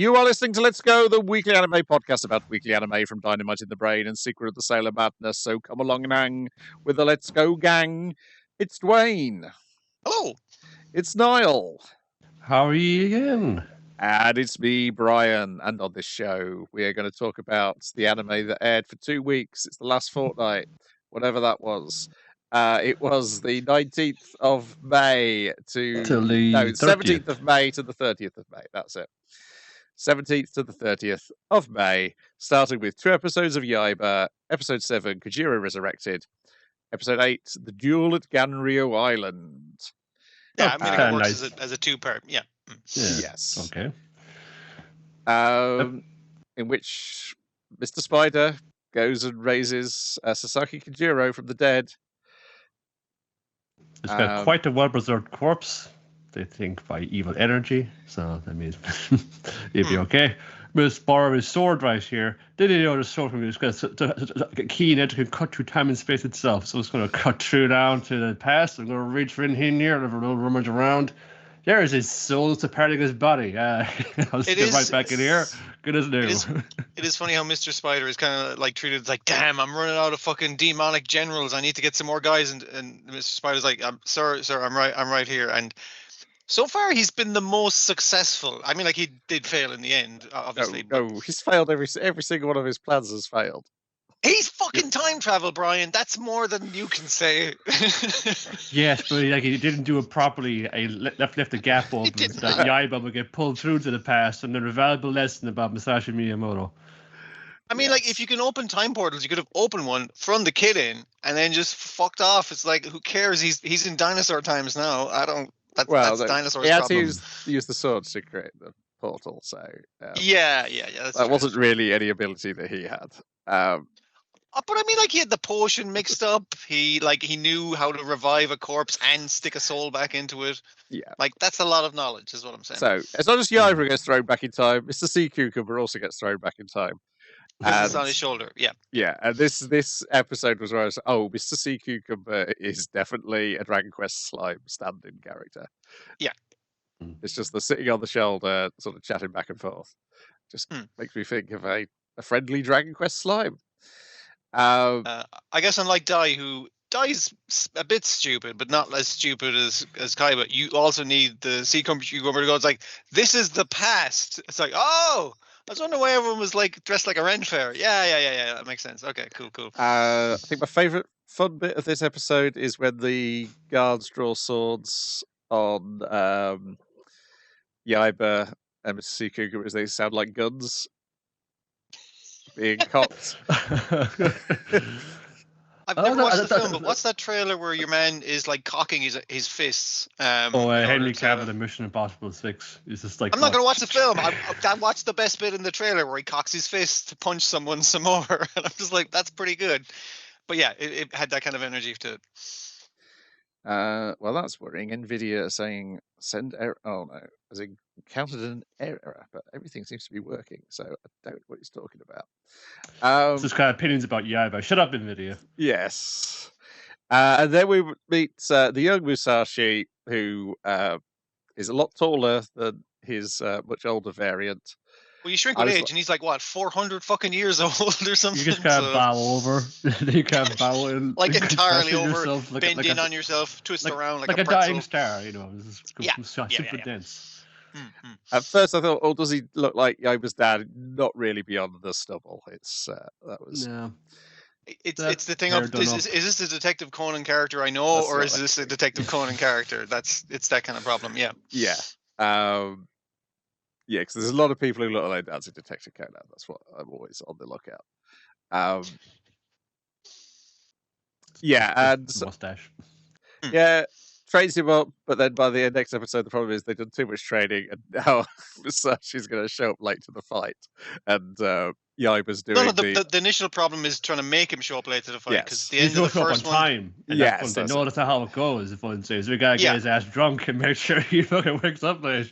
You are listening to Let's Go, the weekly anime podcast about weekly anime from Dynamite in the Brain and Secret of the Sailor Madness. So come along and hang with the Let's Go gang. It's Dwayne. Hello. It's Niall. How are you again? And it's me, Brian. And on this show, we are going to talk about the anime that aired for 2 weeks. It's the last fortnight, whatever that was. It was the 19th of May to the 17th of May to the 30th of May. That's it. 17th to the 30th of May, starting with 2 episodes of YAIBA, episode 7, Kojiro Resurrected, episode 8, The Duel at Ganryu Island. Yeah, I mean, it works as a two-part, yeah. Yes. Okay. In which Mr. Spider goes and raises Sasaki Kojiro from the dead. It's got quite a well-preserved corpse. They think by evil energy, so that means he'll be okay. Must borrow his sword right here. Did you know the sword from his got a keen edge can cut through time and space itself? So it's going to cut through down to the past. I'm going to reach for in here, and have a little rummage around. There is his soul. It's a part of his body. I'll stick it right back in here. Good as new. It is funny how Mr. Spider is kind of like treated like, damn, I'm running out of fucking demonic generals. I need to get some more guys. And Mr. Spider's like, sir, I'm right here. And so far, he's been the most successful. I mean, like, he did fail in the end, obviously. No, he's failed. Every single one of his plans has failed. He's fucking time travel, Brian. That's more than you can say. Yes, but he didn't do it properly. He left a gap open so that YAIBA would get pulled through to the past, and then a valuable lesson about Masashi Miyamoto. I mean, like, if you can open time portals, you could have opened one, thrown the kid in, and then just fucked off. It's like, who cares? He's in dinosaur times now. That's dinosaurs' he had problem. to use the swords to create the portal, so yeah. That wasn't really any ability that he had. But I mean, like, he had the potion mixed up. He knew how to revive a corpse and stick a soul back into it. Yeah, like, that's a lot of knowledge, is what I'm saying. So it's not just YAIBA gets thrown back in time. Mr. Sea Cucumber also gets thrown back in time. It's on his shoulder, yeah. Yeah, and this episode was where I was Mr. Sea Cucumber is definitely a Dragon Quest slime stand-in character. Yeah. It's just the sitting on the shoulder, sort of chatting back and forth. Just makes me think of a friendly Dragon Quest slime. I guess unlike Dai's a bit stupid, but not as stupid as Kaiba. You also need the Sea Cucumber to go, it's like, this is the past. It's like, oh! I was wondering why everyone was like dressed like a Ren Fair. Yeah. That makes sense. Okay, cool. I think my favourite fun bit of this episode is when the guards draw swords on YAIBA and Mr. Sea Cucumber because they sound like guns being cocked. I've never watched the film, but what's that trailer where your man is like cocking his fists? Henry Cavill in Mission Impossible 6. He's just like, I'm not going to watch the film. I watched the best bit in the trailer where he cocks his fist to punch someone some more. And I'm just like, that's pretty good. But yeah, it had that kind of energy to it. Well, that's worrying. NVIDIA are saying send error. Oh no, as encountered an error, but everything seems to be working. So I don't know what he's talking about. This is kind of opinions about YAIBA. Shut up, NVIDIA. Yes. And then we meet the young Musashi, who is a lot taller than his much older variant. Well, you shrink with age, and he's like, what, 400 fucking years old or something? You just can't bow over. You can't bow in. Like, entirely over, bend in on yourself, twist around like a dying star, you know. Super dense. Mm-hmm. At first I thought, does he look like YAIBA's dad? Not really beyond the stubble. It's, that was... No. It's the thing of, is this the Detective Conan character I know, or is this a Detective Conan character? It's that kind of problem, yeah. Yeah. Yeah, because there's a lot of people who look like that's a Detective Conan. That's what I'm always on the lookout. Yeah, and mustache. Yeah, trains him up, but then by the next episode, the problem is they've done too much training, and now Musashi's going to show up late to the fight, and YAIBA's doing the initial problem is trying to make him show up late to the fight, because the end of the first one... time. Yes, they know that's how it goes. If one says, we got to get his ass drunk and make sure he fucking wakes up late.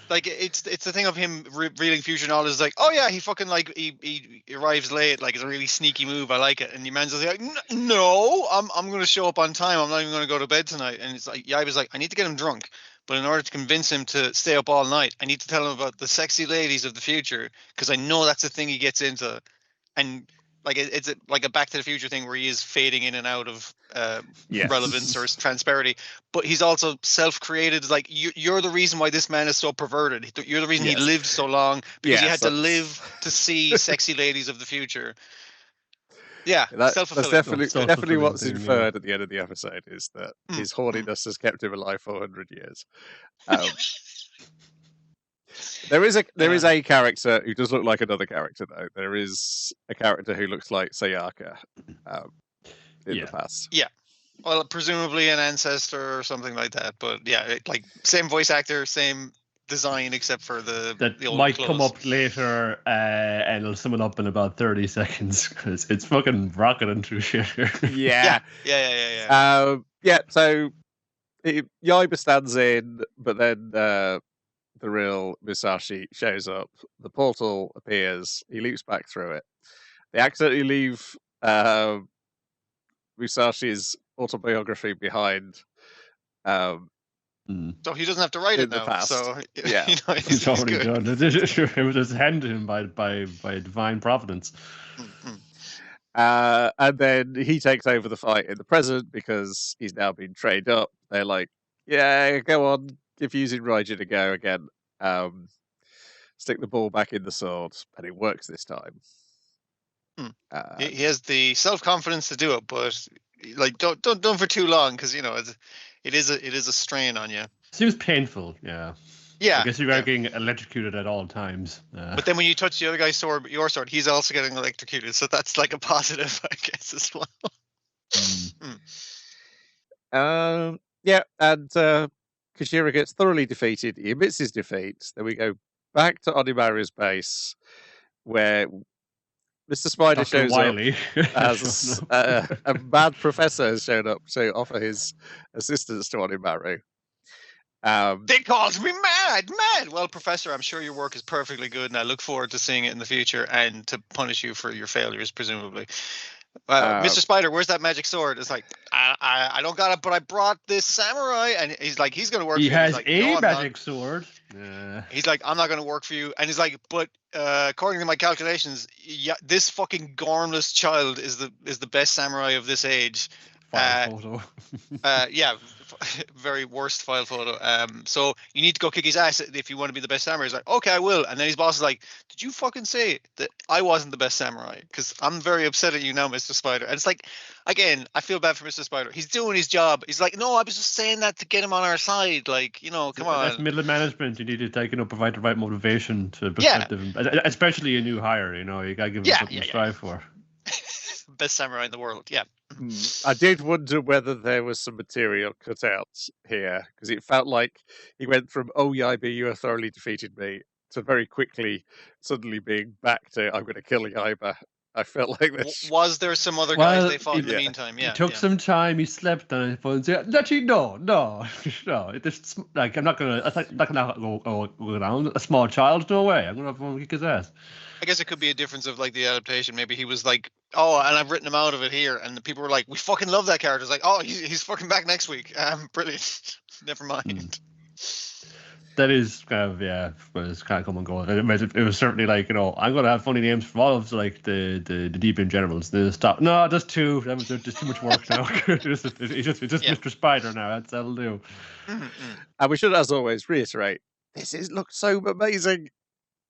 like it's the thing of him revealing future knowledge. Is like, oh yeah, he fucking like he arrives late. Like it's a really sneaky move. I like it. And Yuman's like, no, I'm going to show up on time. I'm not even going to go to bed tonight. And it's like YAIBA's like, I need to get him drunk, but in order to convince him to stay up all night, I need to tell him about the sexy ladies of the future because I know that's the thing he gets into. And like it's like a Back to the Future thing where he is fading in and out of relevance or transparency, but he's also self-created. It's like you're the reason why this man is so perverted. You're the reason he lived so long because he had to live to see sexy ladies of the future. Yeah, that's definitely what's thing, inferred at the end of the episode is that his horniness has kept him alive for 100 years. There is a character who does look like another character, though. There is a character who looks like Sayaka in the past. Yeah. Well, presumably an ancestor or something like that. But yeah, like same voice actor, same design, except for the old might clothes. come up later and it'll sum it up in about 30 seconds because it's fucking rocketing through shit here. Yeah. So YAIBA stands in, but then the real Musashi shows up. The portal appears. He leaps back through it. They accidentally leave Musashi's autobiography behind. So he doesn't have to write it now. Past. So yeah, he's already done. It was just handed to him by divine providence. And then he takes over the fight in the present because he's now been trained up. They're like, yeah, go on, give using Raijin a go again. Stick the ball back in the sword, and it works this time. He has the self-confidence to do it, but like don't for too long because it is a strain on you. Seems painful, yeah. Yeah, I guess you are getting electrocuted at all times. But then when you touch the other guy's sword, your sword, he's also getting electrocuted, so that's like a positive, I guess, as well. Yeah, and Kojiro gets thoroughly defeated. He admits his defeat. Then we go back to Onimaru's base, where Mr. Spider Dr. shows Wily. up as a mad professor has shown up to offer his assistance to Onimaru. They called me mad. Well, Professor, I'm sure your work is perfectly good, and I look forward to seeing it in the future and to punish you for your failures, presumably. Mr. Spider, where's that magic sword? It's like, I don't got it, but I brought this samurai, and he's like, he's going to work for you. He has like, a magic sword. He's like, I'm not going to work for you. And he's like, but according to my calculations, this fucking gormless child is the best samurai of this age. File photo. Very worst file photo. So you need to go kick his ass if you want to be the best samurai. He's like, okay, I will. And then his boss is like, did you fucking say that I wasn't the best samurai? Because I'm very upset at you now, Mr. Spider. And it's like, again, I feel bad for Mr. Spider. He's doing his job. He's like, no, I was just saying that to get him on our side. Like, come on. That's middle management. You need to provide the right motivation to perspective, especially a new hire. You gotta give him something to strive for. Best samurai in the world. Yeah. I did wonder whether there was some material cut out here because it felt like he went from YAIBA, you have thoroughly defeated me, to very quickly suddenly being back to I'm going to kill YAIBA. I felt like this. Was there some other guys they fought in the meantime? Yeah. It took some time. He slept on his phone. Actually, no. It's like I'm not gonna go around a small child. No way. I'm gonna kick his ass. I guess it could be a difference of like the adaptation. Maybe he was like, oh, and I've written him out of it here, and the people were like, we fucking love that character. It's like, oh, he's fucking back next week. Brilliant. Never mind. That is kind of but it's kind of come and go. It was certainly like I'm gonna have funny names for all of like the deep in generals. They stop. No, just two. That was just too much work now. it's just Mr. Spider now. That'll do. And we should, as always, reiterate: this looks so amazing.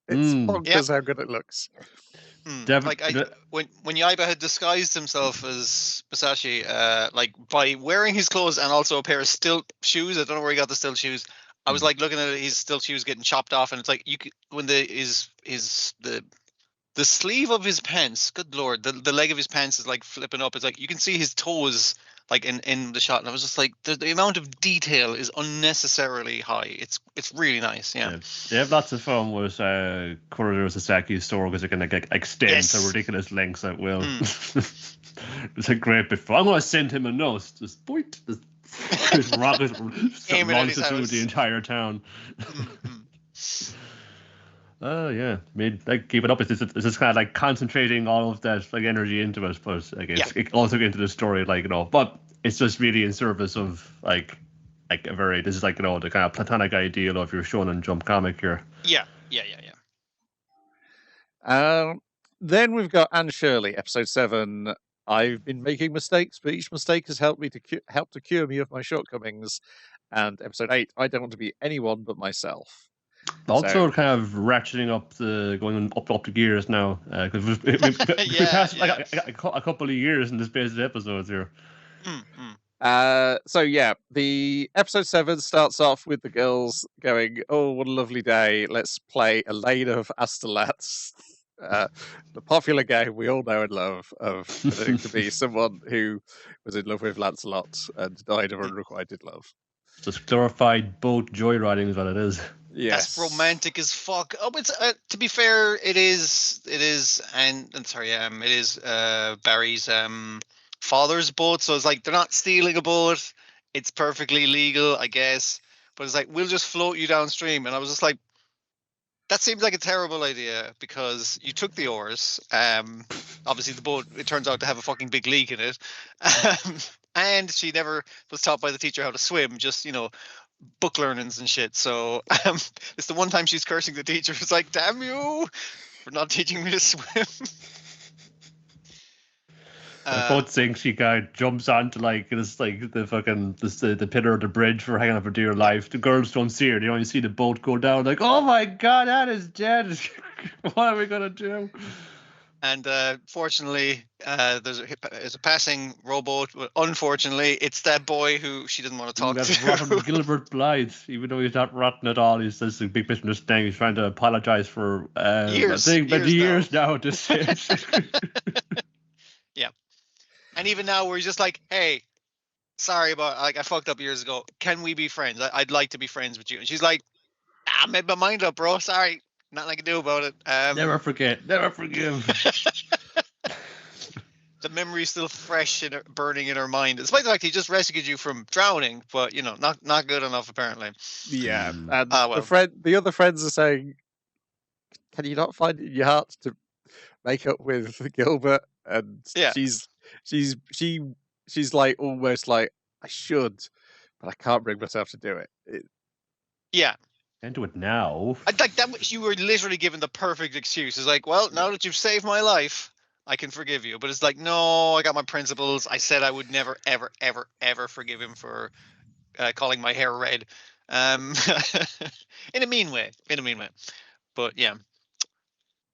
It's bonkers how good it looks. Like when YAIBA had disguised himself as Musashi, like by wearing his clothes and also a pair of stilt shoes. I don't know where he got the stilt shoes. I was like looking at his stilt shoes getting chopped off, and it's like when the sleeve of his pants. Good lord, the leg of his pants is like flipping up. It's like you can see his toes like in the shot, and I was just like the amount of detail is unnecessarily high. It's really nice. Yeah. They have lots of fun with Kojiro Sasaki's store because it can extend to ridiculous lengths at will. It's a great bit. I'm going to send him a note. Just rocket launches through the entire town. Oh yeah, I mean, like keep it up. It's just kind of like concentrating all of that like energy into it, but I guess it also into the story, like but it's just really in service of like a very this is like the kind of platonic ideal of your Shonen Jump comic here. Yeah. Then we've got Anne Shirley, episode 7. I've been making mistakes, but each mistake has helped me to cure me of my shortcomings. And episode 8, I don't want to be anyone but myself. Also, kind of ratcheting up going up the gears now because we passed like a couple of years in the space of episodes here. So yeah, the episode 7 starts off with the girls going, "Oh, what a lovely day! Let's play a lane of Astolat." The popular game we all know and love it could be someone who was in love with Lancelot and died of unrequited love. Just glorified boat joyriding is what it is. Yes, that's romantic as fuck. Oh, it's to be fair, it is, and I'm sorry, it is Barry's father's boat, so it's like they're not stealing a boat. It's perfectly legal, I guess. But it's like, we'll just float you downstream, and I was just like, that seems like a terrible idea because you took the oars. Obviously, the boat, it turns out to have a fucking big leak in it. And she never was taught by the teacher how to swim, just, book learnings and shit. So it's the one time she's cursing the teacher. It's like, damn you for not teaching me to swim. I both think she kind of jumps onto like this, like the fucking the pillar of the bridge for hanging on for dear life. The girls don't see her; they only see the boat go down. Like, oh my god, that is dead. What are we gonna do? And fortunately, there's a passing rowboat. But unfortunately, it's that boy who she doesn't want to talk to. Rotten Gilbert Blythe, even though he's not rotten at all. He's just a big misunderstanding. He's trying to apologize for years now at this stage. Yeah. And even now, where he's just like, "Hey, sorry about I fucked up years ago. Can we be friends? I'd like to be friends with you." And she's like, "I made my mind up, bro. Sorry, nothing I can do about it." Never forget, never forgive. The memory's still fresh and burning in her mind, despite the fact he just rescued you from drowning. But not good enough apparently. Yeah, and the other friends are saying, "Can you not find it in your heart to make up with Gilbert?" And she's like almost like, "I should, but I can't bring myself to do it." Can't do it now. Like that, you were literally given the perfect excuse. It's like, well, now that you've saved my life, I can forgive you. But it's like, no, I got my principles. I said I would never, ever, ever, ever forgive him for calling my hair red, in a mean way. But yeah.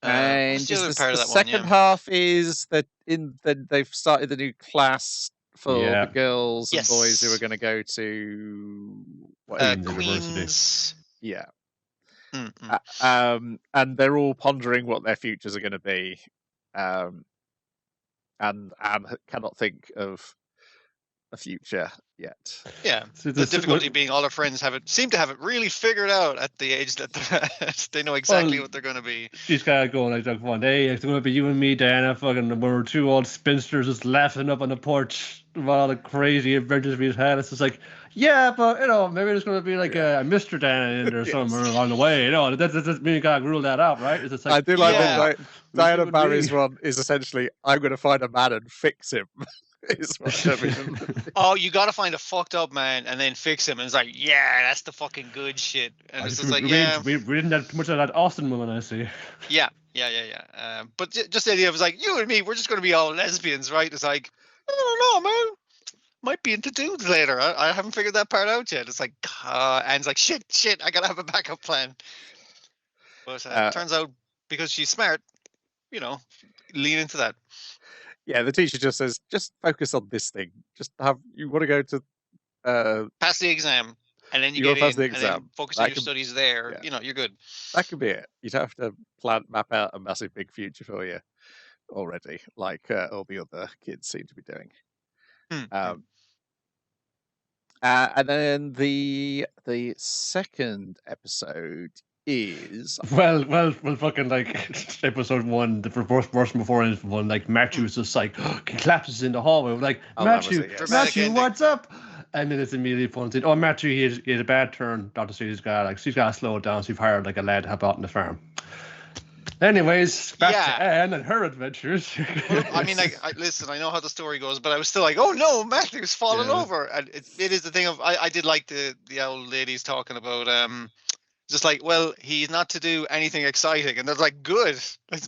And the second half is that they've started the new class for the girls and boys who are going to go to Queen's. Yeah. And they're all pondering what their futures are going to be. And Anne cannot think of a future yet. Yeah, the difficulty being all her friends seem to have it really figured out at the age that they know exactly what they're going to be. She's kind of going like, one day it's going to be you and me, Diana, fucking we're two old spinsters just laughing up on the porch about all the crazy adventures we've had. It's just like, yeah, but maybe there's going to be like a Mr. Diana in there somewhere along the way. That's me and God rule that out, right? It's like, I do like that. Diana Barry's one is essentially, I'm going to find a man and fix him. Oh, you gotta find a fucked up man and then fix him, and it's like, yeah, that's the fucking good shit. And it's just like, we didn't have too much of that Austin woman, I see. Yeah. But just the idea of like, you and me, we're just gonna be all lesbians, right? It's like, I don't know, man. Might be into dudes later. I haven't figured that part out yet. It's like, and it's like, shit, I gotta have a backup plan. But it turns out, because she's smart, lean into that. Yeah, the teacher just says, just focus on this thing. You want to go to... pass the exam, and then you get in, and then focus on your studies there. Yeah. You're good. That could be it. You'd have to map out a massive big future for you already, like all the other kids seem to be doing. And then the second episode is fucking like episode 1, the first version before it, one like Machu was just like he collapses in the hallway, like Machu, what's up? And then it's immediately points in. Oh, Machu, he had a bad turn. Dr. She's got to slow it down. So you've hired like a lad to help out on the farm. Anyways, back to Anne and her adventures. Well, I mean, listen, I know how the story goes, but I was still like, oh no, Matthew's fallen over. And it is the thing of, I did like the old ladies talking about, just like, well, he's not to do anything exciting. And they're like, good.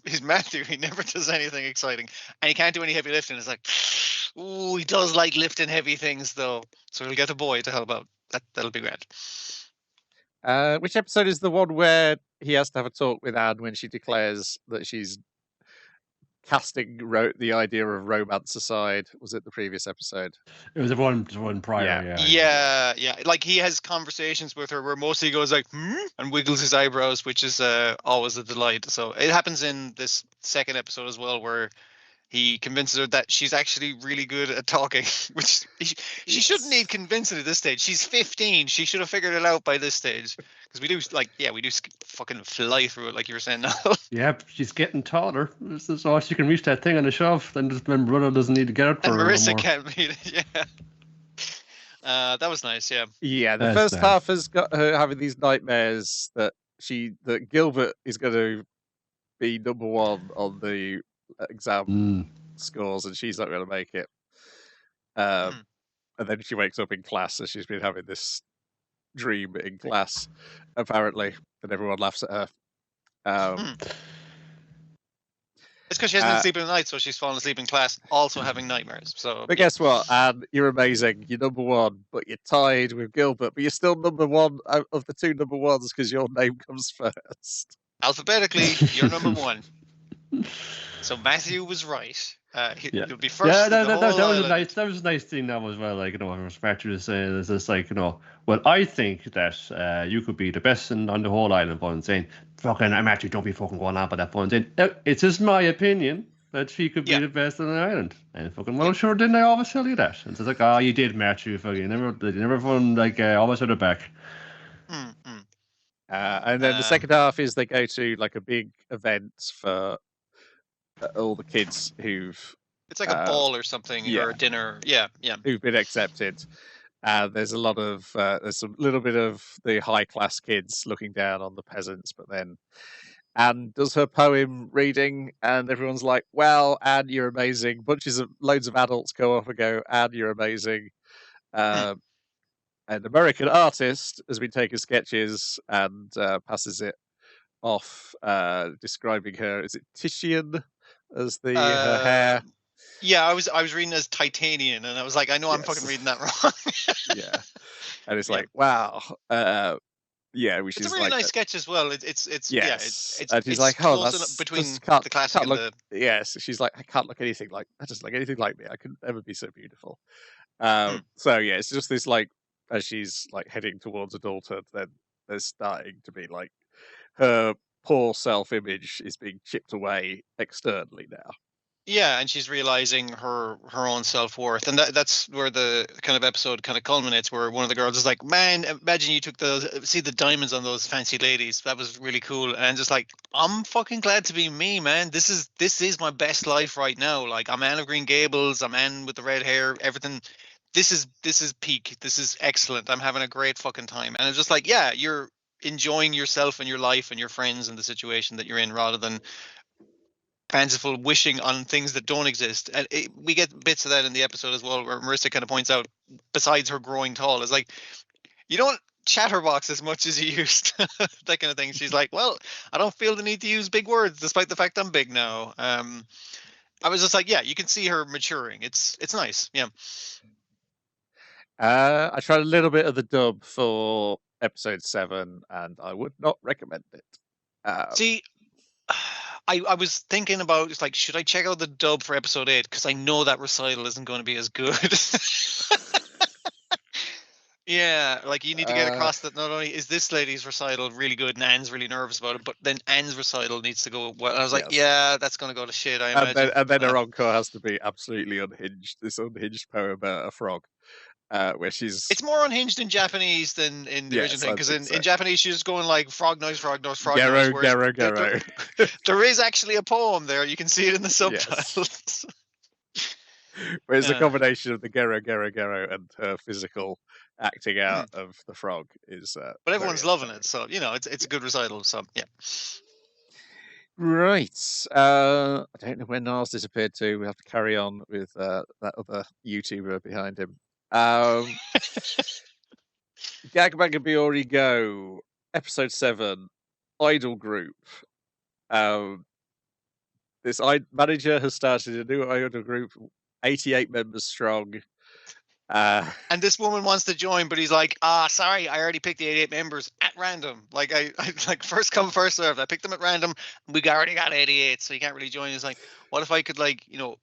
He's Matthew. He never does anything exciting. And he can't do any heavy lifting. It's like, ooh, he does like lifting heavy things, though. So he'll get a boy to help out. That'll be great. Which episode is the one where he has to have a talk with Anne when she declares that she's casting the idea of romance aside? Was it the previous episode? It was the one prior. Yeah. Like he has conversations with her where mostly he goes like, and wiggles his eyebrows, which is always a delight. So it happens in this second episode as well, where he convinces her that she's actually really good at talking, which she shouldn't need convincing at this stage. She's 15. She should have figured it out by this stage. Because we do fucking fly through it, like you were saying now. Yeah, she's getting taller. So she can reach that thing on the shelf. Then brother doesn't need to get up for and her Marissa anymore. can't meet it, yeah. That was nice, yeah. Yeah, the first half has got her having these nightmares that Gilbert is going to be number one on the exam scores and she's not going to make it. And then she wakes up in class and she's been having this dream in class, apparently, and everyone laughs at her. It's because she hasn't been sleeping at night, so she's fallen asleep in class, also having nightmares. But guess what, Anne? You're amazing. You're number one, but you're tied with Gilbert. But you're still number one out of the two number ones because your name comes first. Alphabetically, you're number one. So Matthew was right. He'll be first. Yeah, that was a nice thing that was well, like, Matthew was saying is just like, well, I think that you could be the best on the whole island, and saying, fucking Matthew, don't be fucking going on about that point. Saying, it's just my opinion that she could be the best on the island. And fucking, well, sure, didn't I always tell you that? And it's like, oh, you did, Matthew. Fucking, you never fun, like, always had it back. And then the second half is they go to like a big event for all the kids who've it's like a ball or something or a dinner who've been accepted. There's a lot of there's a little bit of the high class kids looking down on the peasants, but then Anne does her poem reading and everyone's like, well, Anne, you're amazing. Loads of adults go off and go, Anne, you're amazing. An American artist has been taking sketches and passes it off, describing her, is it Titian as her hair? Yeah, I was reading as Titanian, and I was like, I know I'm fucking reading that wrong. Yeah, and it's like, wow, which it's is a really like nice sketch as well. It's and she's like, oh, that's between the classic and the she's like, I can't look anything like that. Just like anything like me, I could never be so beautiful. So yeah, it's just this like as she's like heading towards adulthood, then there's starting to be like her poor self-image is being chipped away externally now. Yeah, and she's realizing her own self-worth, and that's where the kind of episode kind of culminates, where one of the girls is like, man, imagine you took see the diamonds on those fancy ladies, that was really cool. And just like, I'm fucking glad to be me, man. This is my best life right now. Like, I'm Anne of Green Gables, I'm Anne with the red hair, everything. This is peak. This is excellent. I'm having a great fucking time. And it's just like, yeah, you're enjoying yourself and your life and your friends and the situation that you're in, rather than fanciful wishing on things that don't exist. And we get bits of that in the episode as well, where Marissa kind of points out, besides her growing tall, is like, you don't chatterbox as much as you used to, that kind of thing. She's like, well, I don't feel the need to use big words despite the fact I'm big now. I was just like, yeah, you can see her maturing. It's nice. Yeah. I tried a little bit of the dub for episode 7 and I would not recommend it. See, I was thinking about, it's like, should I check out the dub for episode 8? Because I know that recital isn't going to be as good. Yeah, like, you need to get across that not only is this lady's recital really good and Anne's really nervous about it, but then Anne's recital needs to go well. I was like, yeah, that's going to go to shit, I imagine. And then her encore has to be absolutely unhinged. This unhinged poem about a frog. Where she's... It's more unhinged in Japanese than in the original thing, because in Japanese she's just going like frog noise, Garo, There is actually a poem there. You can see it in the subtitles. But it's a Yeah. combination of the Gero and her physical acting out of the frog is. But everyone's very loving entertaining. it, so it's a good recital. So yeah. Right. I don't know where Niles disappeared to. We have to carry on with that other YouTuber behind him. Gagbaga Biori Go, episode 7, Idol Group. This manager has started a new idol group, 88 members strong. And this woman wants to join, but he's like, sorry, I already picked the 88 members at random. Like I like first come, first served. I picked them at random. We already got 88, so you can't really join. He's like, what if I could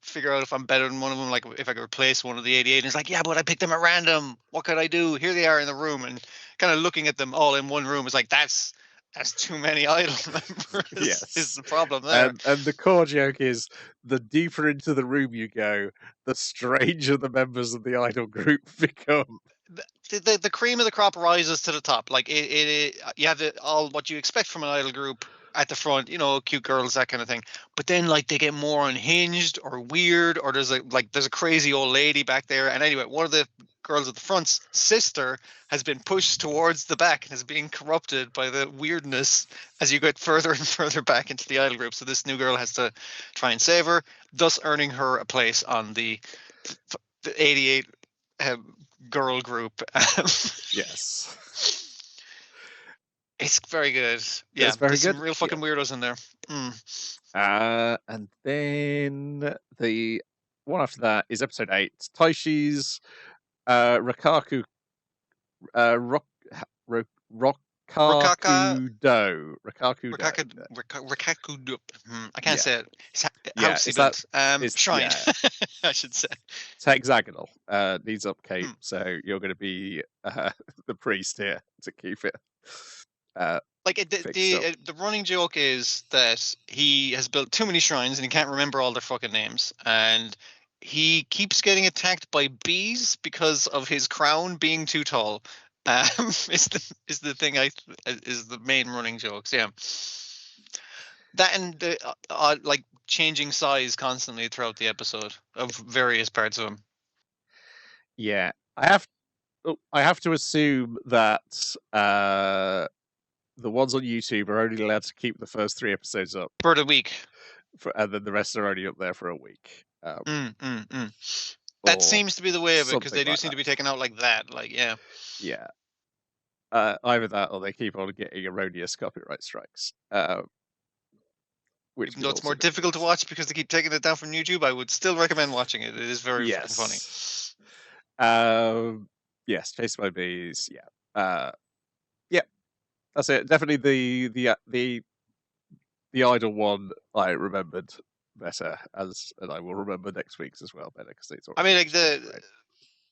figure out if I'm better than one of them? Like if I could replace one of the 88. And he's like, yeah, but I picked them at random. What could I do? Here they are in the room, and kind of looking at them all in one room is like, that's too many idol members. Yes. Is the problem there. And the core joke is the deeper into the room you go, the stranger the members of the idol group become. The cream of the crop rises to the top. Like you have all what you expect from an idol group at the front, cute girls, that kind of thing. But then they get more unhinged or weird, or there's a crazy old lady back there. And anyway, one of the girls at the front's sister has been pushed towards the back and is being corrupted by the weirdness as you get further and further back into the idol group. So this new girl has to try and save her, thus earning her a place on the 88 girl group. Yes. It's very good. Yeah, it's very there's good. Some real fucking weirdos in there. And then the one after that is episode 8, Taishi's Rokkaku-do. Rokkaku-do. Rokkaku-do. I can't say it. It's shrine, I should say. It's hexagonal. Needs upkeep, so you're going to be the priest here to keep it. The running joke is that he has built too many shrines and he can't remember all their fucking names, and he keeps getting attacked by bees because of his crown being too tall. Is the thing is the main running jokes. Yeah, that and the changing size constantly throughout the episode of various parts of him. Yeah, I have to assume that the ones on YouTube are only allowed to keep the first 3 episodes up for the week, and then the rest are only up there for a week. That seems to be the way of it, because they do seem to be taken out like that. Yeah. Either that or they keep on getting erroneous copyright strikes. Which even though it's more difficult to watch because they keep taking it down from YouTube, I would still recommend watching it. It is very funny. Yes, Chased by Bees. Yeah. That's it. Definitely the idol one I remembered better, and I will remember next week's as well better, because it's. I mean,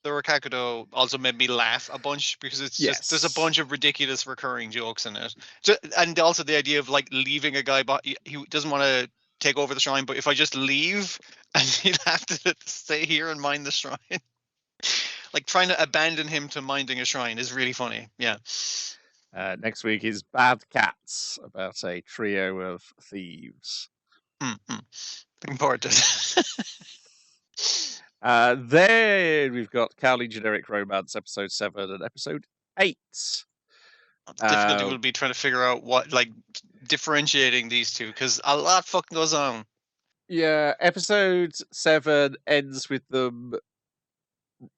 the Rokkaku-do also made me laugh a bunch, because it's just there's a bunch of ridiculous recurring jokes in it, and also the idea of leaving a guy, but he doesn't want to take over the shrine, but if I just leave and he'll have to stay here and mind the shrine, trying to abandon him to minding a shrine is really funny. Yeah. Next week is Bad Cats, about a trio of thieves. Looking forward to it. Then we've got Kowloon Generic Romance, episode 7 and episode 8. The difficulty will be trying to figure out what, differentiating these two, because a lot fucking goes on. Yeah, episode 7 ends with them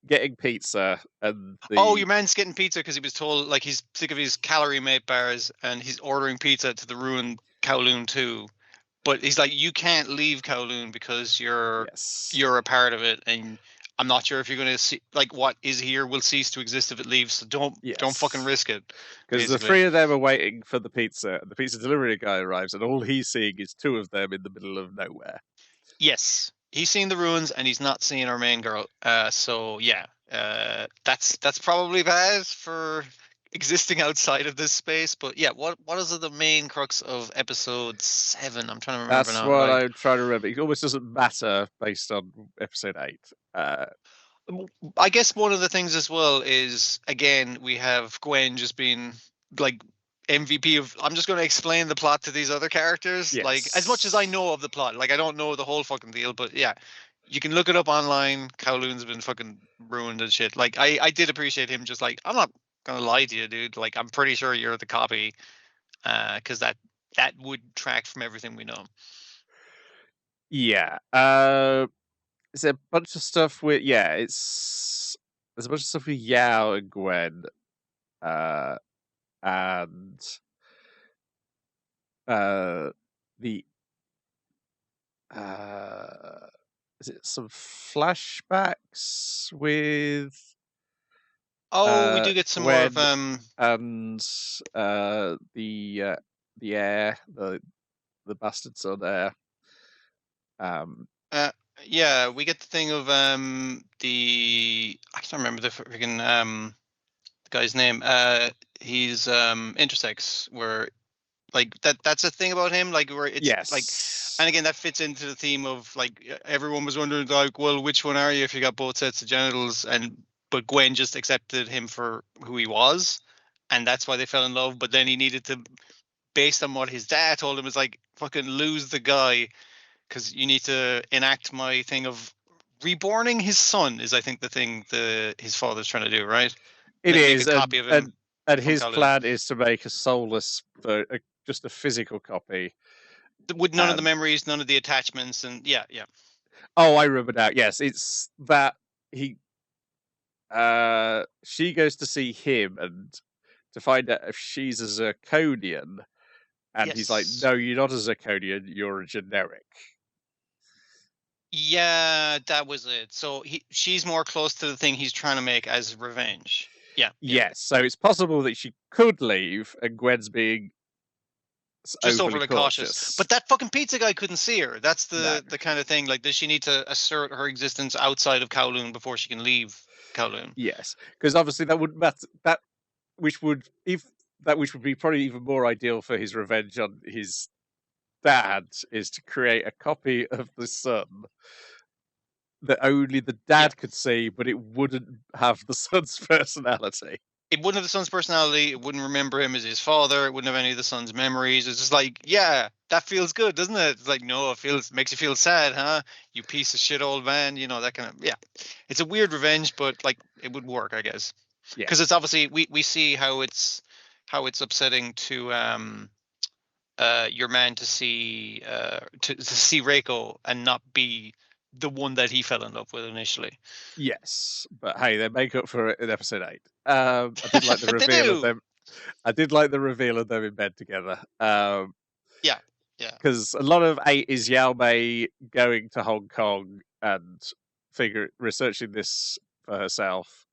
getting pizza, and your man's getting pizza because he was told he's sick of his calorie mate bars, and he's ordering pizza to the ruined Kowloon 2. But he's like, you can't leave Kowloon because you're a part of it, and I'm not sure if you're going to see what is here will cease to exist if it leaves. So don't fucking risk it. Because the 3 of them are waiting for the pizza, and the pizza delivery guy arrives, and all he's seeing is 2 of them in the middle of nowhere. Yes, he's seeing the ruins, and he's not seeing our main girl. So yeah, that's probably bad for existing outside of this space. But yeah, what is the main crux of episode 7? I'm trying to remember. That's what I'm trying to remember. It almost doesn't matter based on episode 8. I guess one of the things as well is, again, we have Gwen just being MVP of, I'm just going to explain the plot to these other characters. As much as I know of the plot, I don't know the whole fucking deal, but yeah, You can look it up online. Kowloon's been fucking ruined and shit. Like I did appreciate him just like, I'm not gonna lie to you, dude. Like I'm pretty sure you're the copy, because that would track from everything we know. Yeah. There's a bunch of stuff with there's a bunch of stuff with Yao and Gwen, and the is it some flashbacks with Oh, we do get some more of Gwen and the heir, the bastard son heir. Yeah, we get the thing of the I can't remember the freaking the guy's name. He's intersex, where like that's a thing about him, like where it's like, and again that fits into the theme of like everyone was wondering like, well, which one are you if you got both sets of genitals, but Gwen just accepted him for who he was, and that's why they fell in love. But then he needed to, based on what his dad told him, is like fucking lose the guy, because you need to enact my thing of reborning his son, is I think the thing his father's trying to do, right? It make is, a copy of him, and his Kowloon. plan is to make a soulless, just a physical copy with none of the memories, none of the attachments, and yeah. Oh, I remember now. Yes, it's that he. She goes to see him and to find out if she's a Zirconian, and he's like, "No, you're not a Zirconian. You're a generic." Yeah, that was it. So she's more close to the thing he's trying to make as revenge. Yeah. Yes, so it's possible that she could leave, and Gwen's being just overly cautious. But that fucking pizza guy couldn't see her. That's the kind of thing. Like, does she need to assert her existence outside of Kowloon before she can leave Kowloon? Yes, because obviously that wouldn't matter. Which would be probably even more ideal for his revenge on his dad, is to create a copy of the son that only the dad could see, but it wouldn't have the son's personality. It wouldn't have the son's personality. It wouldn't remember him as his father. It wouldn't have any of the son's memories. It's just like, yeah, that feels good, doesn't it? It's like, no, makes you feel sad, huh? You piece of shit old man. You know, that kind of, yeah. It's a weird revenge, but like it would work, I guess. Yeah. Because it's obviously we see how it's upsetting to your man to see to see Reiko and not be the one that he fell in love with initially. Yes, but hey, they make up for it in episode 8. I did like the reveal of them. I did like the reveal of them in bed together. Yeah. Because a lot of 8 is Yao Mei going to Hong Kong and researching this for herself.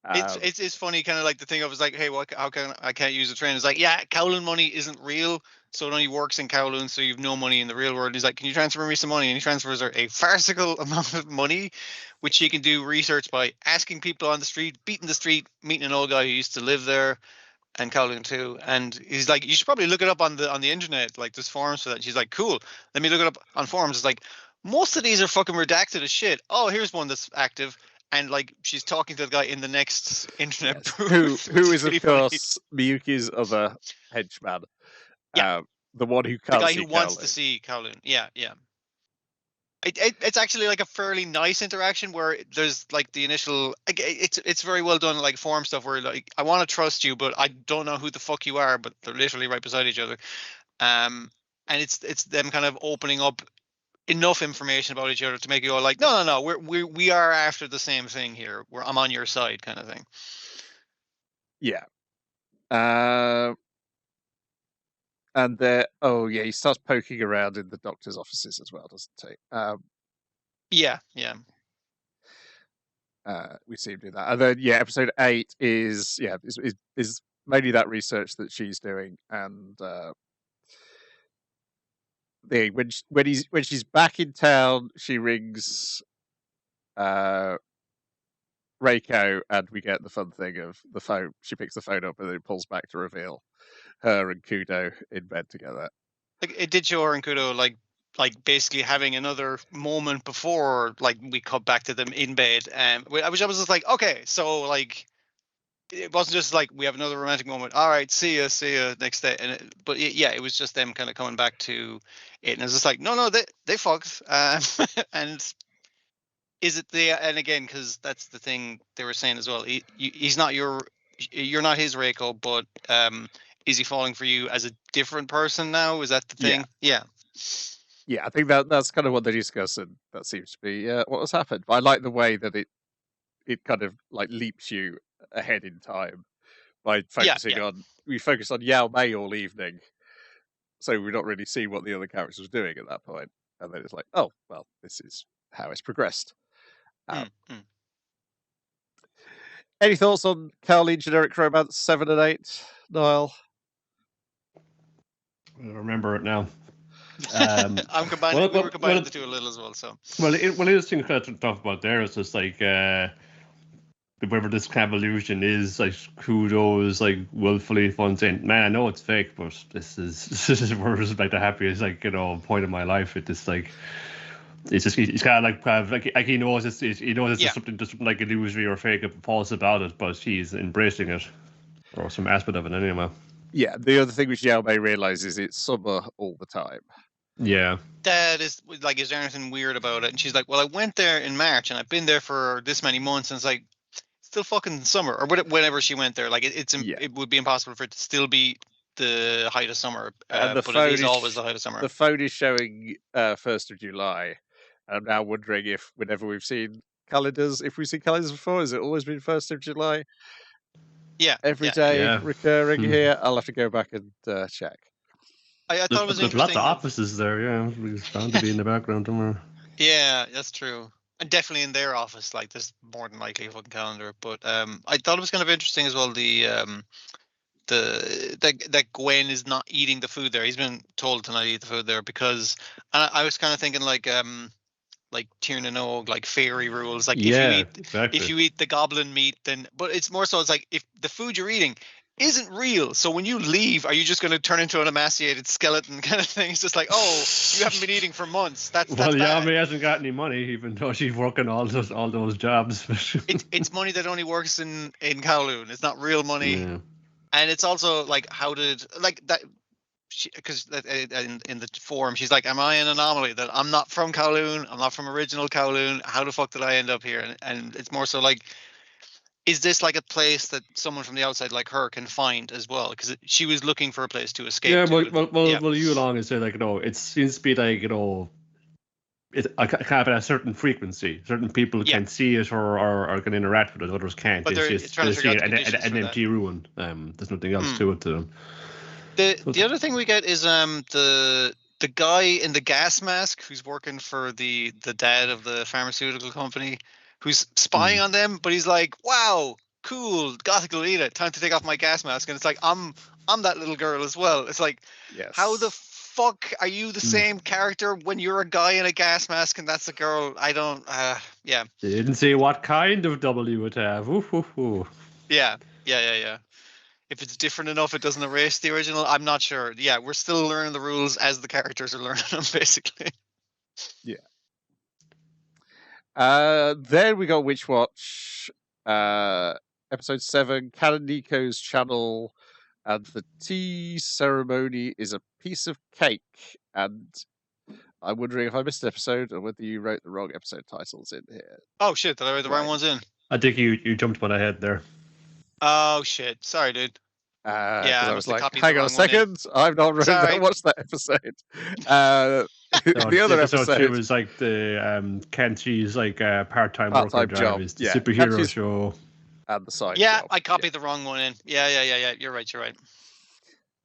It's funny, kind of like the thing of, was like, hey, how can I can't use the train? It's like, yeah, Kowloon money isn't real, so it only works in Kowloon, so you've no money in the real world. And he's like, can you transfer me some money? And he transfers her a farcical amount of money, which she can do research by asking people on the street, beating the street, meeting an old guy who used to live there, and Kowloon too. And he's like, you should probably look it up on the internet, like there's forums for that. And she's like, cool, let me look it up on forums. It's like, most of these are fucking redacted as shit. Oh, here's one that's active. And like she's talking to the guy in the next internet booth, who is of course Miyuki's other henchman. Yeah, the one who can't the guy see who wants to see Kowloon. Yeah. It's actually like a fairly nice interaction where there's like the initial. It's very well done, like forum stuff where like, I want to trust you, but I don't know who the fuck you are. But they're literally right beside each other, and it's them kind of opening up enough information about each other to make you go like, no, we are after the same thing here. I'm on your side, kind of thing. Yeah. And he starts poking around in the doctor's offices as well, doesn't he? Yeah. We see him do that, and then episode 8 is mainly that research that she's doing, and when she's back in town, she rings Reiko, and we get the fun thing of the phone. She picks the phone up and then pulls back to reveal her and Kudo in bed together. Like, it did show her and Kudo like basically having another moment before like we cut back to them in bed, which I was just like, okay, so like it wasn't just like we have another romantic moment. All right, see ya next day. And it was just them kind of coming back to it, and it's just like, no, they fucked, and is it the and again because that's the thing they were saying as well. He's not you're not his Reiko, but is he falling for you as a different person now? Is that the Yeah. thing? Yeah. Yeah, I think that's kind of what they discuss, and that seems to be what has happened. But I like the way that it kind of like leaps you ahead in time by focusing on we focus on Yao Mei all evening, so we're not really seeing what the other characters was doing at that point, and then it's like, oh well, this is how it's progressed. Any thoughts on Kowloon generic romance 7 and 8, Niall? I remember it now. I'm combining. We were combining the two a little as well. So well, one of the things kind of talk about there is just like whatever this kind of illusion is, like Kudo is like willfully fun saying, "Man, I know it's fake, but this is where it's like the happiest point in my life." It just like it's just he's kind of like he knows it's just something like illusory or fake or false about it, but he's embracing it or some aspect of it anyway. Yeah, the other thing which Yao Mei realizes it's summer all the time. Yeah. That is like, is there anything weird about it? And she's like, well, I went there in March and I've been there for this many months, and it's like still fucking summer, or whenever she went there. Like it would be impossible for it to still be the height of summer, and but it is always the height of summer. The phone is showing 1st of July. I'm now wondering if whenever we've seen calendars, if we've seen calendars before, has it always been 1st of July? Yeah. Every day recurring here. I'll have to go back and check. I thought it was there's lots of offices there, yeah. It's bound to be in the background somewhere. Yeah, that's true. And definitely in their office, like there's more than likely a fucking calendar. But I thought it was kind of interesting as well, that Gwen is not eating the food there. He's been told to not eat the food there because I was kind of thinking like Tiernan Og, like fairy rules. Like if you eat the goblin meat, then but it's more so it's like if the food you're eating isn't real. So when you leave, are you just going to turn into an emaciated skeleton kind of thing? It's just like, oh, you haven't been eating for months. That's Yao Mei hasn't got any money, even though she's working all those jobs. It's money that only works in Kowloon. It's not real money, and it's also like how did like that. Because in the forum, she's like, "Am I an anomaly that I'm not from Kowloon? I'm not from original Kowloon. How the fuck did I end up here?" And it's more so like, is this like a place that someone from the outside like her can find as well? Because she was looking for a place to escape. Yeah, well, you along and say like, it seems to be like it's kind of at a certain frequency. Certain people can see it or can interact with it, others can't. But it's just an empty ruin. There's nothing else to it to them. The other thing we get is the guy in the gas mask who's working for the dad of the pharmaceutical company who's spying on them, but he's like, wow, cool, Gothic Lolita, time to take off my gas mask. And it's like, I'm that little girl as well. It's like, how the fuck are you the same character when you're a guy in a gas mask and that's a girl? I don't, They didn't say what kind of double you would have. Yeah. If it's different enough, it doesn't erase the original. I'm not sure. Yeah, we're still learning the rules as the characters are learning them, basically. Yeah. Then we got Witch Watch, episode 7, Nico's channel, and the tea ceremony is a piece of cake. And I'm wondering if I missed an episode or whether you wrote the wrong episode titles in here. Oh shit! Did I write the wrong ones in? I think you jumped one ahead there. Oh shit! Sorry, dude. I was like, hang on a second, I've not watched that episode. The other episode was like the Kenchi's like part-time worker job, is the superhero show, and the side. Yeah, I copied the wrong one in. Yeah. You're right.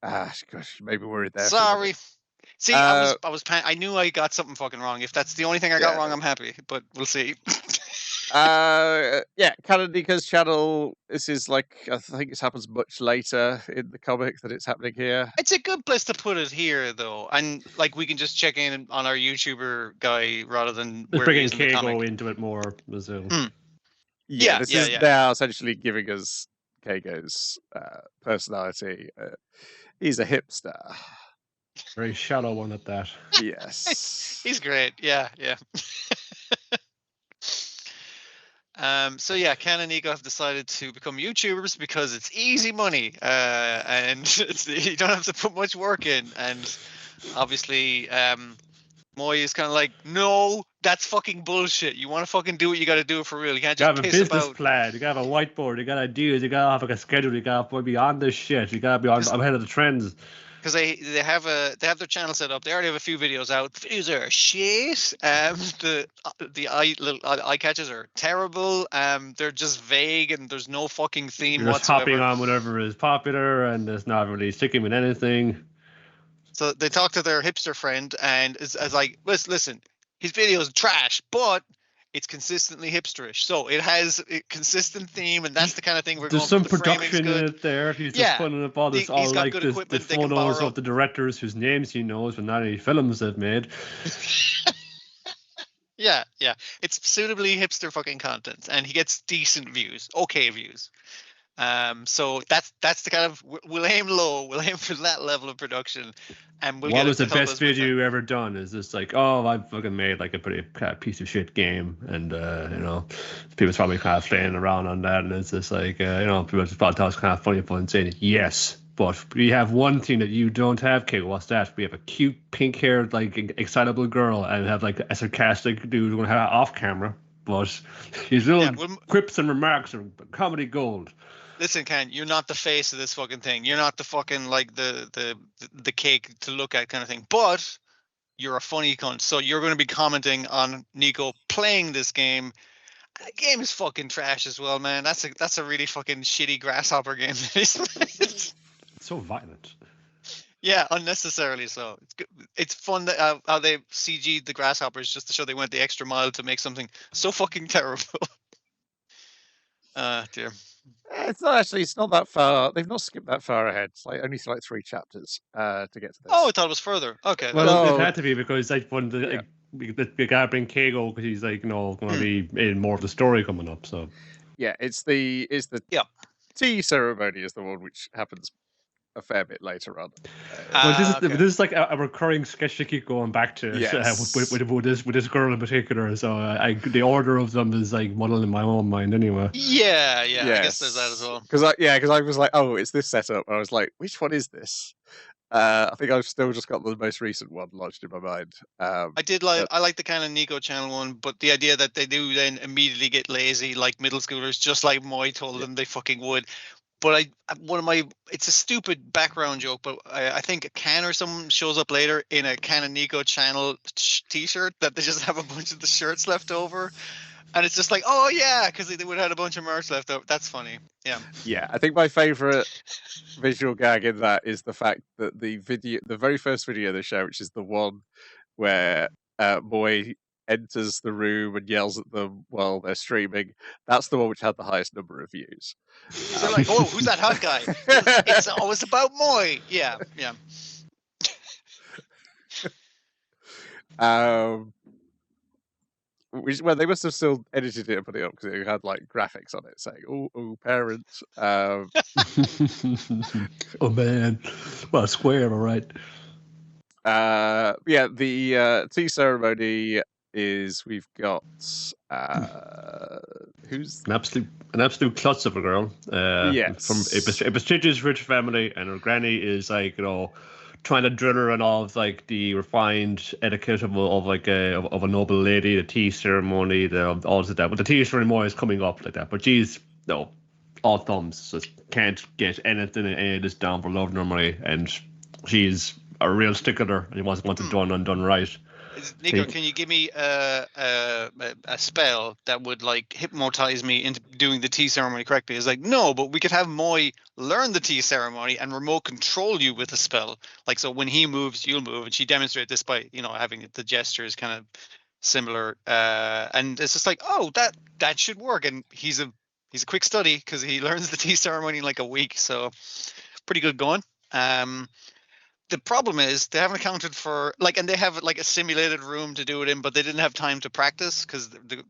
Gosh, maybe worried there. Sorry. See, I was I knew I got something fucking wrong. If that's the only thing I got wrong, I'm happy. But we'll see. Kanedika's channel. This is like, I think this happens much later in the comic than it's happening here. It's a good place to put it here, though, and like we can just check in on our YouTuber guy rather than bringing Keigo into it more. This is now essentially giving us Keigo's personality. He's a hipster. Very shallow one at that. Yes. He's great. Yeah. So yeah, Ken and Nico have decided to become YouTubers because it's easy money, and you don't have to put much work in. And obviously, Moi is kind of like, no, that's fucking bullshit. You want to fucking do it, you got to do it for real. You can't You just have a piss business about. plan. You got a whiteboard. You got ideas. You got to have like a schedule. You got to be on this shit. You got to be on ahead of the trends. Because they have their channel set up. They already have a few videos out. The videos are shit. The eye catches are terrible. They're just vague and there's no fucking theme You're just hopping whatsoever. on whatever is popular, and it's not really sticking with anything. So they talk to their hipster friend and is like, listen, his videos are trash, but it's consistently hipsterish. So it has a consistent theme, and that's the kind of thing we're There's going some for. The framing's production in good. it there. He's Yeah, just putting up all this, he's got good the equipment they can photos borrow. of the directors whose names he knows, but not any films they've made. Yeah. It's suitably hipster fucking content, and he gets decent views, okay views. So that's the kind of we'll aim low, we'll aim for that level of production, and we'll What get was it the to help best us with video you ever done? Is this like, oh, I've fucking made like a pretty piece of shit game, and you know, people's probably kind of playing around on that, and it's just like, you know, people just probably thought it's kind of funny fun saying yes. But we have one thing that you don't have, Kate. What's that? We have a cute pink-haired, like excitable girl, and have like a sarcastic dude who have off camera. But his little quips and remarks are comedy gold. Listen, Ken, you're not the face of this fucking thing. You're not the fucking like the cake to look at kind of thing. But you're a funny cunt, so you're going to be commenting on Nico playing this game. The game is fucking trash as well, man. That's a really fucking shitty grasshopper game, isn't it? It's so violent. Yeah, unnecessarily so. It's good. It's fun that how they CG'd the grasshoppers just to show they went the extra mile to make something so fucking terrible. Dear. It's not actually. It's not that far. They've not skipped that far ahead. It's like only like 3 chapters to get to this. Oh, I thought it was further. Okay. Well, it had to be because like when we gotta bring Keigo because he's like, you know, going to be in more of the story coming up. So yeah, it's the tea ceremony is the one which happens a fair bit later on. Well, this is like a recurring sketch to keep going back to with this girl in particular. So the order of them is like muddled in my own mind anyway. Yeah. I guess there's that as well. Because I was like, oh, it's this setup. And I was like, which one is this? I think I've still just got the most recent one lodged in my mind. I like the kind of Nico channel one, but the idea that they do then immediately get lazy like middle schoolers, just like Moi told them they fucking would. But it's a stupid background joke, but I think a Can or someone shows up later in a Can and Nico channel t-shirt that they just have a bunch of the shirts left over. And it's just like, oh yeah, because they would have had a bunch of merch left over. That's funny. Yeah. Yeah, I think my favorite visual gag in that is the fact that the very first video they show, which is the one where Moi enters the room and yells at them while they're streaming. That's the one which had the highest number of views. They're like, oh, who's that hot guy? It's always about Moi. Yeah. Well, they must have still edited it and put it up because it had like graphics on it saying, "Oh, parents." Oh man, well, square, all right. Yeah, the tea ceremony is we've got who's an absolute klutz of a girl. Yes, from a prestigious rich family, and her granny is like, you know, trying to drill her on all of like the refined etiquette of a noble lady, the tea ceremony, all of that. But the tea ceremony is coming up like that. But she's all thumbs, just can't get any of this down for love nor money, and she's a real stickler and he wants it done right. Nico, can you give me a spell that would like hypnotize me into doing the tea ceremony correctly? It's like, no, but we could have Moi learn the tea ceremony and remote control you with a spell. Like, so when he moves, you'll move. And she demonstrated this by, you know, having the gestures kind of similar. And it's just like, oh, that should work. And he's a quick study because he learns the tea ceremony in like a week. So pretty good going. The problem is they haven't accounted for and they have like a simulated room to do it in, but they didn't have time to practice because the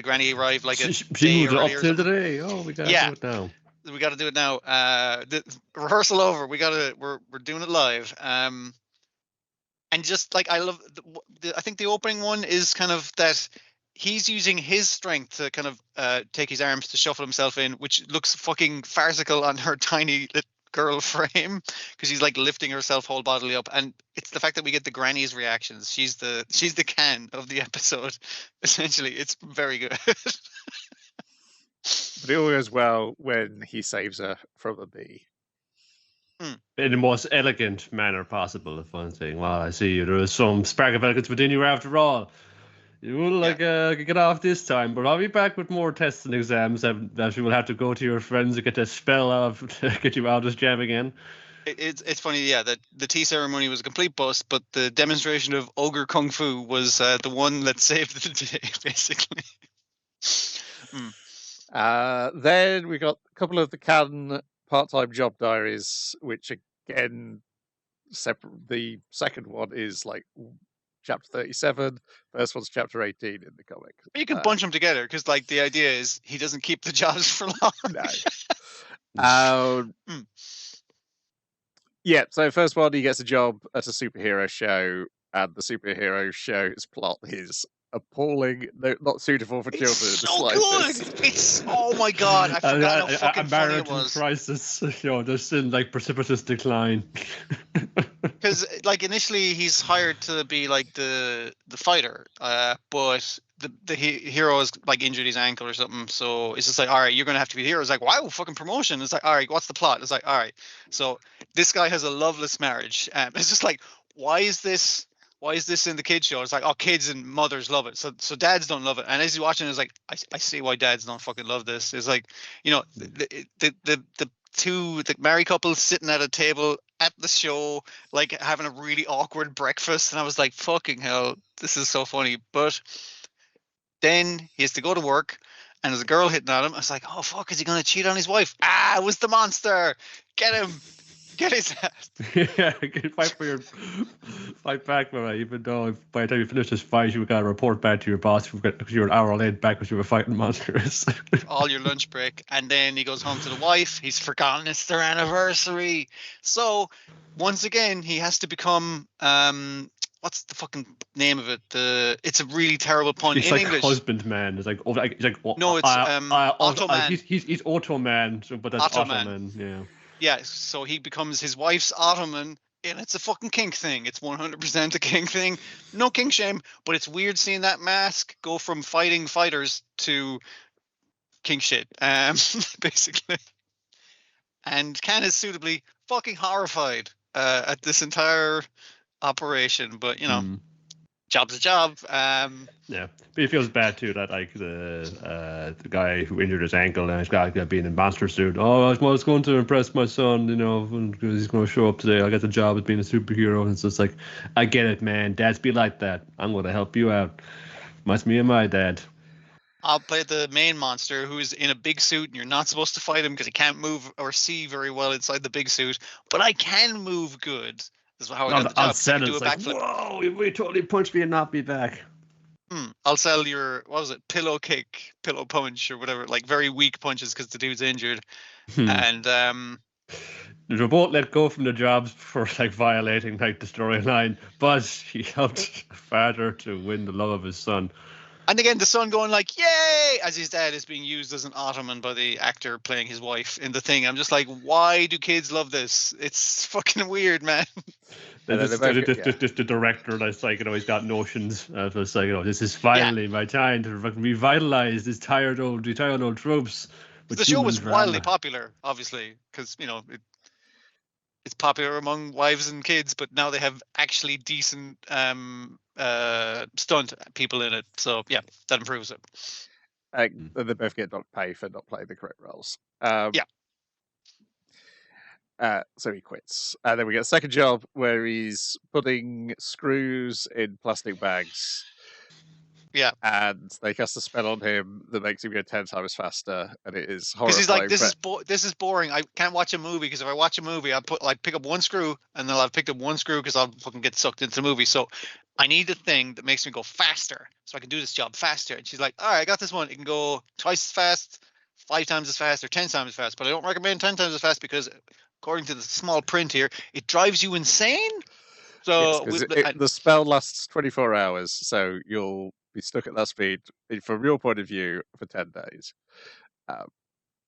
granny arrived like a she moved it up till today. Oh, we gotta do it now. We gotta do it now. The rehearsal over. We're doing it live. And just like I love, I think the opening one is kind of that he's using his strength to kind of take his arms to shuffle himself in, which looks fucking farcical on her tiny girl frame because she's like lifting herself whole bodily up, and it's the fact that we get the granny's reactions. She's the can of the episode. Essentially, it's very good. But it all goes well when he saves her from a bee. In the most elegant manner possible, if one thing. Well, I see you. There is some spark of elegance within you after all. You will get off this time, but I'll be back with more tests and exams that you will have to go to your friends to get the spell of to get you out of this jam again. It's funny, yeah, that the tea ceremony was a complete bust, but the demonstration of ogre kung fu was the one that saved the day, basically. Then we got a couple of the Can part-time job diaries, which again, the second one is like chapter 37, first one's chapter 18 in the comic. You can bunch them together because, like, the idea is he doesn't keep the jobs for long. No. Yeah, so first one, he gets a job at a superhero show, and the superhero show's plot is appalling, not suitable for children. It's so good. It's oh my god! I forgot how fucking funny it was. Crisis, just in like precipitous decline. Because like initially he's hired to be like the fighter, but the hero is like injured his ankle or something. So it's just like, all right, you're gonna have to be the hero. It's like, wow, fucking promotion. It's like, all right, what's the plot? It's like, all right, so this guy has a loveless marriage. It's just like, why is this in the kids show? It's like, oh, kids and mothers love it. So dads don't love it. And as he's watching, it's like, I see why dads don't fucking love this. It's like, the married couple sitting at a table at the show, like having a really awkward breakfast. And I was like, fucking hell, this is so funny. But then he has to go to work and there's a girl hitting on him. I was like, oh, fuck, is he going to cheat on his wife? Ah, it was the monster. Get him. Get his ass. Yeah, fight back, man. Even though by the time you finish this fight, you got to report back to your boss because you're an hour late back because you were fighting monsters. All your lunch break. And then he goes home to the wife. He's forgotten it's their anniversary. So once again, he has to become what's the fucking name of it? It's a really terrible pun in English. husbandman. It's like no, it's Automan. He's Automan, so, but that's Automan. Yeah. Yeah, so he becomes his wife's Ottoman, and it's a fucking kink thing. It's 100% a kink thing. No kink shame, but it's weird seeing that mask go from fighting fighters to kink shit, basically. And Can is suitably fucking horrified at this entire operation, but job's a job. Yeah, but he feels bad too that like the guy who injured his ankle and he's got to be in a monster suit. Oh, I was going to impress my son, because he's going to show up today. I got the job as being a superhero, and it's just like, I get it, man. Dads be like that. I'm going to help you out. Reminds me of my dad. I'll play the main monster who's in a big suit, and you're not supposed to fight him because he can't move or see very well inside the big suit. But I can move good. This is how I got the job. I'll sell it. It's like, whoa, we totally punched me and knocked me back. I'll sell your, what was it, pillow kick, pillow punch, or whatever, like very weak punches because the dude's injured. And they both let go from the jobs for like violating like the storyline, but he helped father to win the love of his son. And again, the son going like, yay, as his dad is being used as an Ottoman by the actor playing his wife in the thing. I'm just like, why do kids love this? It's fucking weird, man. The director that's like, he's got notions of it's like, this is finally my time to revitalize these tired old troops. The show was wildly popular, obviously, because, it's popular among wives and kids, but now they have actually decent stunt people in it. So, yeah, that improves it. They both get not paid for not playing the correct roles. So he quits. And then we get a second job where he's putting screws in plastic bags. Yeah. And they cast a spell on him that makes him go 10 times faster, and it is horrifying. Because he's like, this is boring. I can't watch a movie, because if I watch a movie, I'll pick up one screw, and then I'll pick up one screw because I'll fucking get sucked into the movie. So I need a thing that makes me go faster, so I can do this job faster. And she's like, all right, I got this one. It can go twice as fast, 5 times as fast, or 10 times as fast. But I don't recommend 10 times as fast because, according to the small print here, it drives you insane. So yes, the spell lasts 24 hours, so you'll be stuck at that speed from your point of view for 10 days.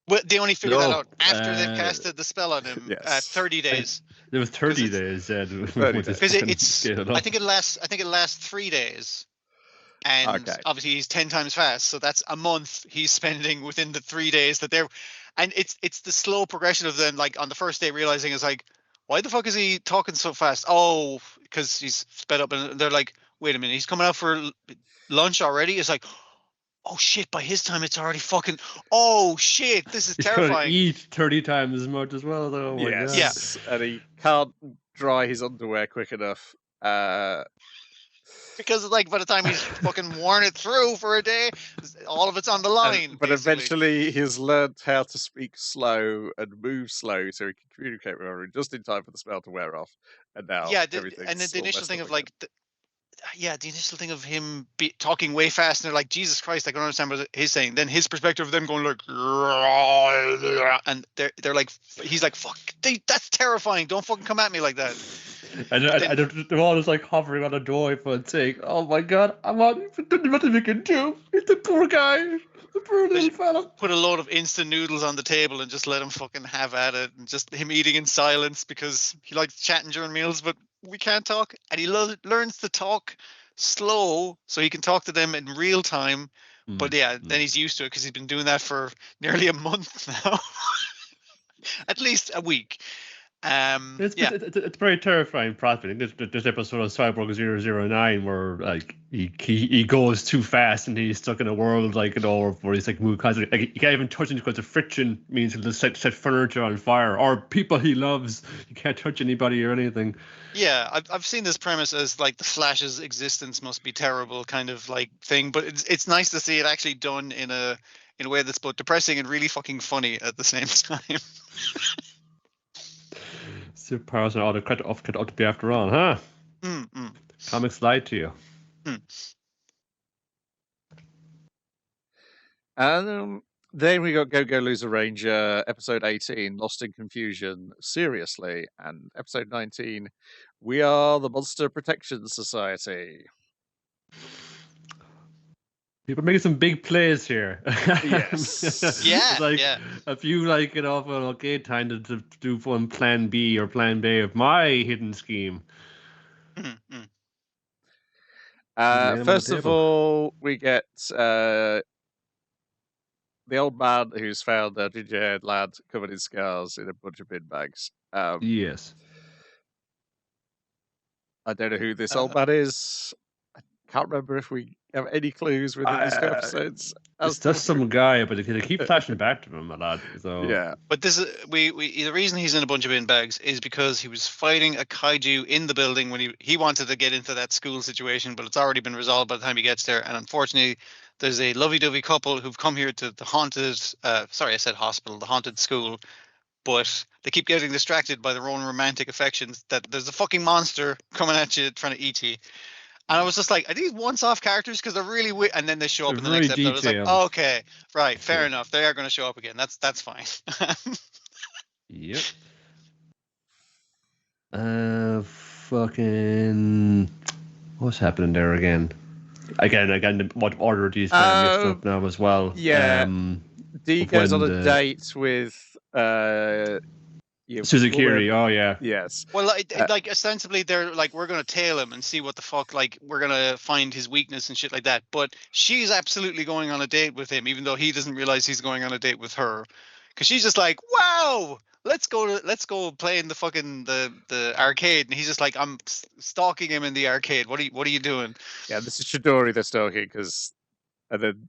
Well, they only figure that No, out after they've casted the spell on him. Yes. 30 days. There was 30 days. 30 days. Because I think it lasts 3 days. And obviously he's 10 times fast, so that's a month he's spending within the 3 days that they're. And it's the slow progression of them, like on the first day realizing is like, why the fuck is he talking so fast? Oh, because he's sped up, and they're like, wait a minute, he's coming out for lunch already. It's like, oh shit, by his time it's already fucking. Oh shit, this is terrifying. He's eat 30 times as much as well, though. Oh yes, and he can't dry his underwear quick enough. Because like by the time he's fucking worn it through for a day, all of it's on the line. But eventually he's learned how to speak slow and move slow so he can communicate with everyone just in time for the spell to wear off. And now everything's and the initial thing of again. like, the initial thing of him talking way fast, and they're like, Jesus Christ, I don't understand what he's saying. Then his perspective of them going like, and they're like, he's like, fuck, that's terrifying. Don't fucking come at me like that. And they're all just like hovering on a door for a take. Oh my god, what we can do? It's the poor guy, the poor little fella. Put a load of instant noodles on the table and just let him fucking have at it, and just him eating in silence because he likes chatting during meals, but we can't talk. And he learns to talk slow so he can talk to them in real time. But then he's used to it because he's been doing that for nearly a month now, at least a week. It's a very terrifying prospect. This episode of Cyborg 009 where like he goes too fast and he's stuck in a world like where he's like moving constantly. Like, you can't even touch him because the friction means he'll just set furniture on fire, or people he loves. You can't touch anybody or anything. Yeah, I've seen this premise as like the Flash's existence must be terrible kind of like thing, but it's nice to see it actually done in a way that's both depressing and really fucking funny at the same time. Superpowers are all the credit ought to be after all, huh? Comics lied to you. And then we got Go Loser Ranger, episode 18, Lost in Confusion, Seriously, and episode 19, We Are the Monster Protection Society. People making some big plays here. Yes. A few okay, time to do one plan B or plan B of my hidden scheme. First of all, we get the old man who's found a ginger-haired lad covered in scars in a bunch of bin bags. Yes. I don't know who this old man is. I can't remember if we have any clues within these two episodes. It's just some guy, but they keep flashing back to him a lot. So yeah. But this is the reason he's in a bunch of bin bags is because he was fighting a kaiju in the building when he wanted to get into that school situation, but it's already been resolved by the time he gets there. And unfortunately, there's a lovey-dovey couple who've come here to the haunted. Sorry, I said hospital, the haunted school. But they keep getting distracted by their own romantic affections. That there's a fucking monster coming at you trying to eat you. And I was just like, are these once-off characters? Because they're really and then they show up in the next episode. I was like, oh, okay, right, fair enough. They are going to show up again. That's fine. Yep. Fucking. What's happening there again? Again, what order these mixed up now as well? Yeah. D goes on a date with. Suzukiri, oh yeah. Yes. Well, like ostensibly they're like, we're gonna tail him and see what the fuck, like we're gonna find his weakness and shit like that. But she's absolutely going on a date with him, even though he doesn't realize he's going on a date with her, because she's just like, wow, let's go play in the fucking the arcade, and he's just like, I'm stalking him in the arcade. What are you doing? Yeah, this is Chidori they're stalking, and then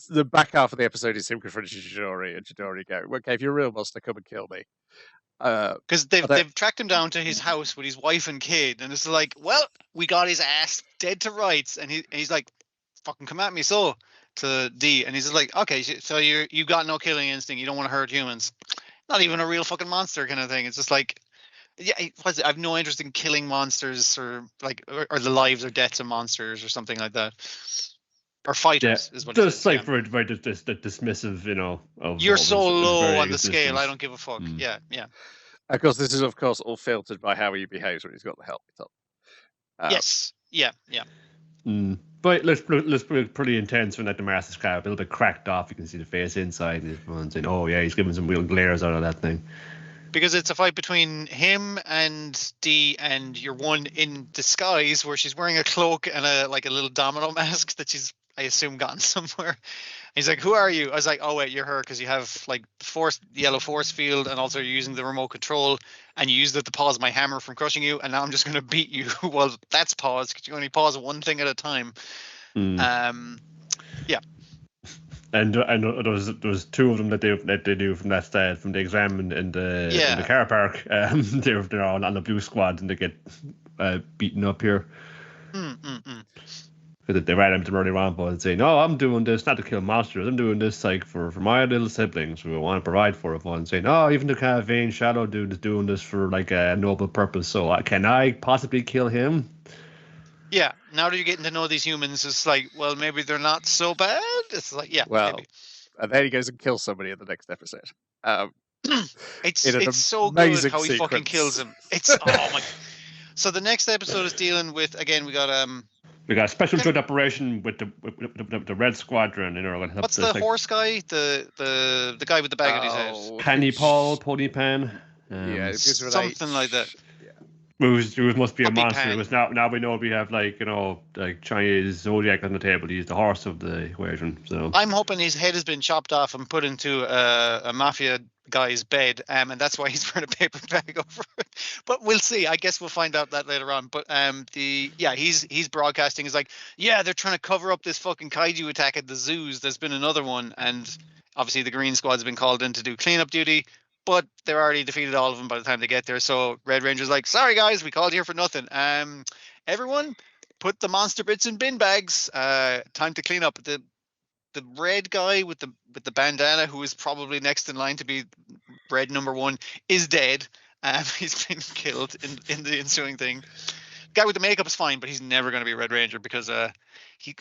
the back half of the episode is him confronting Chidori, and Chidori go, okay, if you're a real monster, come and kill me. Because they've tracked him down to his house with his wife and kid, and it's like, well, we got his ass dead to rights, and he's like, fucking come at me, so to D, and he's just like, okay, so you got no killing instinct, you don't want to hurt humans, not even a real fucking monster kind of thing. It's just like, yeah, I have no interest in killing monsters or the lives or deaths of monsters or something like that. Or fighters is what just like very dismissive, of you're so low on the scale, I don't give a fuck. Yeah. Of course, this is all filtered by how he behaves when he's got the helmet on. Yes. Yeah. But let's pretty intense when the mask is kind of a little bit cracked off. You can see the face inside. And everyone's saying, "Oh yeah, he's giving some real glares out of that thing." Because it's a fight between him and Dee and your one in disguise, where she's wearing a cloak and a little domino mask that she's, I assume, gotten somewhere. He's like, "Who are you?" I was like, "Oh wait, you're her because you have like the yellow force field, and also you're using the remote control, and you used it to pause my hammer from crushing you, and now I'm just going to beat you." Well, that's paused because you only pause one thing at a time. Yeah. And there was two of them that they do from the exam in the car park. They're all on the blue squad and they get beaten up here. They ran into earlier on, but saying, "No, I'm doing this not to kill monsters. I'm doing this like for my little siblings who I want to provide for them." And saying, "Oh, even the kind of vain shadow dude is doing this for like a noble purpose. So can I possibly kill him?" Yeah, now that you're getting to know these humans, it's like, well, maybe they're not so bad. It's like, yeah, Well, maybe. And then he goes and kills somebody in the next episode. It's so good how he fucking kills him. It's oh my. So the next episode is dealing with, again, we got special joint operation with the Red Squadron. You know, what's the horse guy? The guy with the bag on his head. Pony Pan. Yeah, something like that. It must be a monster. Pan. It was now we know we have like Chinese zodiac on the table. He's the horse of the equation. So I'm hoping his head has been chopped off and put into a mafia guy's bed, and that's why he's wearing a paper bag over it. But we'll see. I guess we'll find out that later on. But he's broadcasting. He's like, yeah, they're trying to cover up this fucking kaiju attack at the zoos. There's been another one, and obviously the Green Squad's been called in to do cleanup duty. But they're already defeated all of them by the time they get there. So Red Ranger's like, sorry guys, we called here for nothing. Everyone, put the monster bits in bin bags. Time to clean up. The red guy with the bandana, who is probably next in line to be Red #1, is dead. He's been killed in the ensuing thing. The guy with the makeup is fine, but he's never going to be Red Ranger because he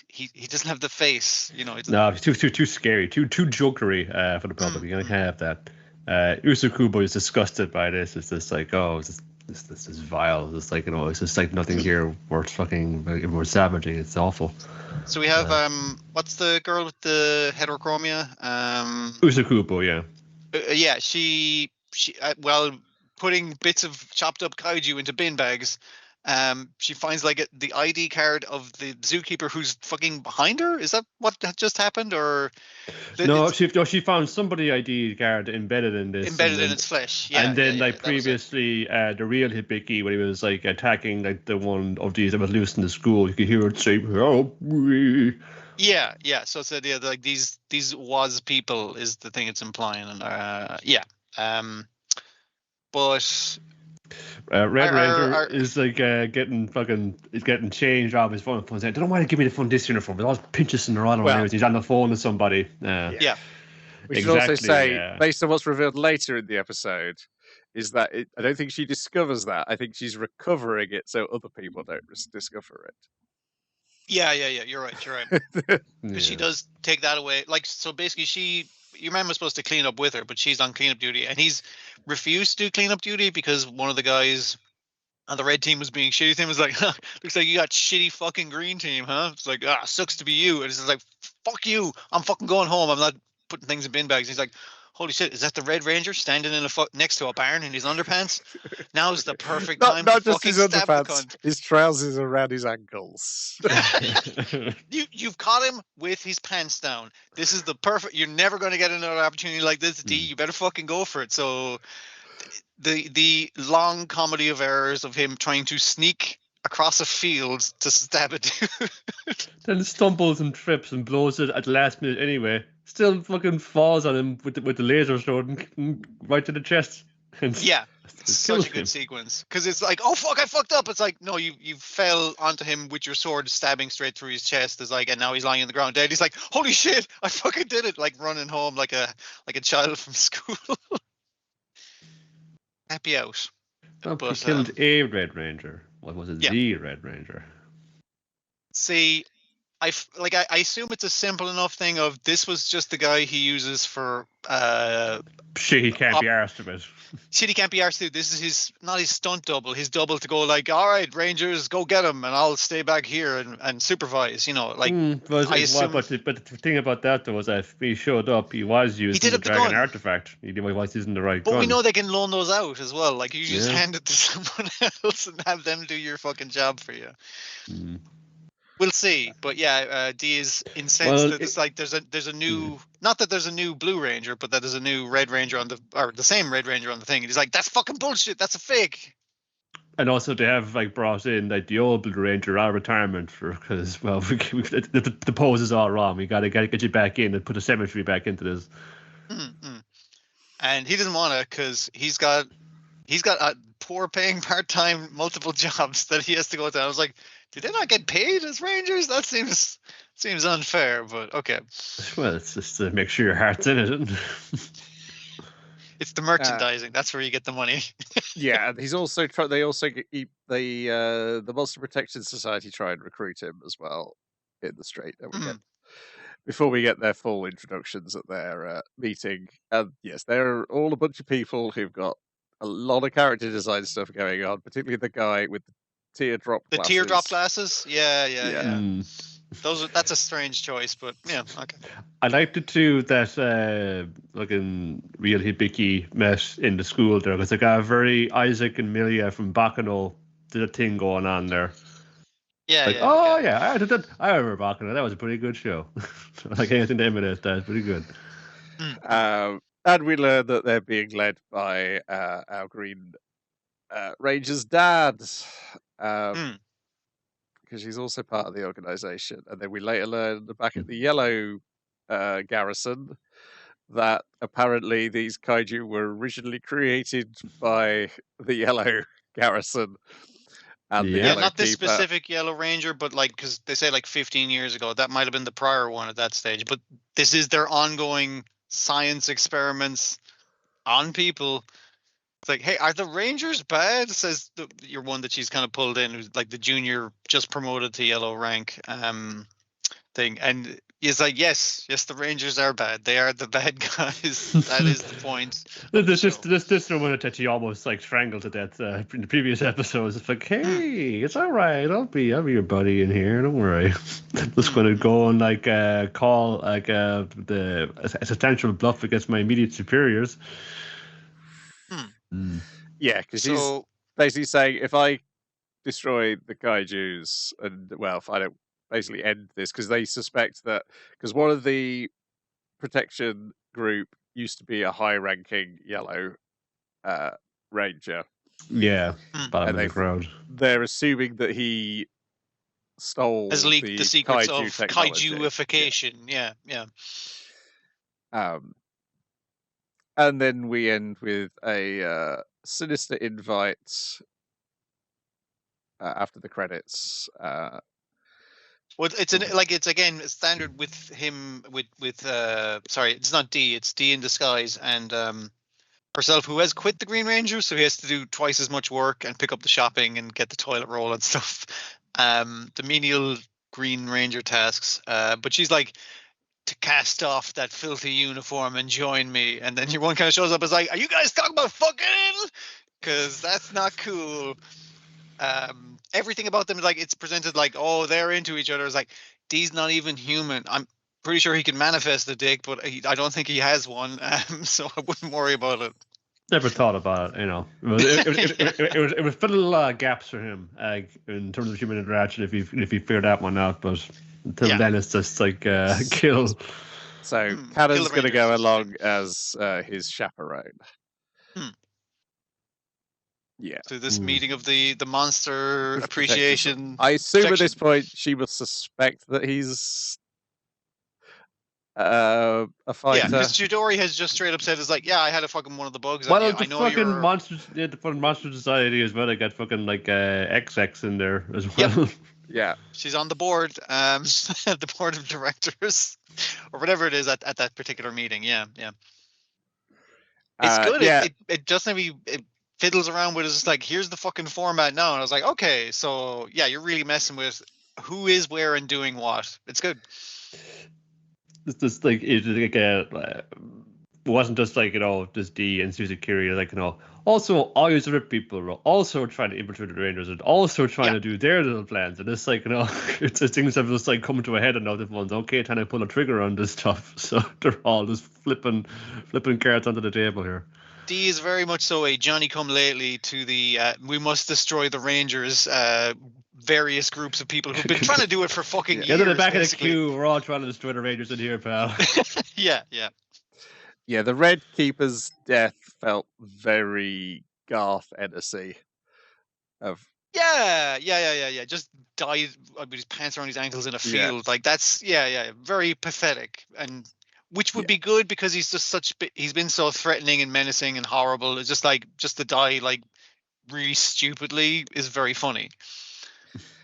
doesn't have the face. You know. No, he's too scary, too jokery for the public. You can't have that. Usakubo is disgusted by this. It's just like, oh, this is vile. It's like, it's just like nothing here worth fucking more savaging. It's awful. So we have what's the girl with the heterochromia? Usakubo, yeah. Yeah, she putting bits of chopped up kaiju into bin bags. She finds like the ID card of the zookeeper who's fucking behind her. Is that what just happened, or? She found somebody ID card embedded in this. Embedded in its flesh. Yeah. And then previously, the real Hibiki, when he was like attacking like the one of these that was loose in the school, you could hear it say, "Oh." Yeah. So it's the idea that, like these was people is the thing it's implying, and but. Red Ranger is like getting changed off his phone. Saying, "They don't want to give me the phone this uniform. They all pinches in the other He's on the phone with somebody. Yeah. We should also say, based on what's revealed later in the episode, is that I don't think she discovers that. I think she's recovering it so other people don't discover it. Yeah. You're right. Because she does take that away. Like, so basically your man was supposed to clean up with her, but she's on cleanup duty, and he's refused to do cleanup duty because one of the guys on the red team was being shitty to him. Was like, huh, looks like you got shitty fucking green team, huh? It's like, sucks to be you. And it's just like, fuck you. I'm fucking going home. I'm not putting things in bin bags. He's like, holy shit, is that the Red Ranger standing in next to a barn in his underpants? Now's the perfect time to fucking stab the cunt. His trousers around his ankles. You've caught him with his pants down. This is the perfect. You're never going to get another opportunity like this, D. You better fucking go for it. So the long comedy of errors of him trying to sneak across a field to stab a dude. Then stumbles and trips and blows it at the last minute anyway. Still fucking falls on him with the laser sword and right to the chest. Yeah, such a good sequence. Because it's like, oh fuck, I fucked up. It's like, no, you fell onto him with your sword stabbing straight through his chest. It's like, and now he's lying on the ground dead. He's like, holy shit, I fucking did it. Like running home like a child from school. Happy out. But he killed a Red Ranger. What was it? Yeah. The Red Ranger. See, I assume it's a simple enough thing of this was just the guy he uses for Shit, he can't be arsed of it. shit he can't be arsed to. This is not his stunt double, his double to go like, all right, Rangers, go get him, and I'll stay back here and supervise. Like But I assume. but the thing about that though was that if he showed up, he was using the dragon artifact. He was using the right gun. But we know they can loan those out as well. Like you just hand it to someone else and have them do your fucking job for you. We'll see, but yeah, D is incensed that it's like there's a new, not that there's a new Blue Ranger, but that there's a new Red Ranger on the same Red Ranger on the thing. And he's like, that's fucking bullshit. That's a fake. And also they have like brought in like the old Blue Ranger out of retirement because the pose is all wrong. We gotta get you back in and put the symmetry back into this. And he doesn't want to because he's got a poor paying part-time multiple jobs that he has to go to. I was like, did they not get paid as Rangers? That seems unfair, but okay. Well, it's just to make sure your heart's in it. It's the merchandising. That's where you get the money. Yeah, he's also they also the Monster Protection Society try and recruit him as well in the straight. Before we get their full introductions at their meeting, yes, they're all a bunch of people who've got a lot of character design stuff going on, particularly the guy with the teardrop glasses. The teardrop glasses? Yeah. That's a strange choice, but yeah, okay. I liked it too that looking real hibiki met in the school there because they got a very Isaac and Milia from Bakano did a thing going on there. Yeah, like, I remember Bakano. That was a pretty good show. I can't imitate that. Pretty good. And we learn that they're being led by our Green Ranger's dad. Because she's also part of the organization. And then we later learn back at the Yellow garrison that apparently these kaiju were originally created by the Yellow garrison. And the Yellow not this Keeper. Specific Yellow Ranger, but like, because they say like 15 years ago, that might have been the prior one at that stage. But this is their ongoing science experiments on people. It's like, hey, are the Rangers bad? Says you're one that she's kind of pulled in, who's like the junior, just promoted to yellow rank thing. And he's like, yes, the Rangers are bad. They are the bad guys. That is the point. This one that she almost like strangled to death in the previous episodes. It's like, hey, it's all right. I'll be your buddy in here. Don't worry. Just going to go and like call like the a substantial bluff against my immediate superiors. Yeah, because he's basically saying if I destroy the kaijus and if I don't basically end this, because they suspect that because one of the protection group used to be a high-ranking Yellow Ranger. Yeah, and they're assuming that he has leaked the secrets of kaijuification. Yeah. And then we end with a sinister invite after the credits. Well, it's again standard with him sorry, it's not D, it's D in disguise and herself, who has quit the Green Ranger, so he has to do twice as much work and pick up the shopping and get the toilet roll and stuff. The menial Green Ranger tasks, but she's like, to cast off that filthy uniform and join me, and then your one kind of shows up as like, are you guys talking about fucking? Because that's not cool. Everything about them is like, it's presented like, oh, they're into each other. It's like, D's not even human. I'm pretty sure he can manifest a dick, but I don't think he has one, so I wouldn't worry about it. Never thought about it, It was filling gaps for him in terms of human interaction if he figured that one out, but until then it's just like kill. So Cannon's going to go along as his chaperone. Yeah. So this meeting of the monster appreciation. I assume at this point she must suspect that he's a fighter. Yeah, because Chidori has just straight up said, "Is like, yeah, I had a fucking one of the bugs." Well, the fucking monsters, the fucking Monster Society as well. I got fucking like XX in there as well. Yep. Yeah, she's on the board, the board of directors, or whatever it is at that particular meeting. Yeah. It's good. Yeah. It doesn't it fiddles around with it. It's like, here's the fucking format now, and I was like, okay, so yeah, you're really messing with who is where and doing what. It's good. It's just like it wasn't just like just D and Suzukiri, like also all these other people were also trying to infiltrate the Rangers and also trying to do their little plans, and it's like it's things have just like come to a head, and now everyone's okay trying to pull a trigger on this stuff, so they're all just flipping cards onto the table here. D is very much so a Johnny come lately to the we must destroy the Rangers various groups of people who've been trying to do it for fucking years. Into the back of the queue, we're all trying to destroy the Rangers in here, pal. Yeah. Yeah, the Red Keeper's death felt very Garth Hennessy. Yeah. Just died with his pants around his ankles in a field. Like that's very pathetic, and which would be good because he's just he's been so threatening and menacing and horrible. It's just to die like really stupidly is very funny.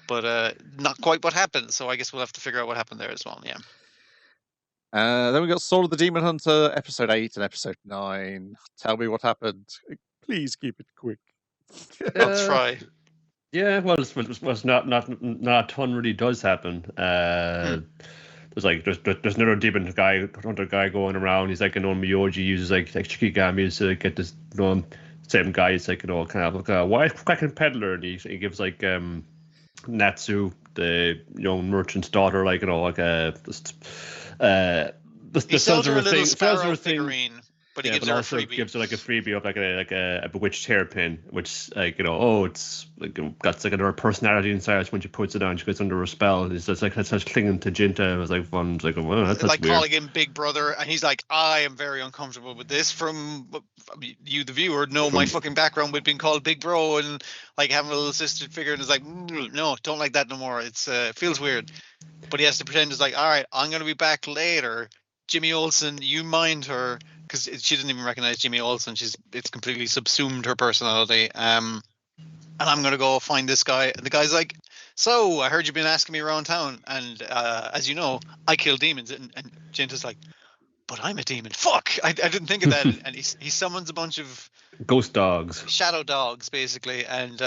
But not quite what happened, so I guess we'll have to figure out what happened there as well. Yeah. Then we got Soul of the Demon Hunter, episode 8 and episode 9. Tell me what happened. Please keep it quick. I'll try. Yeah, well, it's not a ton really does happen. There's another demon hunter guy going around. He's like Miyoji uses like Shikigami to get this same guy. It's like kind of like a wisecracking peddler, and he gives like Natsu, the young merchant's daughter, like he sells her a little sparrow figurine, but he gives her a freebie. Gives her like a freebie of like a bewitched hairpin, which it's like got like another personality inside it. When she puts it on, she gets under a spell. It's just like that's clinging to Jinta. It was like fun. It's like, well, that's like weird. Calling him Big Brother, and he's like, I am very uncomfortable with this. From you, the viewer, know my fucking background with being called Big Bro and like having a little sister figure, and it's like, no, don't like that no more. It's feels weird. But he has to pretend it's like, all right, I'm gonna be back later. Jimmy Olsen, you mind her. Because she didn't even recognize Jimmy Olsen. It's completely subsumed her personality. And I'm going to go find this guy. And the guy's like, so I heard you've been asking me around town. And as you know, I kill demons. And Jinta's like, but I'm a demon. Fuck! I didn't think of that. And he summons a bunch of ghost dogs. Shadow dogs, basically. And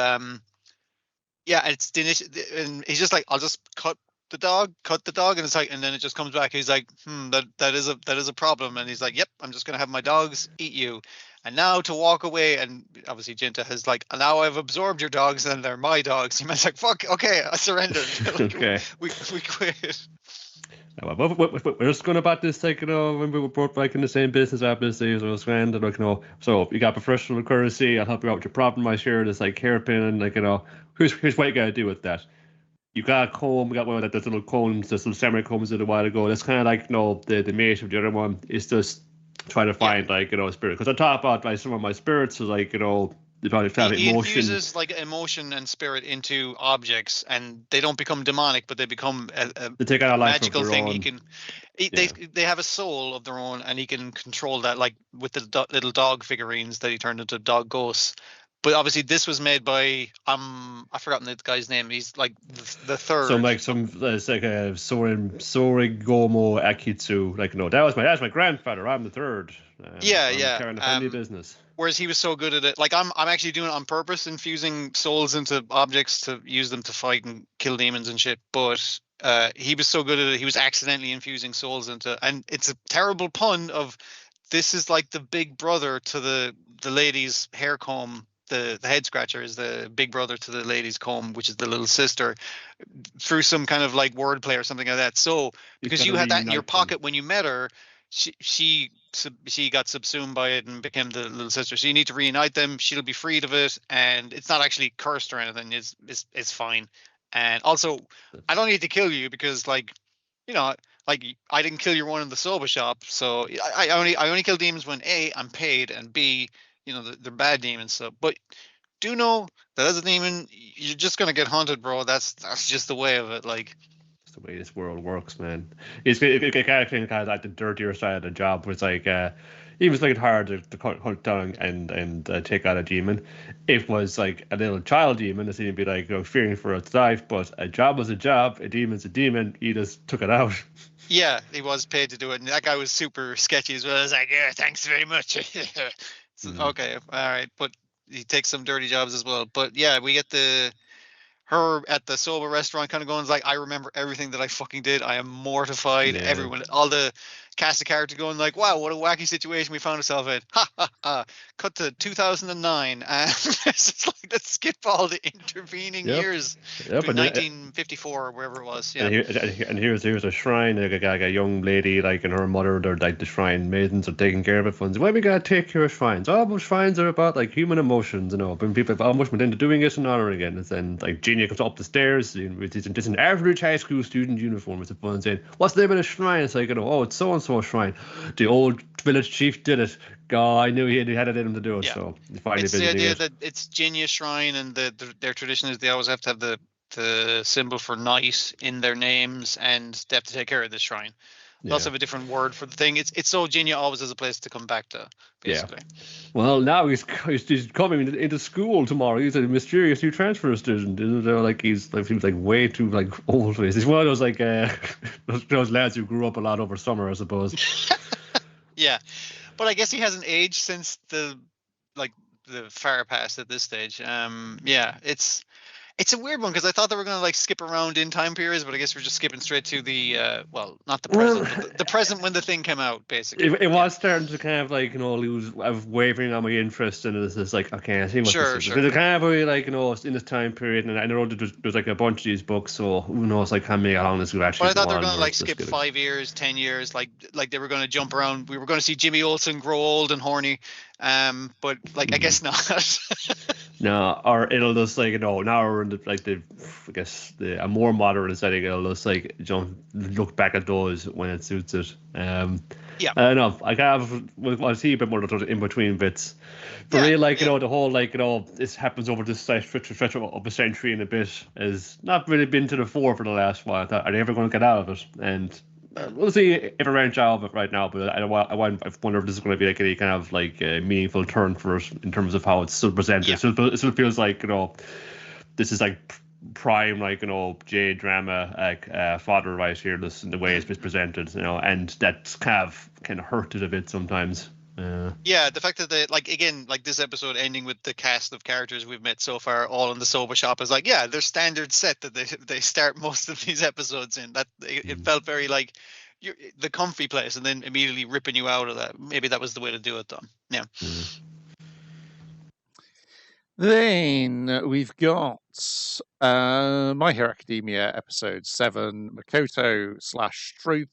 it's and he's just like, I'll just cut the dog, and it's like, and then it just comes back. He's like, that is a problem, and he's like, yep, I'm just gonna have my dogs eat you, and now to walk away, and obviously Jinta has like, now I've absorbed your dogs, and they're my dogs. He man's like, fuck, okay, I surrendered. Okay, we quit. We're just going about this, like, when we were both like in the same business, obviously, so it was grand, and like, so you got professional courtesy, I'll help you out with your problem. I share this like hairpin, and like, here's what you gotta do with that. You got a comb, we got one of those little combs, those little samurai combs a while ago. That's kind of like, the mate of the other one is just trying to find, like, spirit. Because I talk about, like, some of my spirits, so, like, they probably have emotion. He infuses, like, emotion and spirit into objects, and they don't become demonic, but they become they take on a life magical of their thing. Own. They have a soul of their own, and he can control that, like, with the little dog figurines that he turned into dog ghosts. But obviously, this was made by I've forgotten the guy's name. He's like the third. It's like a Sorigomo Akitsu. Like, that's my grandfather. I'm the third. Carrying the family business. Whereas he was so good at it. Like I'm actually doing it on purpose, infusing souls into objects to use them to fight and kill demons and shit. But he was so good at it, he was accidentally infusing souls into. And it's a terrible pun of this is like the big brother to the lady's hair comb. The head scratcher is the big brother to the lady's comb, which is the little sister, through some kind of like wordplay or something like that. So because you had that in your pocket when you met her, she got subsumed by it and became the little sister. So you need to reunite them. She'll be freed of it, and it's not actually cursed or anything. It's fine. And also, I don't need to kill you because like I didn't kill your one in the soba shop. So I only kill demons when A, I'm paid, and B, they're bad demons. So, but do know that as a demon, you're just gonna get haunted, bro. That's just the way of it. Like, it's the way this world works, man. It kind of like the dirtier side of the job. Was like, even it's like hard to hunt down and take out a demon. It was like a little child demon. It's even be like fearing for its life. But a job was a job. A demon's a demon. He just took it out. Yeah, he was paid to do it, and that guy was super sketchy as well. I was like, yeah, thanks very much. Okay, all right, but he takes some dirty jobs as well. But yeah, we get her at the soba restaurant kind of going like, I remember everything that I fucking did. I am mortified. Yeah. Everyone, all the cast of characters going like, wow, what a wacky situation we found ourselves in. Ha ha ha. Cut to 2009. And it's just like, let's skip all the intervening years. Between 1954 or wherever it was. Yeah. And here's a shrine, like a young lady, like, and her mother, they're like the shrine maidens are taking care of it. Funds. Why we gotta take care of shrines? Oh, but shrines are about like human emotions, you know. When people have how much went into doing it and honoring it. And then like Genia comes up the stairs with this an average high school student uniform. It's a fun saying, "What's the name of the shrine?" It's like, you know, oh, it's so and so shrine. The old village chief did it. God, I knew he had it in him to do it. Yeah. So finally, it's the idea that it's Genia shrine, and their tradition is they always have to have the symbol for knight in their names, and they have to take care of this shrine. They also have a different word for the thing. It's so Genia always has a place to come back to, basically. Yeah. Well, now he's coming into school tomorrow. He's a mysterious new transfer student. Like he was like way too like old. He's one of those like those lads who grew up a lot over summer, I suppose. Yeah, but I guess he hasn't aged since the far past at this stage. Yeah, it's a weird one because I thought they were going to like skip around in time periods, but I guess we're just skipping straight to the not the present, but the present when the thing came out, basically. It was starting to kind of like, you know, lose. I was wavering on my interest, and it's just like, okay, I see what this is. Sure. It's kind of really like, you know, in this time period, and I know there's like a bunch of these books, so who knows like how many how long this will actually. But I thought they were going to like skip 5 years, 10 years, like they were going to jump around. We were going to see Jimmy Olsen grow old and horny, but like I guess not. No, or it'll just like, you know, now we're in a more modern setting. It'll just like, you know, look back at those when it suits it. Yeah. I don't know. I I'll see a bit more of those in between bits. But really, like, you know, the whole like, you know, this happens over this stretch of a century and a bit has not really been to the fore for the last while. I thought, are they ever going to get out of it? And we'll see if it range out of it right now, but I wonder if this is going to be like any kind of like a meaningful turn for us in terms of how it's still presented. Yeah. It still feels like, you know, this is like prime, like, you know, J drama, like fodder right here, this in the way it's presented, you know, and that's kind of hurt it a bit sometimes. Yeah, the fact that they like again, like this episode ending with the cast of characters we've met so far, all in the soba shop, is like, yeah, their standard set that they start most of these episodes in. That it felt very like the comfy place, and then immediately ripping you out of that. Maybe that was the way to do it, though. Yeah. Then we've got My Hero Academia episode 7, Makoto/Truth,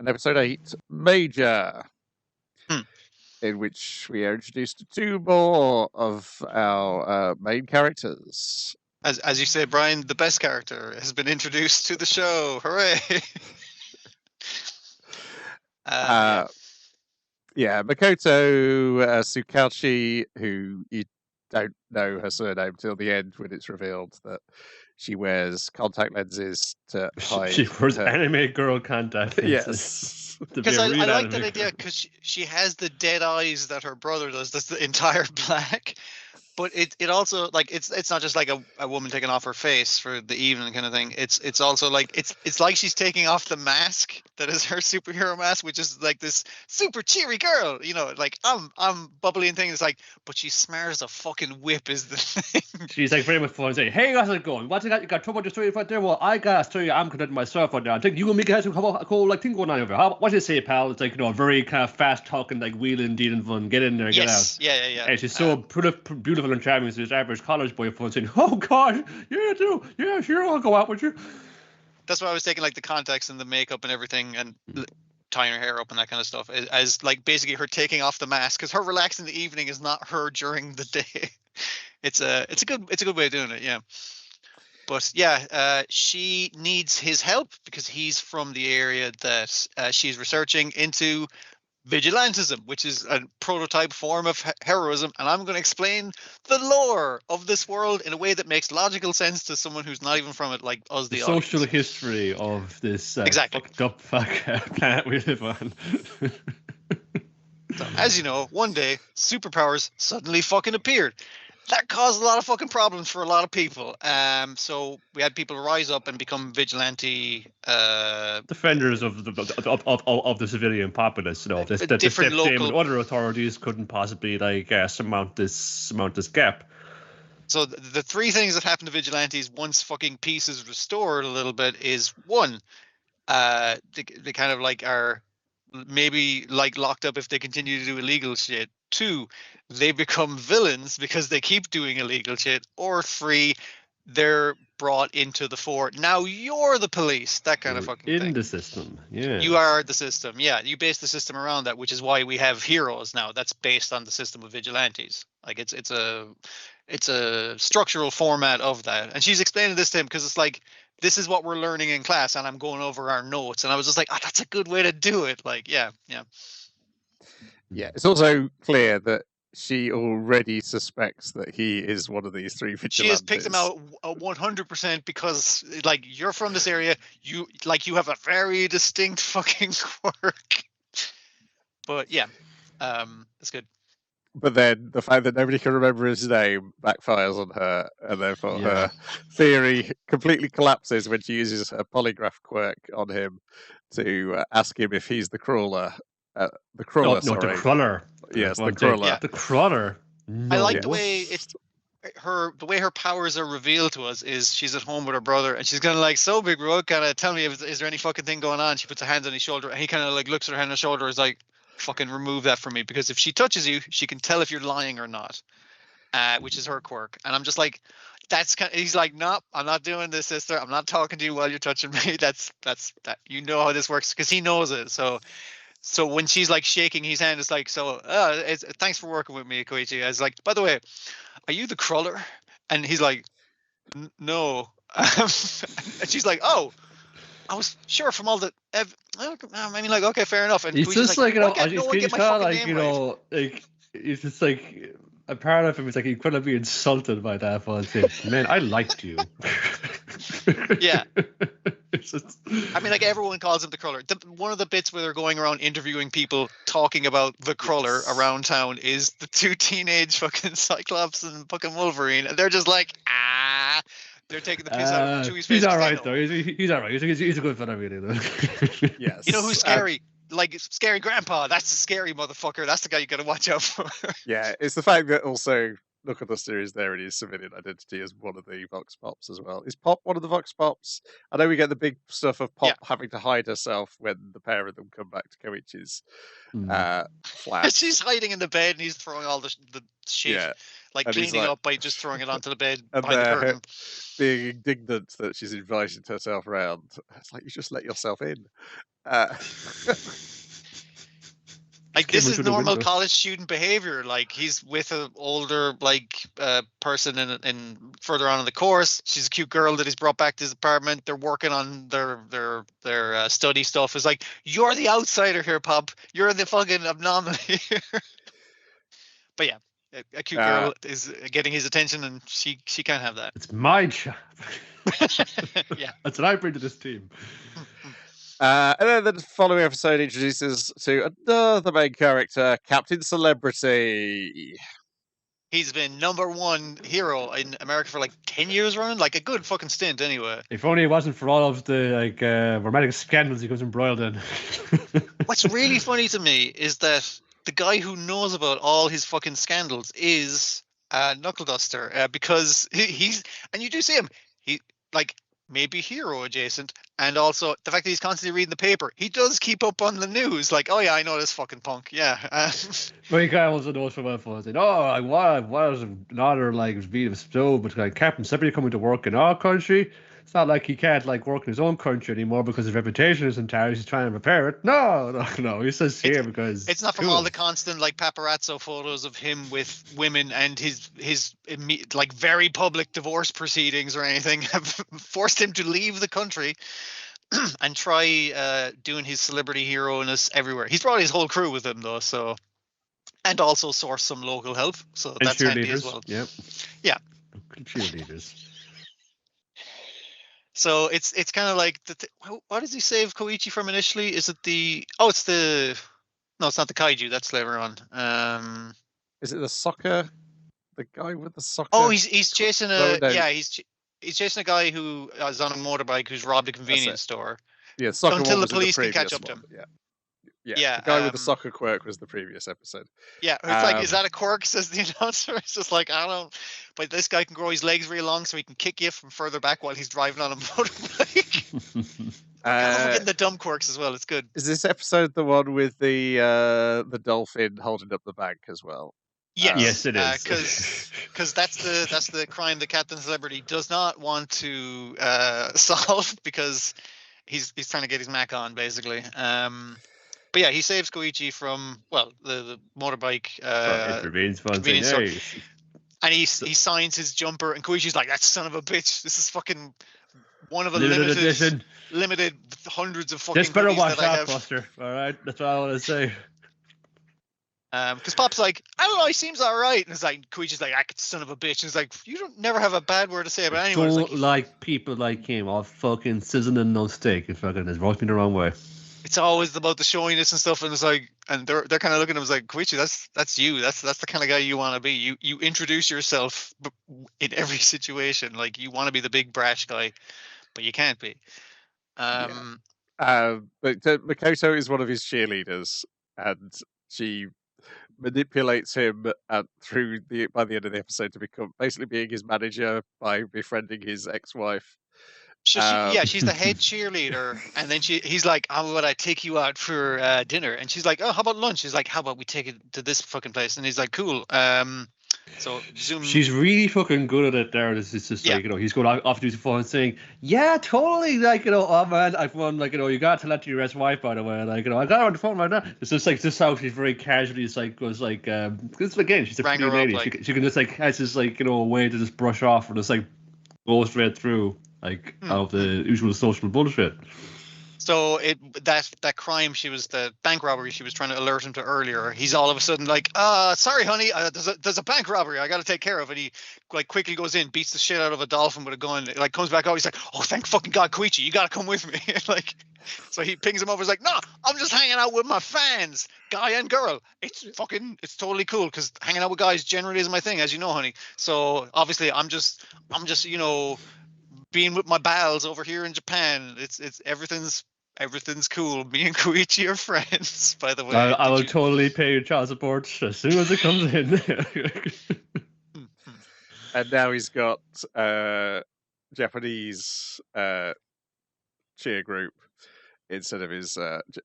and episode 8, Major. In which we are introduced to 2 more of our main characters. As you say, Brian, the best character has been introduced to the show. Hooray! Makoto Tsukauchi, who you don't know her surname till the end when it's revealed that she wears contact lenses to hide. She wears anime girl contact lenses. Yes. Because I like that idea, because she has the dead eyes that her brother does. That's the entire black. But it also, like, it's not just like a woman taking off her face for the evening kind of thing. It's also like it's like she's taking off the mask that is her superhero mask, which is like this super cheery girl, you know, like I'm bubbly and things. It's like, but she's smart as a fucking whip is the thing. She's like very much fun saying, "Hey, how's it going? What you got? You got trouble with your story right there? Well, I got a story I'm conducting myself right now. I think you and me guys have a cool like thing going on over here. What do you say, pal?" It's like, you know, very kind of fast talking, like wheeling, dealing fun. Get in there, get out. Yeah. And she's so beautiful and charming. So this average college boy fun saying, "Oh God, yeah, too, yeah, sure, I'll go out with you." That's why I was taking like the context and the makeup and everything, and tying her hair up and that kind of stuff, as like basically her taking off the mask, because her relaxing in the evening is not her during the day. It's a good way of doing it, yeah. But yeah, she needs his help because he's from the area that she's researching into. Vigilantism, which is a prototype form of heroism, and I'm going to explain the lore of this world in a way that makes logical sense to someone who's not even from it, like us, the social history of this fucked up planet we live on. So, as you know, one day superpowers suddenly fucking appeared. That caused a lot of fucking problems for a lot of people. So we had people rise up and become vigilante defenders of the civilian populace. You know, that different local other authorities couldn't possibly like surmount this gap. So the three things that happen to Vigilantes once fucking peace is restored a little bit is one, they kind of like are maybe like locked up if they continue to do illegal shit. Two, they become villains because they keep doing illegal shit. Or three, they're brought into the fort. Now you're the police. That kind of fucking in thing. the system. Yeah. You are the system. Yeah, you base the system around that, which is why we have heroes now. That's based on the system of vigilantes. Like it's a structural format of that. And she's explaining this to him because it's like, this is what we're learning in class, and I'm going over our notes, and I was just like, oh, that's a good way to do it. Like, yeah. Yeah, it's also clear that she already suspects that he is one of these three vigilantes. She has picked him out 100% because, like, you're from this area. You have a very distinct fucking quirk. But yeah, that's good. But then the fact that nobody can remember his name backfires on her, and therefore her theory completely collapses when she uses her polygraph quirk on him to ask him if he's the crawler. The crawler, No, sorry. the crawler. Yes, the crawler. Yeah. The crawler. No. I like the way the way her powers are revealed to us is she's at home with her brother, and she's kind of like, so Big Bro, kind of tell me, is there any fucking thing going on? She puts her hands on his shoulder, and he kind of like looks at her hand on her shoulder, is like, fucking remove that from me, because if she touches you, she can tell if you're lying or not, which is her quirk. And I'm just like, he's like, nope, I'm not doing this, sister. I'm not talking to you while you're touching me. That's that. You know how this works because he knows it. So when she's like shaking his hand, it's like, so thanks for working with me, Koichi. I was like, by the way, are you the crawler? And he's like, no. And she's like, oh, I was sure from all the. I mean, like, okay, fair enough. And he's just like, you know, he's kind of like, you know, like, it's just like, a part of him is like, he couldn't be insulted by that, but it's like, man, I liked you. Yeah. It's just... I mean, like, everyone calls him the crawler. One of the bits where they're going around interviewing people talking about the crawler around town is the two teenage fucking Cyclops and fucking Wolverine. And they're just like, they're taking the piss out of Chewie's face. He's all right, though. He's all right. He's a good fella, really, though. Yes. You know who's scary? Like, scary grandpa. That's the scary motherfucker. That's the guy you got to watch out for. Yeah, it's the fact that also look at the series there in his civilian identity as one of the Vox Pops as well. Is Pop one of the Vox Pops? I know we get the big stuff of Pop having to hide herself when the pair of them come back to Koichi's flat. She's hiding in the bed and he's throwing all the shit, like cleaning up by just throwing it onto the bed behind the curtain. Being indignant that she's invited herself around. It's like, you just let yourself in. Like, this is normal college student behavior. Like, he's with an older person in further on in the course. She's a cute girl that he's brought back to his apartment. They're working on their study stuff. It's like, you're the outsider here, Pop. You're the fucking anomaly here. But yeah, a cute girl is getting his attention, and she can't have that. It's my job. Yeah, that's what I bring to this team. And then the following episode introduces to another main character, Captain Celebrity. He's been #1 hero in America for like 10 years running, like a good fucking stint anyway. If only it wasn't for all of the romantic scandals he goes embroiled in. What's really funny to me is that the guy who knows about all his fucking scandals is Knuckle Duster, because he's, and you do see him, he like maybe hero adjacent, and also the fact that he's constantly reading the paper. He does keep up on the news, like, oh yeah, I know this fucking punk, yeah. But he kind of also knows from my phone, saying, oh, I was another like beat of stove, but like Captain Celebrity coming to work in our country. It's not like he can't like work in his own country anymore because his reputation is entire. He's trying to repair it. No. He says here because it's not from all the constant like paparazzo photos of him with women and his like very public divorce proceedings or anything have forced him to leave the country and try doing his celebrity hero-ness everywhere. He's brought his whole crew with him though, so, and also source some local help. So and that's handy as well. Yep. Yeah. Cheerleaders. So it's kind of like what does he save Koichi from initially? Is it it's not the kaiju, that's later on. Is it the soccer? The guy with the soccer? Oh, he's chasing he's chasing a guy who is on a motorbike who's robbed a convenience store. Yeah, soccer until the police can catch up to him. Yeah, the guy with the soccer quirk was the previous episode. Yeah, it's like, is that a quirk? Says the announcer. It's just like, I don't. But this guy can grow his legs really long, so he can kick you from further back while he's driving on a motorbike. I'm getting the dumb quirks as well. It's good. Is this episode the one with the dolphin holding up the bank as well? Yes, yes, it is. Because that's the crime the Captain Celebrity does not want to solve because he's trying to get his Mac on basically. But yeah, he saves Koichi from the motorbike convenience store, and he signs his jumper, and Koichi's like, "That son of a bitch! This is fucking one of a limited hundreds of fucking." This better cookies watch that I out, have. Buster. All right, that's what I want to say. Because Pop's like, I don't know, he seems all right, and it's like Koichi's like, son of a bitch, and it's like, you don't never have a bad word to say about anyone. Don't like people like him, all fucking sizzling no steak. It fucking is rubbed me the wrong way. It's always about the showiness and stuff, and it's like, and they're kind of looking at him like, Koichi, that's you, that's the kind of guy you want to be. You introduce yourself in every situation, like you want to be the big brash guy, but you can't be. But Makoto is one of his cheerleaders, and she manipulates him by the end of the episode to become basically being his manager by befriending his ex-wife. So she's the head cheerleader, and then he's like, "How about I take you out for dinner?" And she's like, "Oh, how about lunch?" He's like, "How about we take it to this fucking place?" And he's like, "Cool." So zoom. She's really fucking good at it there. It's just like, he's going off to his phone saying, "Yeah, totally." Like, oh man, I've won. Like, you got to let your ex-wife, by the way. Like, I got her on the phone right now. It's just like this how she's very casually. It's like goes like, because again, she's a pretty lady. Like, she can just like has this like a way to just brush off and just like go straight through like out of the usual social bullshit. So that crime, the bank robbery she was trying to alert him to earlier, he's all of a sudden like, sorry honey, there's a bank robbery I got to take care of, and he like quickly goes in, beats the shit out of a dolphin with a gun, like comes back out, he's like, oh thank fucking God, Koichi, you got to come with me. Like, so he pings him over, he's like, no, I'm just hanging out with my fans, guy and girl. It's totally cool because hanging out with guys generally isn't my thing, as you know, honey. So obviously I'm just being with my pals over here in Japan. It's everything's cool. Me and Koichi are friends, by the way. I will totally pay your child support as soon as it comes in. And now he's got Japanese cheer group instead of his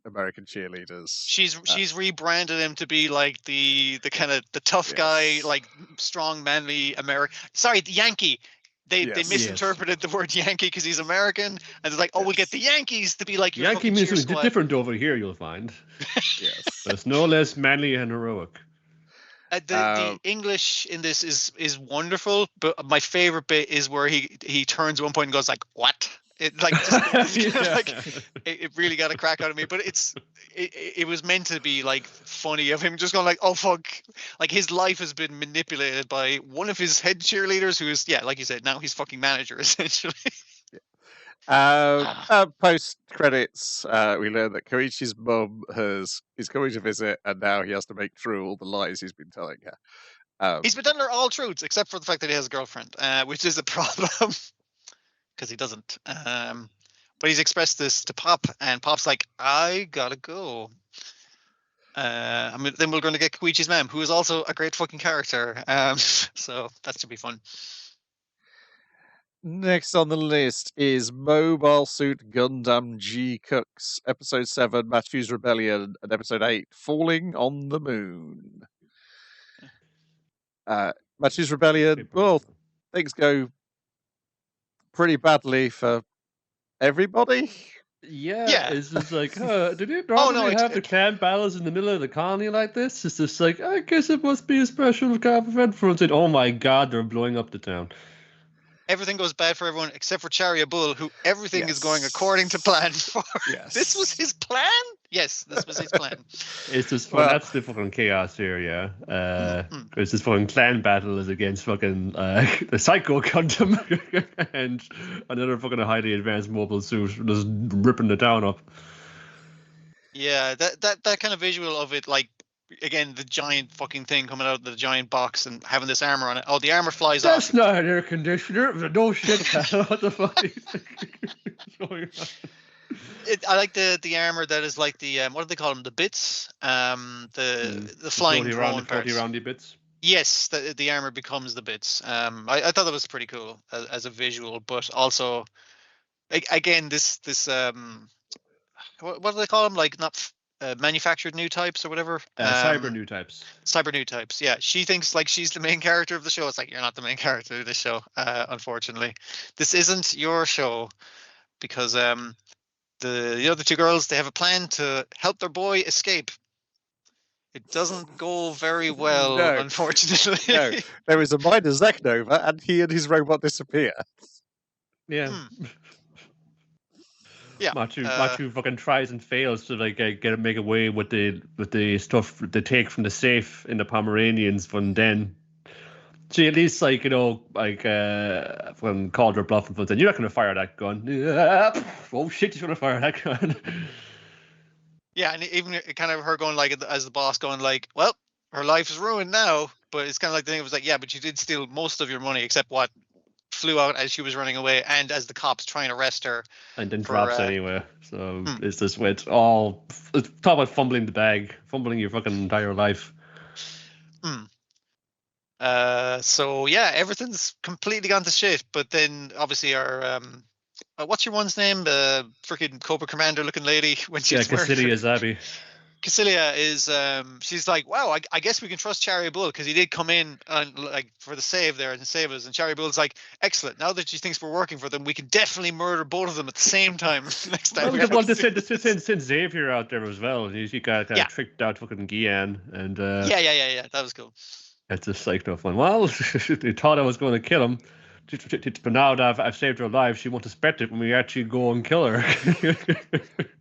American cheerleaders. She's rebranded him to be like the kind of the tough guy, like strong, manly American. Sorry, the Yankee. They misinterpreted the word Yankee because he's American, and it's like, we'll get the Yankees to be like your Yankee means something different over here. You'll find. Yes, but it's no less manly and heroic. The English in this is wonderful, but my favorite bit is where he turns at one point and goes like, "What?" It like, it really got a crack out of me. But it was meant to be like funny of him just going like, "Oh fuck!" Like his life has been manipulated by one of his head cheerleaders, who is like you said, now he's fucking manager essentially. Post credits, we learn that Koichi's mum is coming to visit, and now he has to make true all the lies he's been telling her. He's been telling her all truths except for the fact that he has a girlfriend, which is a problem because he doesn't. But he's expressed this to Pop, and Pop's like, "I gotta go." Then we're going to get Koichi's mom, who is also a great fucking character. So that should be fun. Next on the list is Mobile Suit Gundam GQuuuuuX, Episode 7, Machu's Rebellion, and Episode 8, Falling on the Moon. Machu's Rebellion, well, things go pretty badly for everybody. Yeah. It's just like, did you normally have the clan battles in the middle of the colony like this? It's just like, I guess it must be a special kind of event for us. Oh my God, they're blowing up the town. Everything goes bad for everyone except for Charya Bull, who everything is going according to plan for. Yes. This was his plan? Yes, this was his plan. It's just that's the fucking chaos here, yeah. It's this fucking clan battle is against fucking the Psycho Gundam and another fucking highly advanced mobile suit just ripping the town up. Yeah, that kind of visual of it, like, again, the giant fucking thing coming out of the giant box and having this armor on it. Oh, the armor flies off. That's not an air conditioner. No shit. What the fuck is going on? I like the armor that is like the what do they call them? The bits, the flying drone parts. Floaty roundy bits. Yes, the armor becomes the bits. I thought that was pretty cool as a visual, but also, again, this what do they call them? Like not manufactured new types or whatever. Cyber new types. Cyber new types. Yeah, she thinks like she's the main character of the show. It's like you're not the main character of the show. Unfortunately, this isn't your show because the other two girls, they have a plan to help their boy escape. It doesn't go very well, No. unfortunately. No, there is a minor Zeknova, and he and his robot disappear. Yeah. Yeah. Machu fucking tries and fails to like make away with the stuff they take from the safe in the Pomeranians. From then, she at least when called her bluff and said, "You're not going to fire that gun." Oh shit, you're going to fire that gun. Yeah, and even kind of her going like as the boss going like, well, her life is ruined now. But it's kind of like the thing. It was like, yeah, but you did steal most of your money except what flew out as she was running away, and as the cops try and arrest her. And then drops anyway. So it's this way. It's talk about fumbling the bag, fumbling your fucking entire life. So yeah, everything's completely gone to shit. But then obviously our what's your one's name? The freaking Cobra Commander looking lady when she's Cassilia Zabi. Cassilia is she's like, wow, I guess we can trust Chariot Bull because he did come in and like for the save there and save us. And Chariot Bull's like, excellent. Now that she thinks we're working for them, we can definitely murder both of them at the same time next time. Well, they sent Xavier out there as well. He got kind of tricked out fucking Gian and yeah. That was cool. It's just like no fun. Well, they thought I was going to kill him. But now that I've saved her life, she won't suspect it when we actually go and kill her.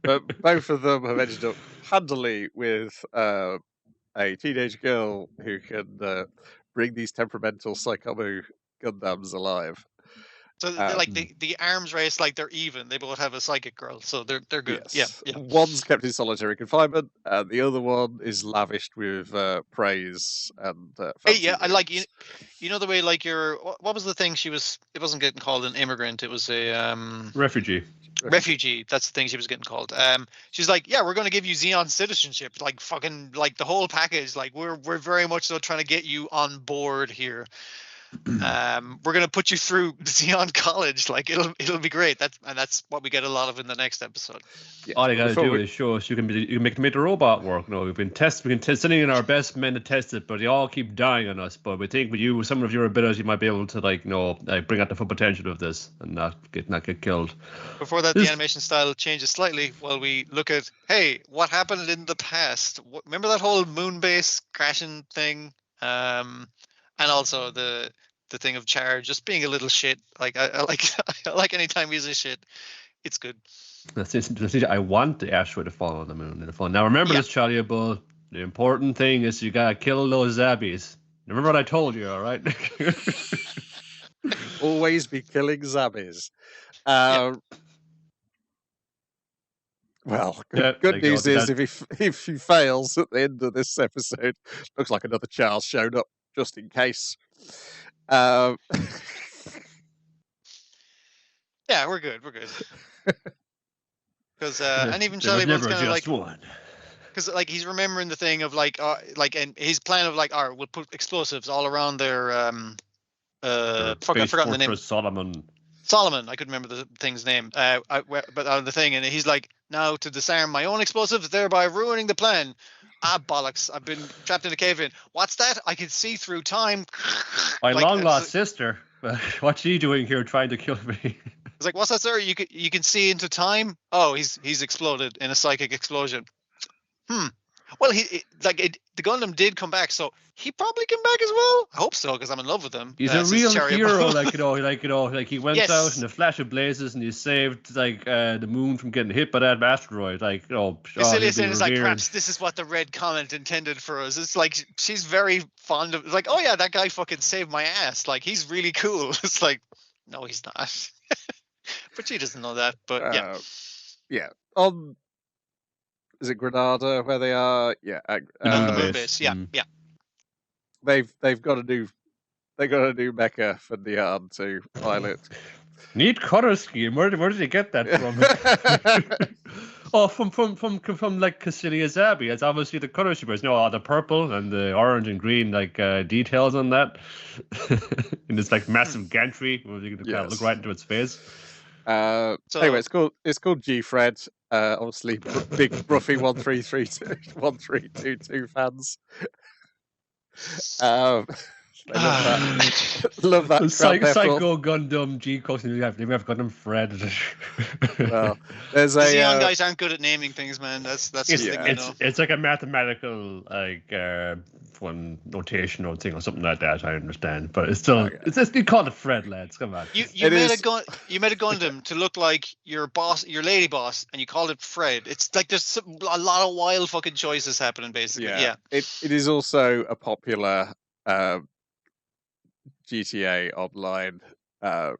But both of them have ended up handily with a teenage girl who can bring these temperamental Psychomu Gundams alive. So like the arms race, like they're even. They both have a psychic girl, so they're good. Yes. Yeah. One's kept in solitary confinement, and the other one is lavished with praise and. I like you know the way like what was the thing she was? It wasn't getting called an immigrant. It was a refugee. Refugee. That's the thing she was getting called. She's like, yeah, we're going to give you Xeon citizenship, like fucking like the whole package. Like we're very much so trying to get you on board here. We're gonna put you through Xeon College. Like it'll be great. That's what we get a lot of in the next episode. Yeah. All you gotta do is show us you can make the robot work. No, we've been sending in our best men to test it, but they all keep dying on us. But we think with some of your abilities, you might be able to bring out the full potential of this and not get killed. Before that, the animation style changes slightly while we look at what happened in the past. Remember that whole moon base crashing thing? And also the thing of Char just being a little shit. Like I like anytime he's a shit, it's good. I want the asteroid to fall on the moon. Now remember this, Charlie Bull. The important thing is you gotta kill those Zabbies. Remember what I told you, all right? Always be killing Zabbies. Well, good news is if he fails at the end of this episode, looks like another Charles showed up. Just in case. Yeah, we're good. Because and even Shirley was kind of like, because like he's remembering the thing of and his plan of like, all right, we'll put explosives all around their I've forgotten the name. Solomon, I couldn't remember the thing's name. But on the thing, and he's like, now to disarm my own explosives, thereby ruining the plan. Ah, bollocks! I've been trapped in a cave in. What's that? I can see through time. My long lost sister. What's she doing here, trying to kill me? It's like, what's that, sir? You can see into time. Oh, he's exploded in a psychic explosion. Well, the Gundam did come back, so he probably came back as well. I hope so, because I'm in love with him. He's a real hero, like he went out in a flash of blazes and he saved the moon from getting hit by that asteroid. Cassilia saying it's like, perhaps this is what the red comment intended for us. It's like she's very fond of. It's like, oh yeah, that guy fucking saved my ass. Like he's really cool. It's like, no, he's not. But she doesn't know that. But yeah. Is it Granada where they are? Yeah. The moon base. Yeah. They've got a new mecha for Dion to pilot. Neat color scheme. Where did you get that from? Oh, from like Cassilia's Abbey. It's obviously the color scheme. There's no the purple and the orange and green like details on that. In this like massive gantry where you can kind of look right into its face. Anyway, it's called G-Fred. Obviously, big Bruffy 1322 fans. Love that. Love that. Psycho Gundam G costume. They have Gundam Fred. Well, there's the Xeon guys aren't good at naming things, man. That's it's like a mathematical like one notational thing or something like that. I understand, but it's still it's you call it Fred, lads. Come on. You made a Gundam to look like your boss, your lady boss, and you called it Fred. It's like there's a lot of wild fucking choices happening, basically. Yeah. It is also a popular GTA Online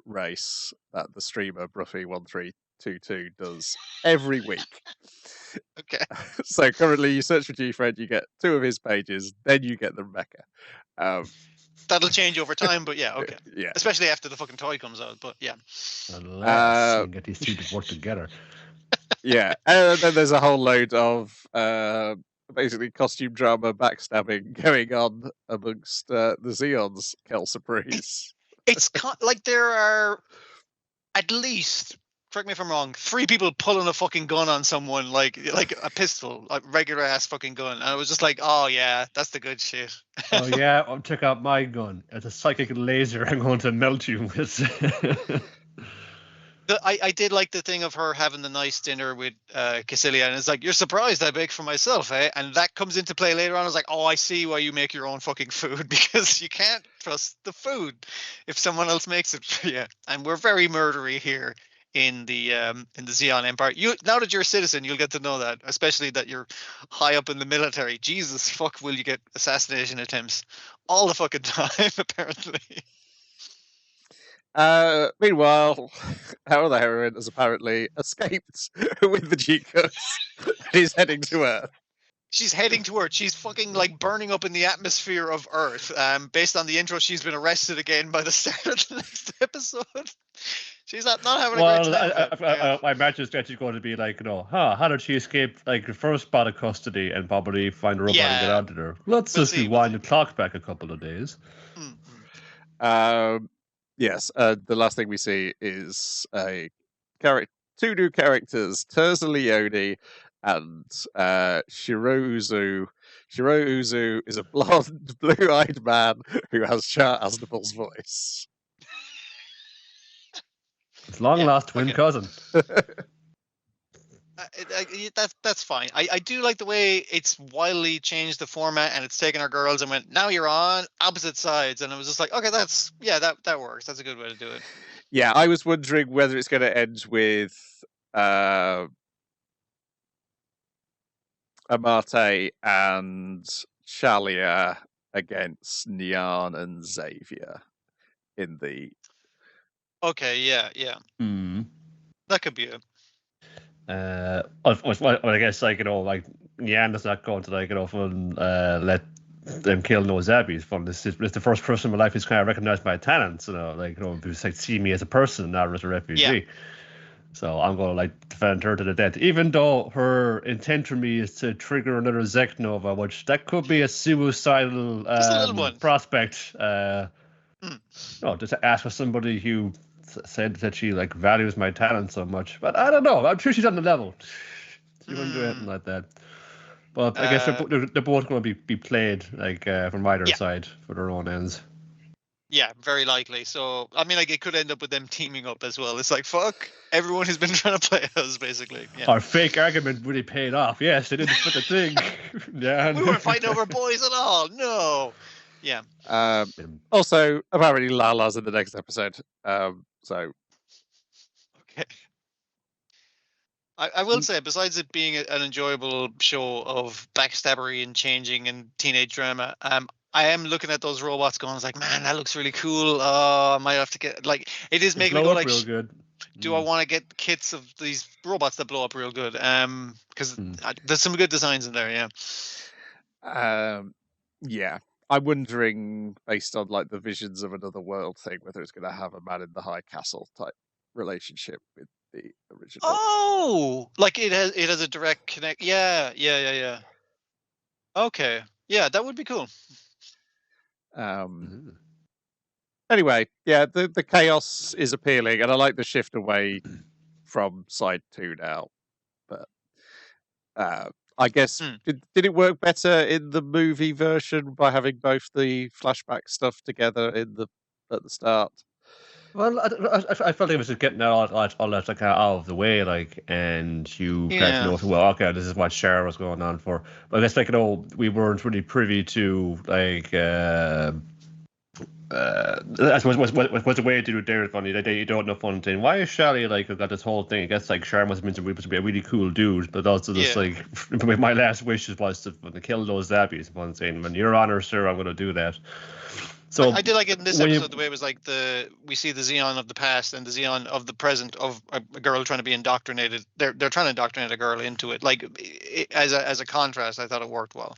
race that the streamer Bruffy1322 does every week. Okay. So currently, you search for G-Fred, you get 2 of his pages, then you get the mecha. That'll change over time, but yeah, okay. Yeah. Especially after the fucking toy comes out, but yeah. Unless you can get these 2 to work together. Yeah, and then there's a whole load of basically costume drama backstabbing going on amongst the Xeons, Kelsapri's. It's like there are at least, correct me if I'm wrong, 3 people pulling a fucking gun on someone, like a pistol, a regular ass fucking gun, and I was just like, oh yeah, that's the good shit. Oh yeah, I'll check out my gun. It's a psychic laser. I'm going to melt you with. I did like the thing of her having the nice dinner with Cassilia, and it's like, you're surprised I bake for myself, eh? And that comes into play later on. I was like, oh, I see why you make your own fucking food, because you can't trust the food if someone else makes it for you. And we're very murdery here in the Xeon Empire. Now that you're a citizen, you'll get to know that, especially that you're high up in the military. Jesus fuck, will you get assassination attempts all the fucking time, apparently. Meanwhile, our other heroine has apparently escaped with the G-Cooks and is heading to Earth. She's heading to Earth. She's fucking like burning up in the atmosphere of Earth. Based on the intro, she's been arrested again by the start of the next episode. She's not having a great time. I imagine it's actually going to be like, how did she escape like the first bout of custody and probably find a robot and get out of there? Let's just rewind the clock back a couple of days. Yes, the last thing we see is two new characters, Terza Leone and Shirouzu. Shirouzu is a blonde, blue-eyed man who has Chart Aznavour's voice. It's long-lost twin cousin. That's fine. I do like the way it's wildly changed the format, and it's taken our girls and went, now you're on opposite sides, and I was just like, okay, that works. That's a good way to do it. Yeah, I was wondering whether it's going to end with Amate and Shalia against Nyan and Xavier in the. Okay, yeah. That could be it. I guess like Nyan is not going to let them kill no Zabbies from this. It's the first person in my life who's kind of recognized my talents. Who's like see me as a person, not as a refugee. Yeah. So I'm going to defend her to the death, even though her intent for me is to trigger another Zek Nova, which that could be a suicidal prospect. Just to ask for somebody who said that she values my talent so much, but I don't know. I'm sure she's on the level. She wouldn't do anything like that. But I guess they're both going to be played from either side for their own ends. Yeah, very likely. So I mean, it could end up with them teaming up as well. It's like, fuck everyone who's been trying to play us, basically. Yeah. Our fake argument really paid off. Yes, they didn't put the thing. Yeah, we weren't fighting over boys at all. No. Yeah. Also, apparently Lala's in the next episode. So. Okay. I will say, besides it being an enjoyable show of backstabbery and changing and teenage drama, I am looking at those robots going, like, man, that looks really cool. I might have to get it is making me go real good. Do I want to get kits of these robots that blow up real good? Because there's some good designs in there. Yeah. Yeah. I'm wondering, based on the Visions of Another World thing, whether it's going to have a Man in the High Castle type relationship with the original. Oh, like it has a direct connect. Yeah. Okay, yeah, that would be cool. Anyway, yeah, the chaos is appealing, and I like the shift away from side 2 now. But I guess did it work better in the movie version by having both the flashback stuff together at the start? Well, I felt like it was just getting all that like out of the way, like, and you kind of know, well, okay, this is what Cher was going on for. But I guess, like, we weren't really privy to, like, I suppose what's the way to do there, funny that you don't know fun thing. Why is Shirley like got this whole thing? I guess like Cher must have been to be a really cool dude, but also just like my last wish was to kill those zappies. One saying, when you're honor, sir, I'm going to do that. So I did like it in this episode the way it was like we see the Zeon of the past and the Zeon of the present of a girl trying to be indoctrinated. They're trying to indoctrinate a girl into it. Like as a contrast, I thought it worked well.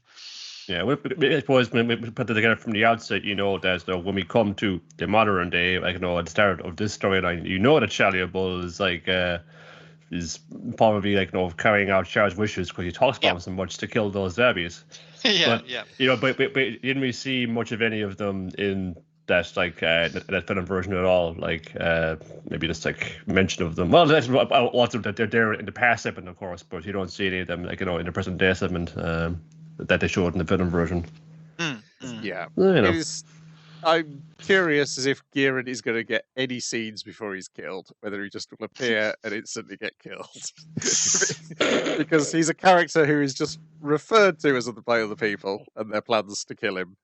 Yeah, I suppose when we put it together from the outset, that when we come to the modern day, like, at the start of this storyline, that Shaliable is like is probably like carrying out Char's wishes because he talks about them so much to kill those Zabbies. But didn't we see much of any of them in that that film version at all? Like maybe just like mention of them. Well, that's also that they're there in the past segment, of course, but you don't see any of them like in the present day segment. That they showed in the film version. Yeah. It is, I'm curious as if Giran is going to get any scenes before he's killed, whether he just will appear and instantly get killed. Because he's a character who is just referred to as by other people and their plans to kill him.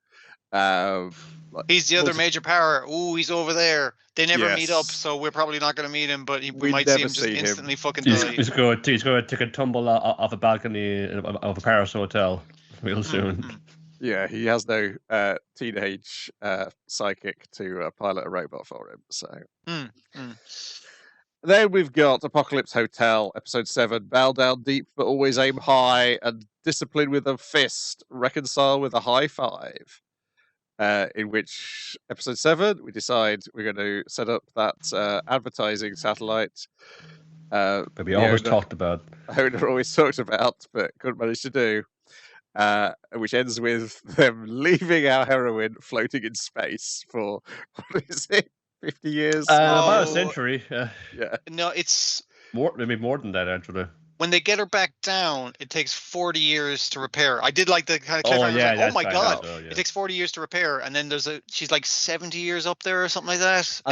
He's the other major power. Ooh, he's over there. They never meet up, so we're probably not going to meet him, but we might see him just instantly fucking die. He's going to take a tumble off a balcony of a Paris hotel real soon. Yeah, he has no teenage psychic to pilot a robot for him. So then we've got Apocalypse Hotel, episode 7. Bow down deep, but always aim high, and discipline with a fist, reconcile with a high five. In which episode 7 we decide we're going to set up that advertising satellite. That we always talked about. Owner always talked about, but couldn't manage to do. Which ends with them leaving our heroine floating in space for, what is it, 50 years? About a century. Yeah. No, it's maybe more than that, actually. When they get her back down, it takes 40 years to repair. I did like the kind of cliffhanger. Oh my god, it takes 40 years to repair, and then she's like 70 years up there or something like that.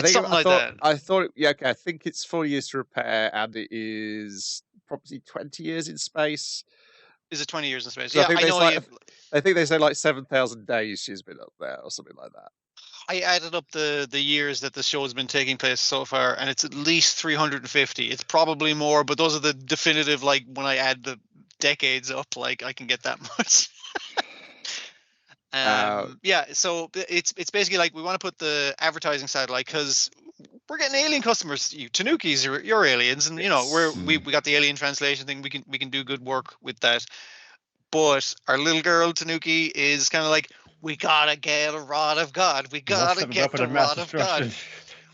I think it's 40 years to repair, and it is probably 20 years in space. Is it 20 years in space? So I think they say like 7,000 days she's been up there or something like that. I added up the years that the show has been taking place so far, and it's at least 350. It's probably more, but those are the definitive, like, when I add the decades up, like, I can get that much. So it's basically like we want to put the advertising satellite because we're getting alien customers. You Tanukis, you're aliens, and we got the alien translation thing. We can do good work with that. But our little girl Tanuki is kind of like, we gotta get a rod of God. We gotta get the rod of God.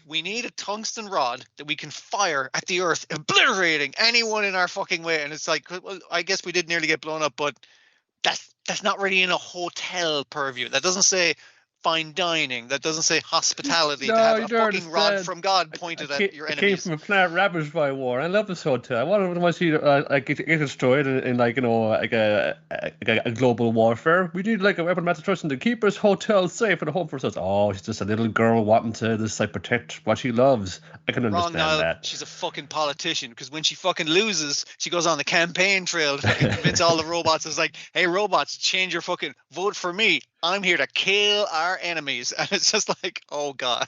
We need a tungsten rod that we can fire at the Earth, obliterating anyone in our fucking way. And it's like, well, I guess we did nearly get blown up, but that's not really in a hotel purview. That doesn't say fine dining. That doesn't say hospitality. No, to have a fucking rod from God pointed at your enemies. It came from a planet ravaged by war. I love this hotel. I want to see get destroyed in like a global warfare. We need like a weapon of mass destruction to keep this hotel safe and a home for us. Oh, she's just a little girl wanting to just like protect what she loves. I can understand that. She's a fucking politician because when she fucking loses, she goes on the campaign trail to fucking convince all the robots. It's like, hey, robots, change your fucking vote for me. I'm here to kill our enemies. And it's just like, oh god.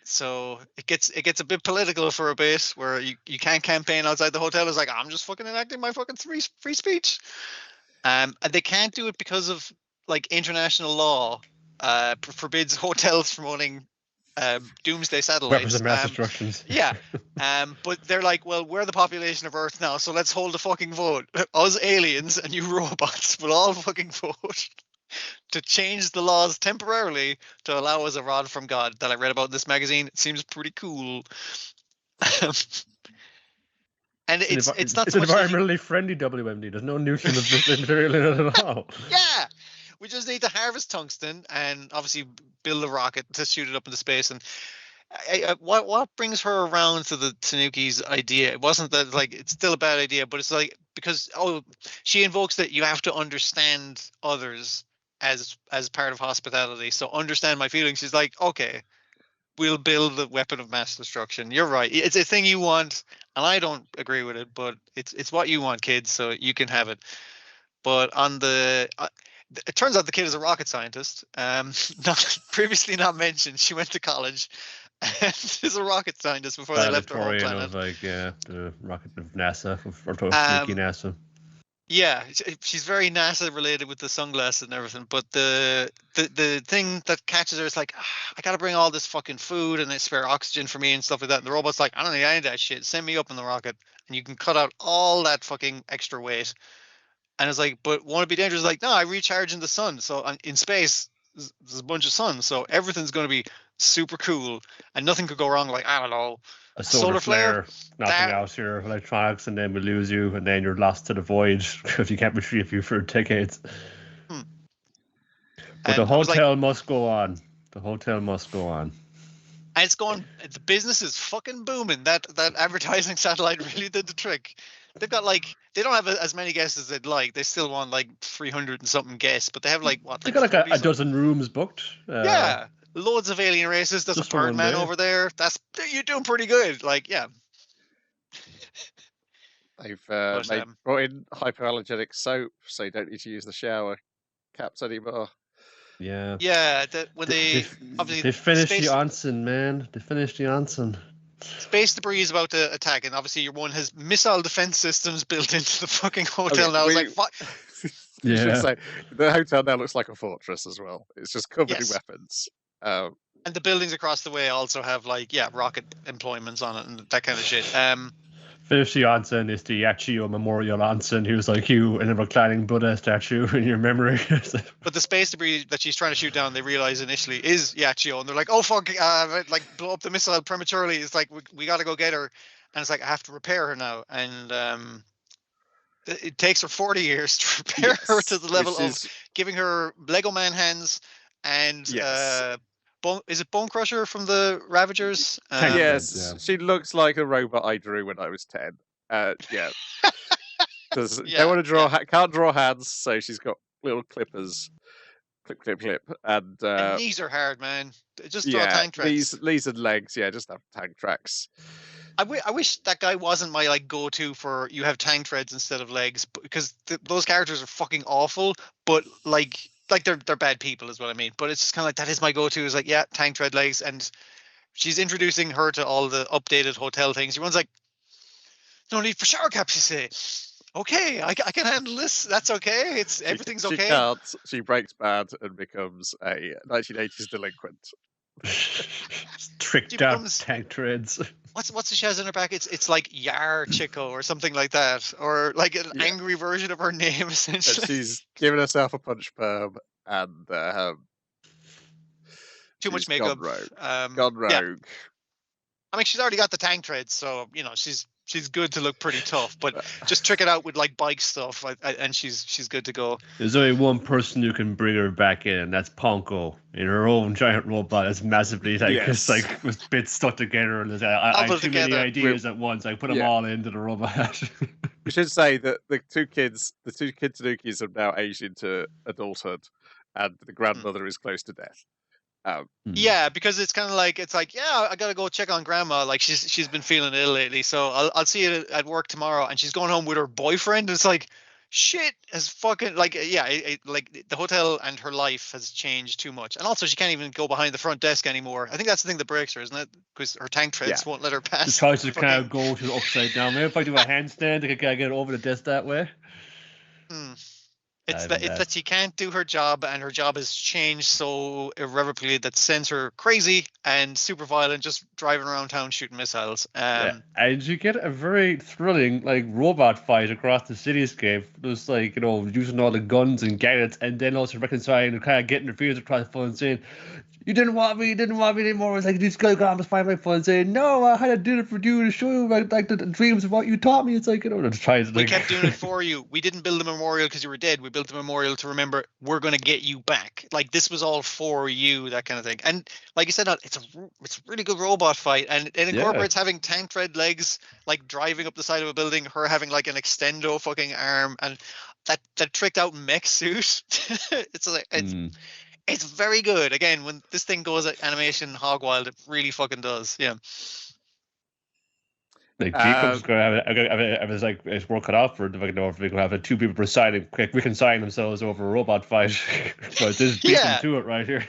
So it gets a bit political for a bit where you can't campaign outside the hotel. It's like, I'm just fucking enacting my fucking free speech. And they can't do it because of like international law forbids hotels from owning doomsday satellites. Weapons of mass destructions. But they're like, well, we're the population of Earth now, so let's hold a fucking vote. Us aliens and you robots will all fucking vote. to change the laws temporarily to allow us a rod from God that I read about in this magazine. It seems pretty cool. And it's not it's so an much that environmentally friendly WMD. There's no nuclear material in it at all. yeah, we just need to harvest tungsten and obviously build a rocket to shoot it up into space. And what brings her around to the Tanuki's idea? It wasn't that like it's still a bad idea, but it's like because she invokes that you have to understand others as part of hospitality. So understand my feelings. She's like, okay, we'll build the weapon of mass destruction. You're right. It's a thing you want, and I don't agree with it, but it's what you want, kids. So you can have it. But on the it turns out the kid is a rocket scientist. Not previously not mentioned. She went to college and is a rocket scientist before they left her home Valedictorian planet. of the rocket of NASA, or Tanuki NASA. Yeah, she's very NASA related with the sunglasses and everything. But the thing that catches her is like, I gotta bring all this fucking food and it's spare oxygen for me and stuff like that. And the robot's like, I don't need any of that shit. Send me up in the rocket, and you can cut out all that fucking extra weight. And it's like, but won't it be dangerous? Like, no, I recharge in the sun. So in space, there's a bunch of sun. So everything's going to be super cool and nothing could go wrong. Like, I don't know. A solar flare, knocking out your electronics, and then we lose you, and then you're lost to the void if you can't retrieve you for decades. But and the hotel must go on. The hotel must go on. And it's going. The business is fucking booming. That advertising satellite really did the trick. They've got they don't have as many guests as they'd like. They still want 300 and something guests, but they have what? They got a dozen rooms booked. Yeah, loads of alien races. There's a Birdman over there. You're doing pretty good. Yeah. They've brought in hypoallergenic soap, so you don't need to use the shower caps anymore. Yeah. Yeah. When they finished the onsen, man. They finished the onsen. Space debris is about to attack, and obviously your one has missile defense systems built into the fucking hotel now. I was like, fuck. Yeah. Say, the hotel now looks like a fortress as well. It's just covered in weapons. And the buildings across the way also have rocket employments on it and that kind of shit. Finish the onsen is the Yachio Memorial Onsen. He was like you, and a reclining Buddha statue in your memory. But the space debris that she's trying to shoot down, they realize initially is Yachio, and they're like, "Oh fuck!" Blow up the missile prematurely. It's like we got to go get her, and it's like I have to repair her now, and it takes her 40 years to repair her to the level of giving her Lego Man hands and is it Bone Crusher from the Ravagers? Yes, she looks like a robot I drew when I was 10. Yeah. Don't want to draw, can't draw hands, so she's got little clippers. Clip. And knees are hard, man. Just draw tank tracks. Knees and legs, just have tank tracks. I wish that guy wasn't my go-to for you have tank treads instead of legs, because those characters are fucking awful, but they're bad people is what I mean. But it's just kind of that is my go-to is tank tread legs, and she's introducing her to all the updated hotel things. Everyone's like, no need for shower caps, you say. Okay, I can handle this. That's okay. Everything's okay. She can't. She breaks bad and becomes a 1980s delinquent. Tricked out tank treads. What's she has in her back? It's like Yar Chico or something like that, or like an angry version of her name essentially. And she's giving herself a punch perm and too much makeup. Gone rogue. Yeah. I mean, she's already got the tank treads, so she's good to look pretty tough. But just trick it out with bike stuff, and she's good to go. There's only one person who can bring her back in, and that's Ponko in her own giant robot. It's massively it's with bits stuck together, and I have too many ideas at once. I put them all into the robot. We should say that the two kid Tanukis have now aged into adulthood, and the grandmother is close to death. Yeah, because it's kind of I gotta go check on grandma. She's been feeling ill lately, so I'll see you at work tomorrow. And she's going home with her boyfriend. And it's like, shit is fucking the hotel and her life has changed too much. And also she can't even go behind the front desk anymore. I think that's the thing that breaks her, isn't it? Because her tank treads won't let her pass. She tries to kind of go to the upside down. Maybe if I do a handstand, I can get over the desk that way. It's that she can't do her job, and her job has changed so irrevocably that sends her crazy and super violent, just driving around town shooting missiles. Yeah, and you get a very thrilling like robot fight across the cityscape, just like using all the guns and gadgets, and then also reconciling and kind of getting their fears across the phone and saying, "You didn't want me anymore." It's like these guys got to find my phone and saying, "No, I had to do it for you to show you like the dreams of what you taught me." It's like just trying to. We kept doing it for you. We didn't build a memorial because you were dead. We built a memorial to remember we're going to get you back. Like this was all for you, that kind of thing. And like you said, it's a really good robot fight, and it incorporates having tank tread legs, like driving up the side of a building. Her having like an extendo fucking arm, and that tricked out mech suit. It's very good. Again, when this thing goes at animation hog wild, it really fucking does. Yeah. Like GQuuuuuuX is going to have his work cut out for if we can have two people reconciling themselves over a robot fight. But this beat them to it right here.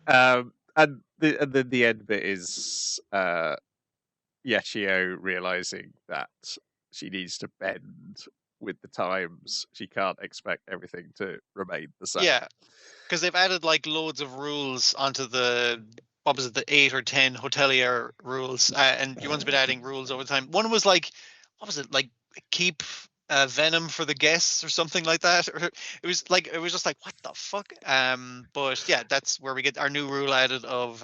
And then the end bit is Yachio realizing that she needs to bend with the times. She can't expect everything to remain the same. Yeah, because they've added like loads of rules onto the 8 or 10 hotelier rules, and Yuan's been adding rules over time. One was like, keep venom for the guests or something like that. Or it was just like, what the fuck? But yeah, that's where we get our new rule added of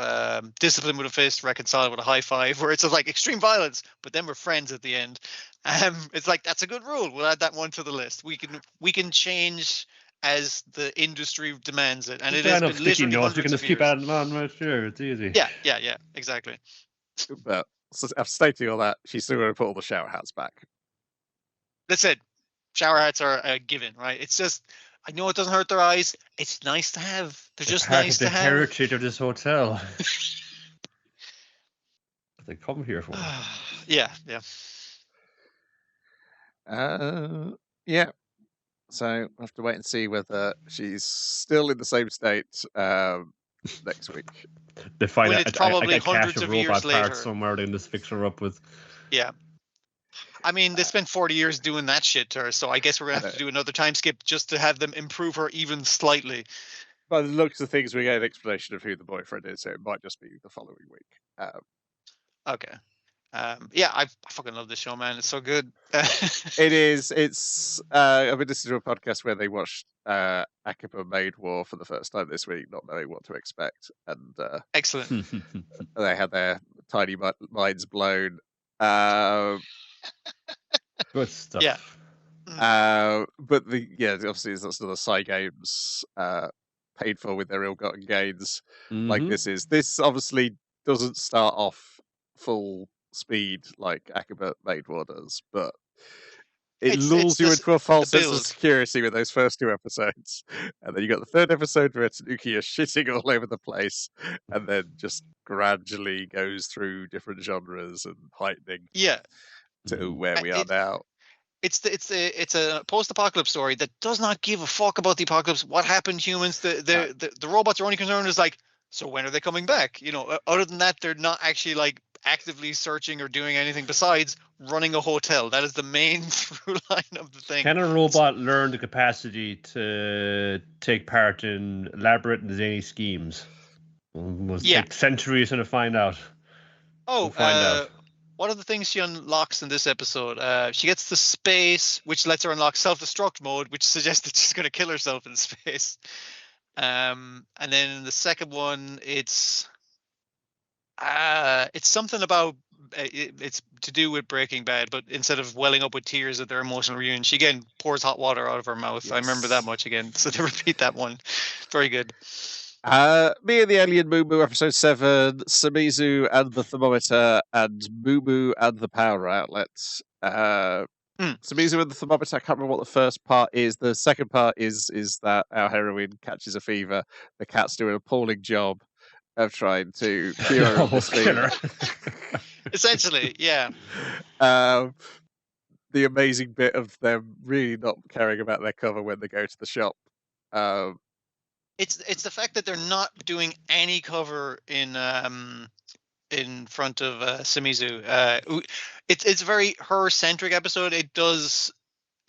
discipline with a fist, reconcile with a high five, where it's like extreme violence, but then we're friends at the end. It's like, that's a good rule. We'll add that one to the list. We can change as the industry demands it, and it has been literally hundreds you can just keep adding on right here. It's easy. Yeah, exactly. But after stating all that, she's still going to put all the shower hats back. That's it. Shower hats are a given, right? It's just, I know it doesn't hurt their eyes. It's nice to have. They're just nice to have. The heritage of this hotel. They come here for. Yeah. Yeah. So we'll have to wait and see whether she's still in the same state next week. They find it's probably a hundreds cache of robot years later parts somewhere. They just fix her up with. Yeah. I mean, they spent 40 years doing that shit to her, so I guess we're going to have to do another time skip just to have them improve her even slightly. By the looks of things, we get an explanation of who the boyfriend is, so it might just be the following week. Okay. Yeah, I fucking love this show, man. It's so good. It is. It's. I've been listening to a podcast where they watched Akiba Maid War for the first time this week, not knowing what to expect, and excellent. They had their tiny minds blown. Good stuff. Yeah. But obviously that's another side games paid for with their ill-gotten gains. Like this obviously doesn't start off full speed like Akiba Maid War does, but it lulls you into a false sense of security with those first 2 episodes, and then you got the 3rd episode where Tanuki is shitting all over the place, and then just gradually goes through different genres and heightening. To where we are now. It's a post-apocalypse story that does not give a fuck about the apocalypse. What happened, humans? The robots are only concerned is like, so when are they coming back? Other than that, they're not actually like actively searching or doing anything besides running a hotel. That is the main through line of the thing. Can a robot learn the capacity to take part in elaborate and zany schemes? We'll take centuries to find out. We'll find out. One of the things she unlocks in this episode, she gets the space, which lets her unlock self-destruct mode, which suggests that she's going to kill herself in space. And then in the second one, it's something about it's to do with Breaking Bad, but instead of welling up with tears at their emotional reunion, she again pours hot water out of her mouth. Yes. I remember that much again. So to repeat that one, very good. Me and the Alien Moo Moo, episode 7, Samizu and the Thermometer, and Moo Moo and the Power Outlet. Samizu and the Thermometer, I can't remember what the first part is. The second part is that our heroine catches a fever. The cat's doing an appalling job of trying to cure her of this fever. Essentially, yeah. The amazing bit of them really not caring about their cover when they go to the shop. It's the fact that they're not doing any cover in front of Samizu. It's a very her-centric episode. It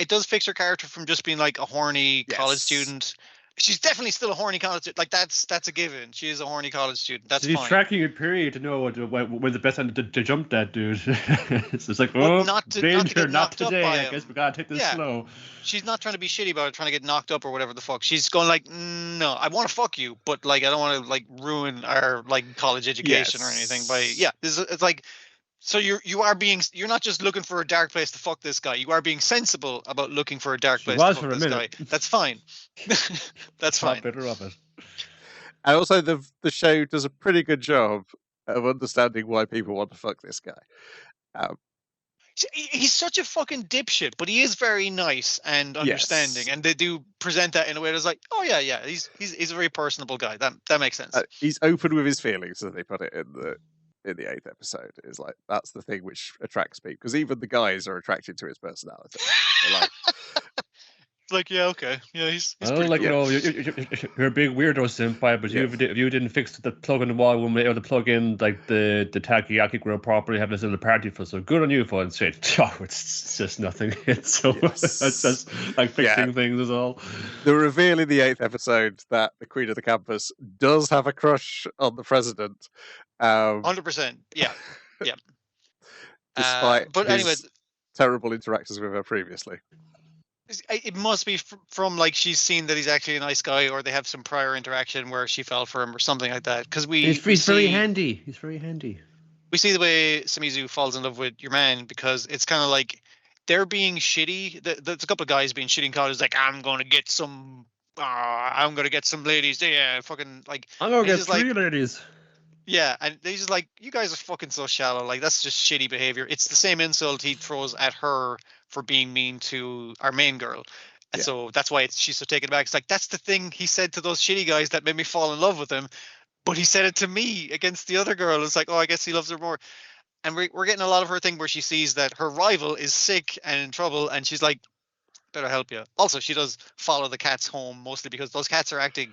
it does fix her character from just being like a horny college Yes. student. She's definitely still a horny college student. Like that's a given. She is a horny college student. That's She's fine. tracking your period to know when the best time to jump that dude. It's just like, But oh, not to danger, get not knocked up today. by I him. guess we gotta take this Yeah. slow. She's not trying to be shitty about it, trying to get knocked up or whatever the fuck. She's going like, no, I want to fuck you, but like I don't want to like ruin our like college education or anything. But yeah, it's like, so you're not just looking for a dark place to fuck this guy. You are being sensible about looking for a dark place to fuck this guy. That's fine. That's fine. Better of it. And also, the show does a pretty good job of understanding why people want to fuck this guy. He's such a fucking dipshit, but he is very nice and understanding, and they do present that in a way that's like, oh yeah, he's a very personable guy. That makes sense. He's open with his feelings, as they put it in the 8th episode. Is like that's the thing which attracts people, because even the guys are attracted to his personality. They're like, like, yeah, okay, yeah, he's well, pretty like cool. you're a big weirdo, senpai, but if you didn't fix the plug in the wall, we won't be able to plug in like the takoyaki grill properly. Have this little party for, so good on you for it. Straight, it's just nothing. It's just like fixing things is all. The reveal in the 8th episode that the Queen of the Campus does have a crush on the president. 100%, yeah. Despite but his anyway, terrible interactions with her previously. It must be from like she's seen that he's actually a nice guy, or they have some prior interaction where she fell for him or something like that. Because he's very handy. He's very handy. We see the way Shimizu falls in love with your man, because it's kind of like they're being shitty. There's a couple of guys being shitty in college, like I'm gonna get some ladies. Yeah, fucking like I'm gonna get 3 ladies. Yeah, and he's just like, you guys are fucking so shallow. Like, that's just shitty behavior. It's the same insult he throws at her for being mean to our main girl. And so that's why she's so taken aback. It's like, that's the thing he said to those shitty guys that made me fall in love with him. But he said it to me against the other girl. It's like, oh, I guess he loves her more. And we're getting a lot of her thing where she sees that her rival is sick and in trouble. And she's like, better help you. Also, she does follow the cats home, mostly because those cats are acting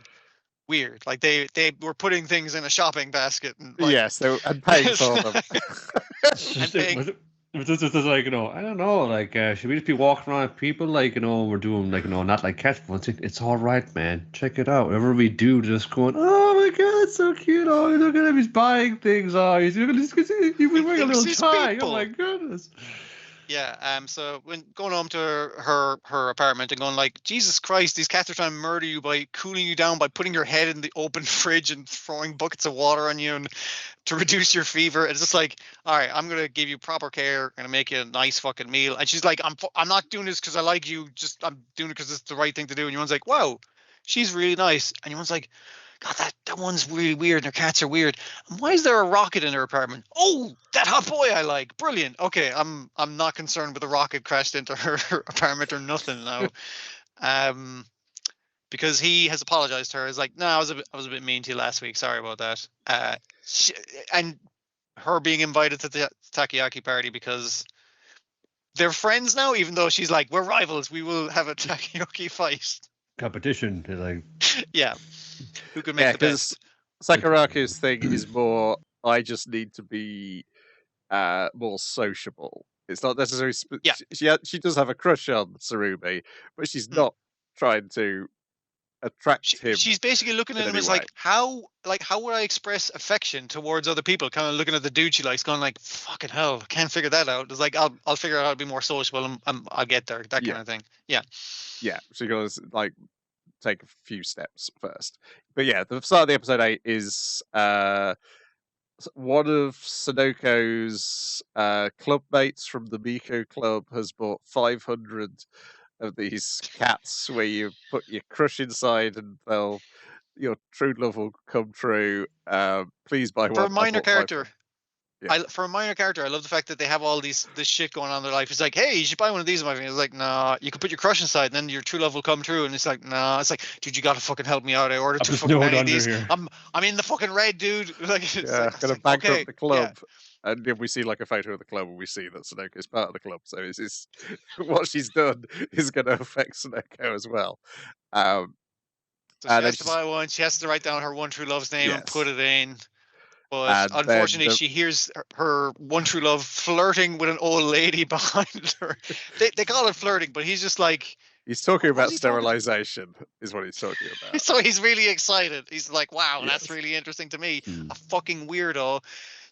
weird. Like they were putting things in a shopping basket and like, yes, they were, and paying for them. This is like, I don't know, like should we just be walking around with people like, we're doing like, not like cat fun. It's all right, man, check it out. Whatever we do, just going, oh my god, it's so cute. Oh, look at him, he's buying things. Oh, he's wearing a little tie. People. Oh my goodness. Yeah, so when going home to her apartment and going like, Jesus Christ, these cats are trying to murder you by cooling you down by putting your head in the open fridge and throwing buckets of water on you and to reduce your fever. It's just like, all right, I'm gonna give you proper care, I'm gonna make you a nice fucking meal. And she's like, I'm not doing this because I like you, just I'm doing it because it's the right thing to do. And your one's like, wow, she's really nice. And your one's like, God, that one's really weird, and her cats are weird. And why is there a rocket in her apartment? Oh, that hot boy I like. Brilliant. Okay, I'm not concerned with a rocket crashed into her apartment or nothing now. Because he has apologized to her. He's like, no, I was a bit mean to you last week. Sorry about that. And her being invited to the takoyaki party because they're friends now, even though she's like, we're rivals. We will have a takoyaki fight. Competition, like. Yeah. Who could make the best? Sakuraku's thing is more, I just need to be more sociable. It's not necessarily... She does have a crush on Tsurumi, but she's not trying to attract him. She's basically looking at him as like, how would I express affection towards other people? Kind of looking at the dude she likes, going like, fucking hell, I can't figure that out. It's like, I'll figure out how to be more sociable and I'll get there. That kind of thing. Yeah. Yeah. She goes like, take a few steps first. But yeah, the start of the episode 8 is one of Sunoko's club mates from the Miko club has bought 500 of these cats where you put your crush inside and your true love will come true. Please buy one. For a minor character. For a minor character, I love the fact that they have all this shit going on in their life. It's like, hey, you should buy one of these. It's like, nah, you can put your crush inside, and then your true love will come true. And it's like, nah, it's like, dude, you gotta fucking help me out. I ordered too fucking many of these. Here. I'm in the fucking red, dude. Like, gonna bankrupt the club. Yeah. And then we see like a photo of the club, and we see that Sunoko is part of the club. So what she's done is going to affect Sunoko as well. So she has to buy one. She has to write down her one true love's name and put it in. But And then unfortunately, she hears her one true love flirting with an old lady behind her. They call it flirting, but he's just like, he's talking what about is he talking about? sterilization, is what he's talking about. So he's really excited. He's like, wow, Yes. that's really interesting to me. A fucking weirdo.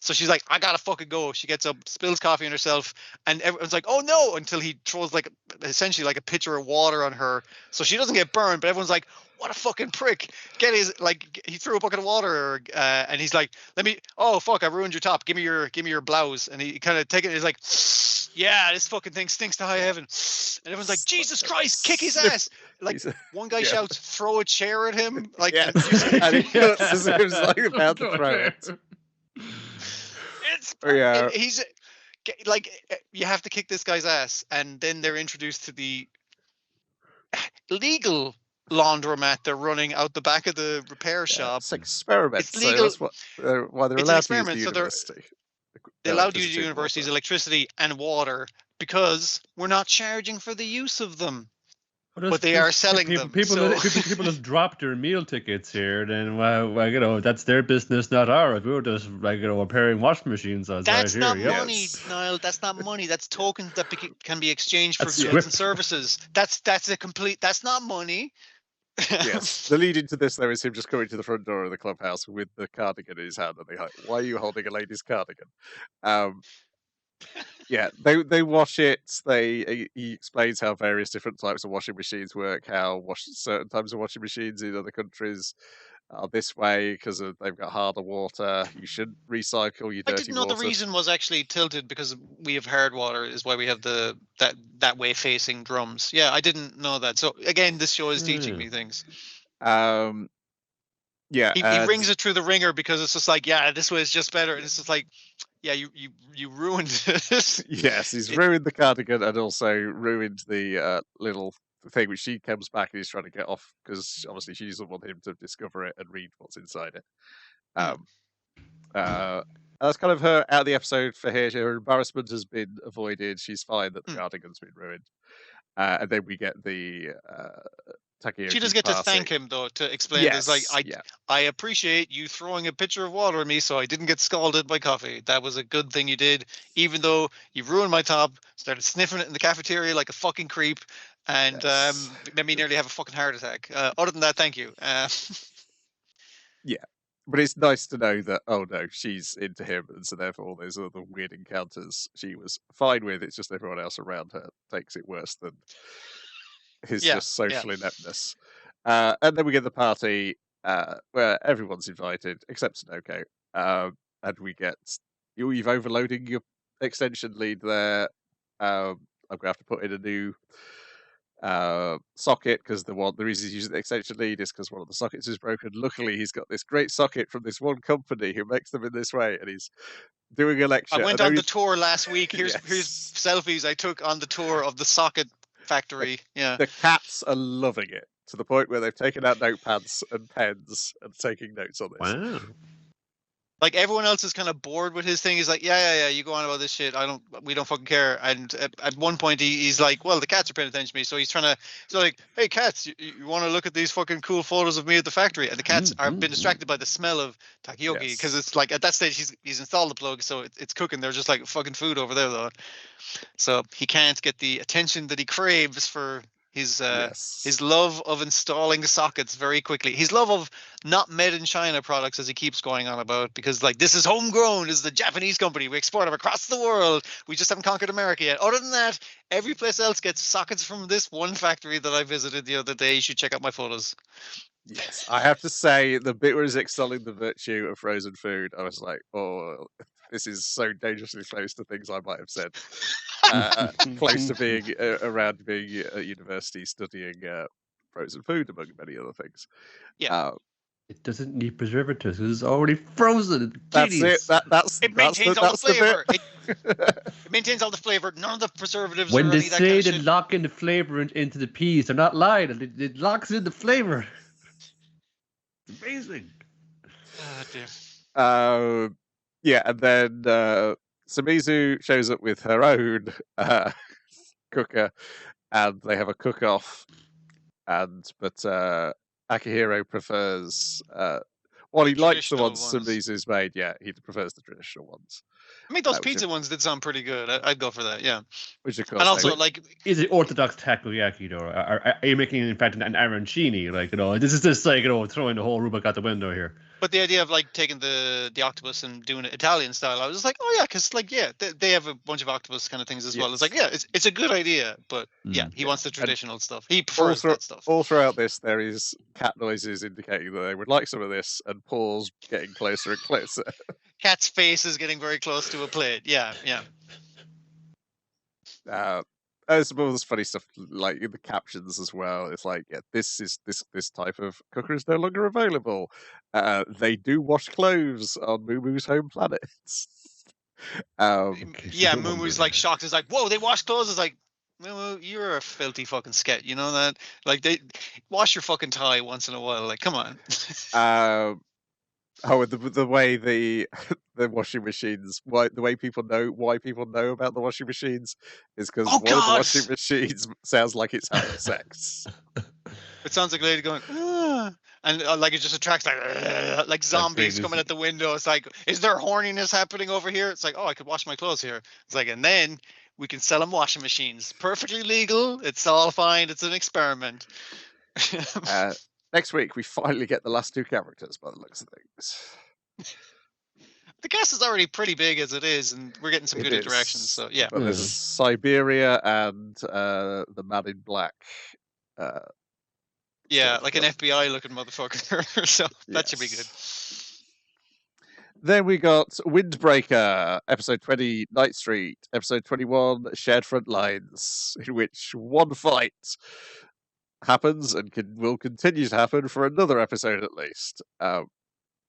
So she's like, I gotta fucking go. She gets up, spills coffee on herself, and everyone's like, oh no, until he throws like essentially like a pitcher of water on her. So she doesn't get burned, but everyone's like, what a fucking prick. Get his like he threw a bucket of water and he's like, oh fuck, I ruined your top. Give me your blouse. And he kind of take it, he's like, yeah, this fucking thing stinks to high heaven. And everyone's like, Jesus Christ, kick his ass. Like one guy shouts, throw a chair at him. Like and he cuts as if he was like about to throw it. And he's like, you have to kick this guy's ass, and then they're introduced to the legal laundromat they're running out the back of the repair shop. It's like experiments. It's legal. So that's why they're It's allowed an to use the experiment, so university. they allowed to use the university's electricity and water because we're not charging for the use of them. But they are selling them. People just drop their meal tickets here. Then, well, that's their business, not ours. We were just, repairing washing machines. That's right not here. money, Niall. That's not money. That's tokens that can be exchanged for goods and services. That's not money. Yes. The lead into this, though, is him just coming to the front door of the clubhouse with the cardigan in his hand, and they're like, "Why are you holding a lady's cardigan?" Yeah, they wash it. He explains how various different types of washing machines work, how certain types of washing machines in other countries are this way because they've got harder water. You shouldn't recycle your dirty water. I didn't know the reason was actually tilted because we have hard water is why we have that way facing drums. Yeah, I didn't know that. So again, this show is teaching me things. Yeah, he rings it through the ringer because it's just like, yeah, this way is just better, and it's just like, yeah, you ruined it. Yes, he's ruined the cardigan and also ruined the little thing which she comes back and he's trying to get off because obviously she doesn't want him to discover it and read what's inside it. That's kind of her out of the episode for here. Her embarrassment has been avoided. She's fine that the cardigan's been ruined. And then we get the Takeyoki she does get party. to thank him though to explain this. Like, I appreciate you throwing a pitcher of water at me so I didn't get scalded by coffee. That was a good thing you did, even though you ruined my top. Started sniffing it in the cafeteria like a fucking creep, and made me nearly have a fucking heart attack. Other than that, thank you. Yeah, but it's nice to know that she's into him, and so therefore all those other weird encounters she was fine with. It's just everyone else around her takes it worse than his just social ineptness. And then we get the party where everyone's invited except Sunoco. And we get you've overloading your extension lead there. I'm gonna have to put in a new socket because the reason he's using the extension lead is because one of the sockets is broken. Luckily, he's got this great socket from this one company who makes them in this way, and he's doing a lecture. I went on the tour last week. Here's selfies I took on the tour of the socket factory. The cats are loving it to the point where they've taken out notepads and pens and taking notes on this. Wow. Like everyone else is kind of bored with his thing. He's like, yeah, you go on about this shit. We don't fucking care. And at one point he's like, well, the cats are paying attention to me. So he's like, hey cats, you want to look at these fucking cool photos of me at the factory? And the cats are been distracted by the smell of Takeyoki because it's like at that stage he's installed the plug, so it's cooking. They're just like fucking food over there though. So he can't get the attention that he craves for his love of installing sockets very quickly. His love of not made in China products, as he keeps going on about, because like this is homegrown. This is a Japanese company. We export them across the world. We just haven't conquered America yet. Other than that, every place else gets sockets from this one factory that I visited the other day. You should check out my photos. Yes, I have to say the bit where he's extolling the virtue of frozen food, I was like, oh, this is so dangerously close to things I might have said. Close to being around being at university studying frozen food, among many other things. Yeah. It doesn't need preservatives. It's already frozen. That's it. It maintains all the flavor. It maintains all the flavor. None of the preservatives. When they say they lock in the flavor into the peas, they're not lying. It locks in the flavor. It's amazing. Oh, dear. Yeah, and then Samizu shows up with her own cooker, and they have a cook-off. But Akihiro prefers. While he likes the Traditional ones ones. Summi's made, yeah, he prefers the traditional ones. I mean, those which pizza ones did sound pretty good. I'd go for that, yeah. Which of course, And also, they- like, Is it orthodox takoyaki though? Are you making in fact an arancini? Like, you know, this is just like, you know, throwing the whole rubik out the window here. but the idea of like taking the octopus and doing it Italian style, I was just like, oh yeah, because like they have a bunch of octopus kind of things as well. It's like it's a good idea, but yeah, he wants the traditional stuff. He prefers that stuff. all throughout this, there is cat noises indicating that they would like some of this, and paws getting closer and closer. Cat's face is getting very close to a plate. Yeah, yeah. There's some other funny stuff like in the captions as well. It's like, yeah, this type of cooker is no longer available. They do wash clothes on Moomoo's home planets. Yeah, Moomoo's like shocked. It's like, whoa, they wash clothes. It's like, Moo, you're a filthy fucking sket. You know that? Like, they wash your fucking tie once in a while. Like, come on. And the way the washing machines, the way people know about the washing machines is because one of the washing machines sounds like it's having sex. It sounds like a lady going, ah, and like it just attracts like zombies coming at the window. It's like, is there horniness happening over here? It's like, oh, I could wash my clothes here. It's like, and then we can sell them washing machines, perfectly legal. It's all fine. It's an experiment. Next week, we finally get the last two characters by the looks of things. The cast is already pretty big as it is, and we're getting some good interactions. So yeah, but there's Siberia and the Man in Black. Yeah, like an FBI looking motherfucker. So that should be good. Then we got Windbreaker, episode 20, Night Street, episode 21, Shared Front Lines, in which one fight happens and will continue to happen for another episode at least.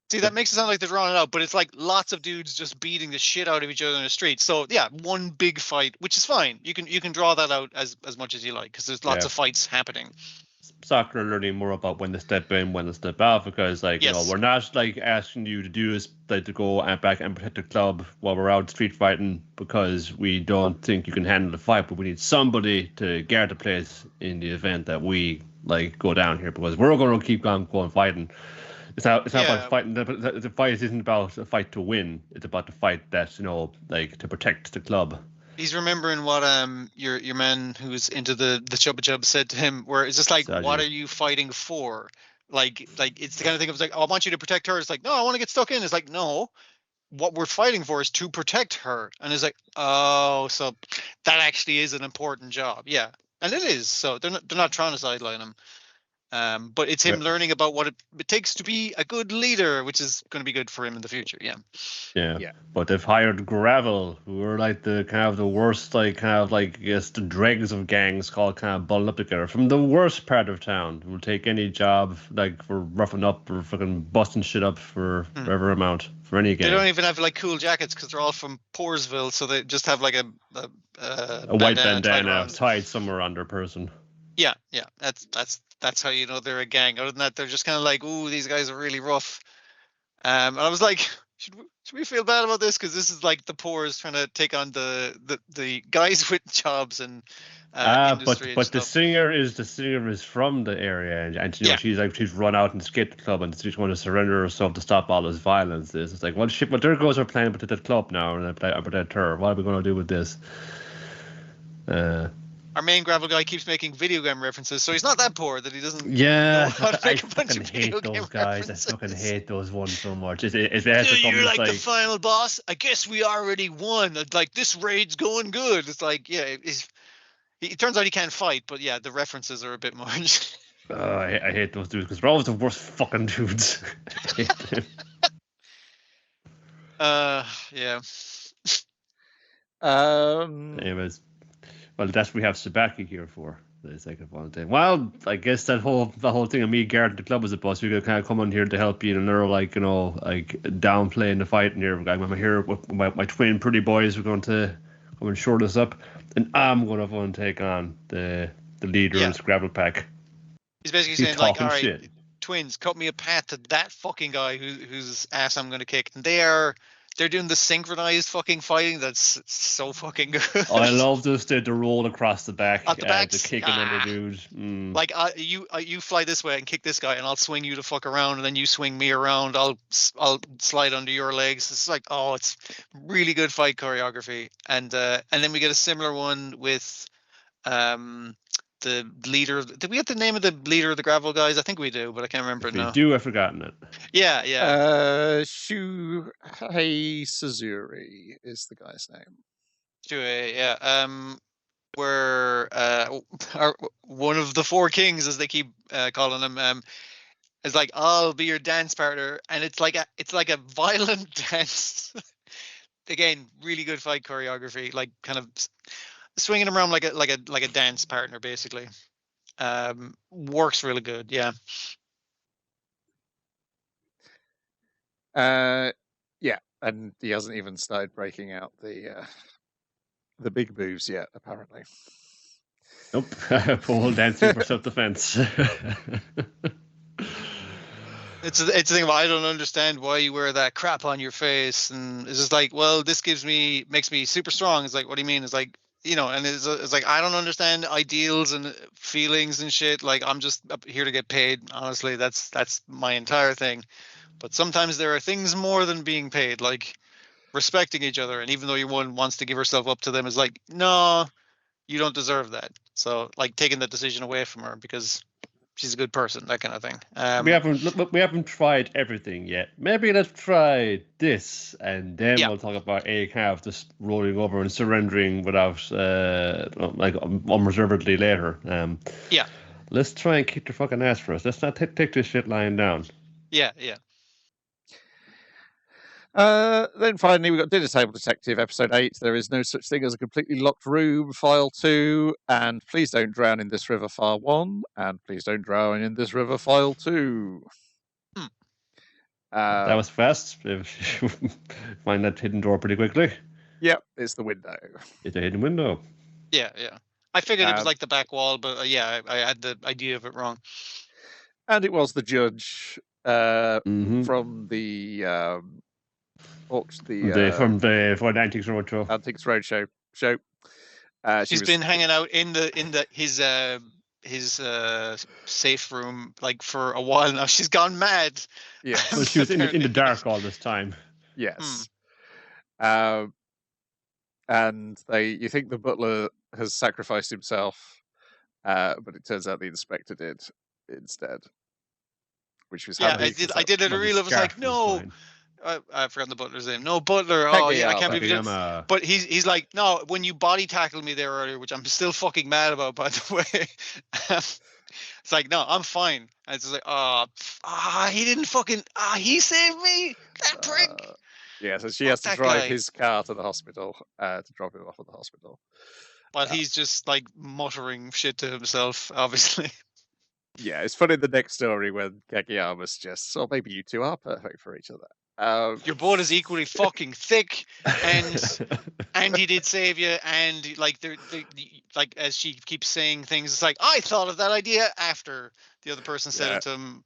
See, that makes it sound like they're drawing it out, but it's like lots of dudes just beating the shit out of each other in the street. So yeah, one big fight, which is fine. You can draw that out as much as you like, because there's lots of fights happening. Sakura learning more about when to step in, when to step out, because like you know, we're not like asking you to do is like to go back and protect the club while we're out street fighting because we don't think you can handle the fight, but we need somebody to guard the place in the event that we like go down here, because we're going to keep going fighting. It's not about fighting. The fight isn't about a fight to win. It's about the fight that, you know, like to protect the club. He's remembering what your man who's into the Chubba Chub said to him, where it's just like, what are you fighting for? Like it's the kind of thing of like, oh, I want you to protect her. It's like, no, I want to get stuck in. It's like, no, what we're fighting for is to protect her. And it's like, oh, so that actually is an important job. Yeah, and it is. So they're not trying to sideline him. But it's him learning about what it takes to be a good leader, which is going to be good for him in the future. Yeah. But they've hired Gravel, who are like the kind of the worst, like kind of like I guess the dregs of gangs, called kind of bundled up together from the worst part of town. Will take any job like for roughing up or fucking busting shit up for whatever amount for any gang. They don't even have like cool jackets because they're all from Poorsville, so they just have like a white bandana tied somewhere on their person. Yeah. That's how you know they're a gang. Other than that, they're just kind of like, ooh, these guys are really rough. And I was like, should we feel bad about this? Because this is like the poors trying to take on the guys with jobs and industry. But the singer is from the area, and you know, she's run out and escaped the club, and she's going to surrender herself to stop all this violence. It's like, well, shit, but there goes our plan with the club now, and I protect her. What are we going to do with this? Our main Gravel guy keeps making video game references, so he's not that poor that he doesn't. Yeah, know how to make I a bunch fucking of hate video those game guys. references. I fucking hate those ones so much. You're like the final boss. I guess we already won. Like this raid's going good. It's like, yeah, it turns out he can't fight, but yeah, the references are a bit much. I hate those dudes because they're always the worst fucking dudes. I hate them. Yeah. Anyways. Well, that's what we have Sabaki here for the second one day. Well, I guess the whole thing of me guarding the club as a boss, we could kind of come on here to help you, and they're like, you know, like downplaying the fight in here. I'm here with my twin pretty boys. We're going to come and short us up, and I'm going to go and take on the leader of the Scrabble pack. He's basically saying like, all right, shit. Twins, cut me a path to that fucking guy whose ass I'm going to kick. And they are they're doing the synchronized fucking fighting. That's so fucking good. I love this. The roll across the back, At the back, the kicking on the dude. Like you fly this way and kick this guy, and I'll swing you the fuck around, and then you swing me around. I'll slide under your legs. It's like, oh, it's really good fight choreography. And then we get a similar one with the leader. Did we get the name of the leader of the gravel guys? I think we do, but I can't remember If now. we do, I've forgotten it. Yeah. Shuhei Suzuri is the guy's name. Shuhei, yeah. Where one of the four kings, as they keep calling him, is like, I'll be your dance partner, and it's like a violent dance. Again, really good fight choreography, like kind of swinging him around like a dance partner, basically. Works really good, yeah. Yeah, and he hasn't even started breaking out the big moves yet, apparently. Nope. Pole dancing for self-defense. It's the thing about, I don't understand why you wear that crap on your face, and it's just like, well, this makes me super strong. It's like, what do you mean? It's like, and it's like, I don't understand ideals and feelings and shit. Like, I'm just up here to get paid. Honestly, that's my entire thing. But sometimes there are things more than being paid, like respecting each other. And even though one wants to give herself up to them, it's like, no, you don't deserve that. So, like, taking the decision away from her because she's a good person, that kind of thing. We haven't tried everything yet. Maybe let's try this, and then we'll talk about a calf just rolling over and surrendering without, unreservedly later. Let's try and kick their fucking ass for us. Let's not take this shit lying down. Yeah. Then finally, we've got Dinner Table Detective, episode 8. There is no such thing as a completely locked room, file 2. And please don't drown in this river, file 1. And please don't drown in this river, file 2. That was fast. Find that hidden door pretty quickly. Yep, it's the window. It's a hidden window. Yeah. I figured it was like the back wall, but I had the idea of it wrong. And it was the judge from the from the Antiques Roadshow. Antiques Roadshow show. She's been hanging out in his safe room like for a while now. She's gone mad. Yeah, well, she was in the dark all this time. Yes. And you think the butler has sacrificed himself, but it turns out the inspector did instead. Which was I did it. I was like, no. I forgot the butler's name. No, Butler. Oh, yeah, I can't believe you did. But he's like, no, when you body tackled me there earlier, which I'm still fucking mad about, by the way. It's like, no, I'm fine. And it's just like, he didn't fucking, he saved me, that prick. Yeah, so she has to drive his car to the hospital to drop him off at the hospital. But he's just like muttering shit to himself, obviously. Yeah, it's funny in the next story when Kageyama suggests, oh, maybe you two are perfect for each other. Your boat is equally fucking thick, and he did save you. And like like as she keeps saying things, it's like, I thought of that idea after the other person said it to him.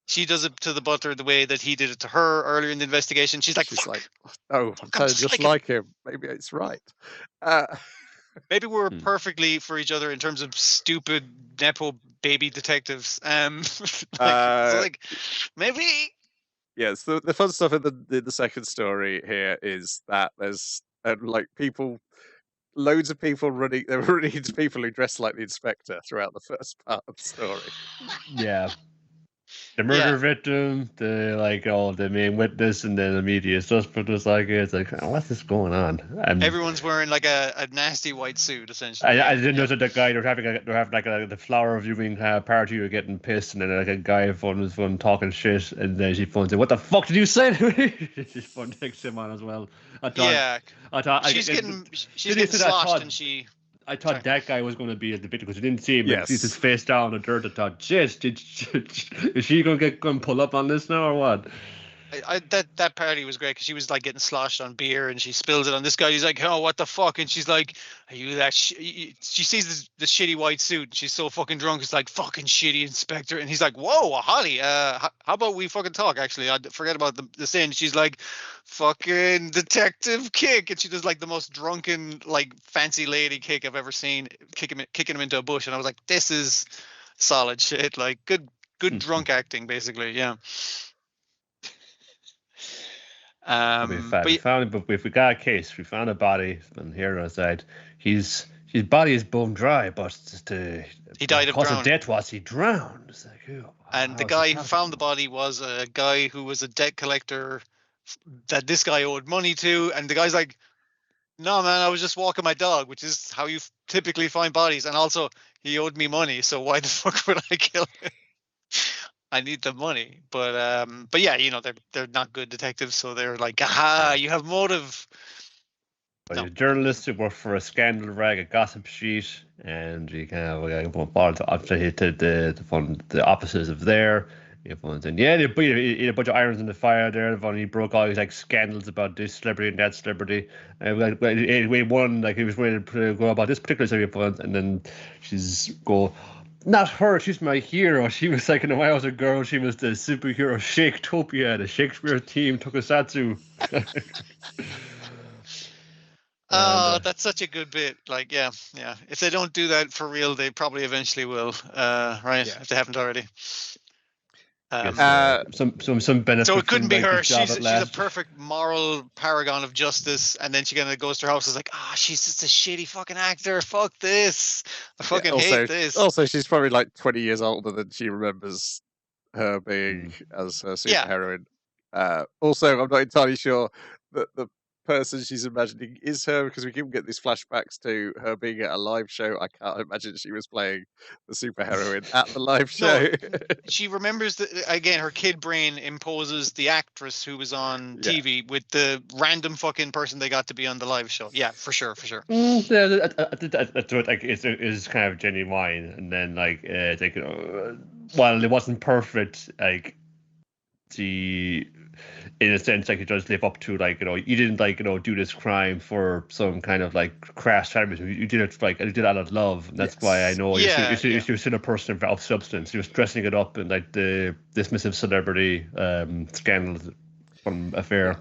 She does it to the butler the way that he did it to her earlier in the investigation. She's like, oh, I'm just like him. Maybe it's right. Maybe we're perfectly for each other in terms of stupid nepo baby detectives. Like maybe. Yes, the fun stuff in the second story here is that there's like loads of people running. They're running into people who dress like the inspector throughout the first part of the story. Yeah. The murder victim, the main witness, and then the media suspect was like, it's like, what's this going on? Everyone's wearing like a nasty white suit, essentially. I didn't know that the guy they're having the flower viewing party, were getting pissed, and then like a guy was talking shit, and then she phones in, what the fuck did you say to me? She phone takes him on as well. I thought she's getting sloshed, and she. I thought that guy was going to be at the victim because you didn't see him. Yes. He's his face down in the dirt. I thought, is she going to pull up on this now or what? that party was great because she was like getting sloshed on beer and she spills it on this guy. He's like, "Oh, what the fuck?" And she's like, "Are you that?" She sees the shitty white suit. And she's so fucking drunk. It's like fucking shitty inspector. And he's like, "Whoa, Holly. How about we fucking talk? Actually, I forget about the sin." She's like, "Fucking detective kick," and she does like the most drunken, like fancy lady kick I've ever seen, kicking him into a bush. And I was like, "This is solid shit. Like good drunk acting, basically." Yeah. We found a case. We found a body, and here I said, his body is bone dry, but he died of cause drowning. of death was he drowned. It's like, and the guy who found the body was a guy who was a debt collector that this guy owed money to, and the guy's like, "No, man, I was just walking my dog," which is how you typically find bodies. And also, he owed me money, so why the fuck would I kill him? I need the money, but yeah, they're not good detectives, so they're like, "Aha, you have motive." But he's a journalist who worked for a scandal rag, a gossip sheet, and you kind of bought to the opposites of there. And yeah, he had a bunch of irons in the fire there. He broke all these like scandals about this celebrity and that celebrity. We won, like he was ready to go about this particular celebrity, and then she's go. Not her, she's my hero. She was like, when I was a girl, she was the superhero Shaketopia, the Shakespeare team Tokusatsu. Oh, that's such a good bit. Like, yeah. If they don't do that for real, they probably eventually will. Right? Yeah. If they haven't already. Some benefit. So it couldn't be like, her. She's a perfect moral paragon of justice, and then she kind of goes to her house. And is like, she's just a shitty fucking actor. Fuck this. I fucking hate this. Also, she's probably like 20 years older than she remembers her being as her superheroine. Also, I'm not entirely sure that the person she's imagining is her, because we can get these flashbacks to her being at a live show. I can't imagine she was playing the superheroine at the live show. No, she remembers that, again, her kid brain imposes the actress who was on TV with the random fucking person they got to be on the live show. Yeah, for sure. Yeah, like it's kind of genuine, and then like while it wasn't perfect, like in a sense, like it does live up to, like, you didn't like do this crime for some kind of like crass charity. You did it like, you did it out of love. And that's why I know you're still a person of substance. You're dressing it up in like the dismissive celebrity scandal from affair.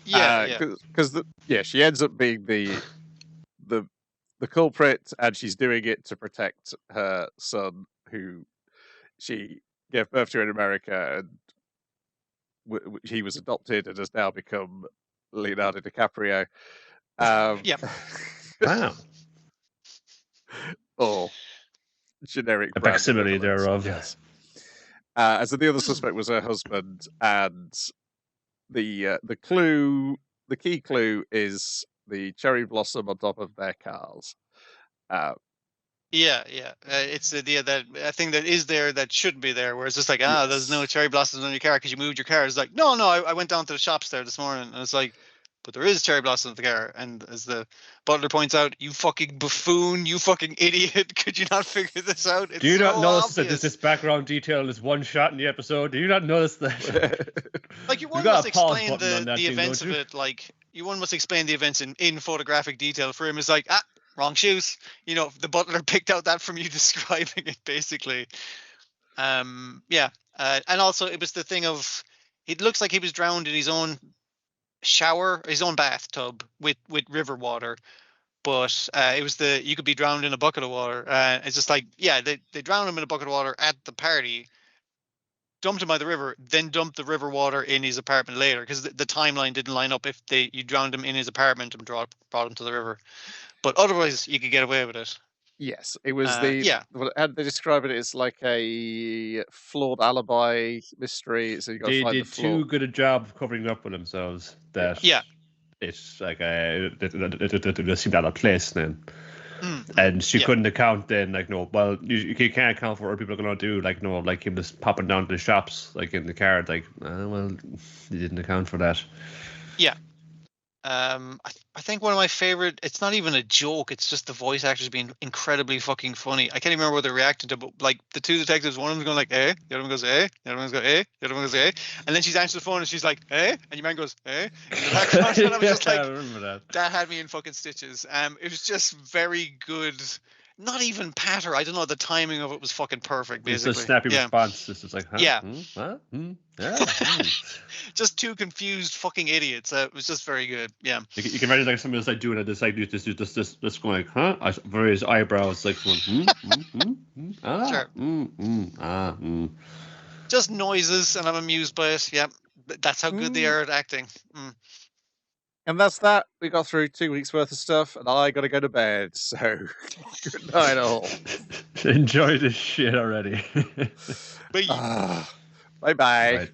Because she ends up being the culprit, and she's doing it to protect her son, who she gave birth to in America, and he was adopted and has now become Leonardo DiCaprio. Wow. Or generic a facsimile thereof. Yes. So the other suspect was her husband, and the key clue is the cherry blossom on top of their cars. It's the idea that a thing that is there that shouldn't be there, where it's just like, there's no cherry blossoms on your car because you moved your car. It's like, no, I went down to the shops there this morning, and it's like, but there is cherry blossoms in the car. And as the butler points out, you fucking buffoon, you fucking idiot, could you not figure this out? It's Do you not notice that there's this background detail, this one shot in the episode? Do you not notice that? Like, you must explain the events of it. Like, one must explain the events in photographic detail for him. It's like, wrong shoes. The butler picked out that from you describing it, basically. And also it was the thing of, it looks like he was drowned in his own shower, his own bathtub with river water, but it was you could be drowned in a bucket of water. It's just like, they drowned him in a bucket of water at the party, dumped him by the river, then dumped the river water in his apartment later, because the timeline didn't line up if you drowned him in his apartment and brought him to the river. But otherwise, you could get away with it. Yes, it was and they describe it as like a flawed alibi mystery. So you got to find the flaw. They did too good a job of covering up with themselves that it's like it seemed out of place then. And she couldn't account then, like, you can't account for what people are going to do, like, like him just popping down to the shops, like, in the car, like, well, you didn't account for that. Yeah. I think one of my favorite. It's not even a joke. It's just the voice actors being incredibly fucking funny. I can't even remember what they're reacting to, but like the two detectives, one of them's going like, "Eh," the other one goes, "Eh," the other one goes, "Eh," the other one goes, "Eh," and then she's answering the phone and she's like, "Eh," and your man goes, "Eh," in the background. And I was just like, I remember that. that had me in fucking stitches. It was just very good. Not even patter. I don't know. The timing of it was fucking perfect. Basically, it's a snappy response. It's just like, huh? Yeah. What? Yeah. Just two confused fucking idiots. It was just very good. Yeah. You can imagine like somebody else like doing it. This like this going like, huh? Various eyebrows like going, Sure. Just noises, and I'm amused by it. Yeah, that's how good they are at acting. And that's that. We got through 2 weeks worth of stuff, and I got to go to bed. So, good night, all. Enjoy this shit already. Bye. Bye-bye. Right.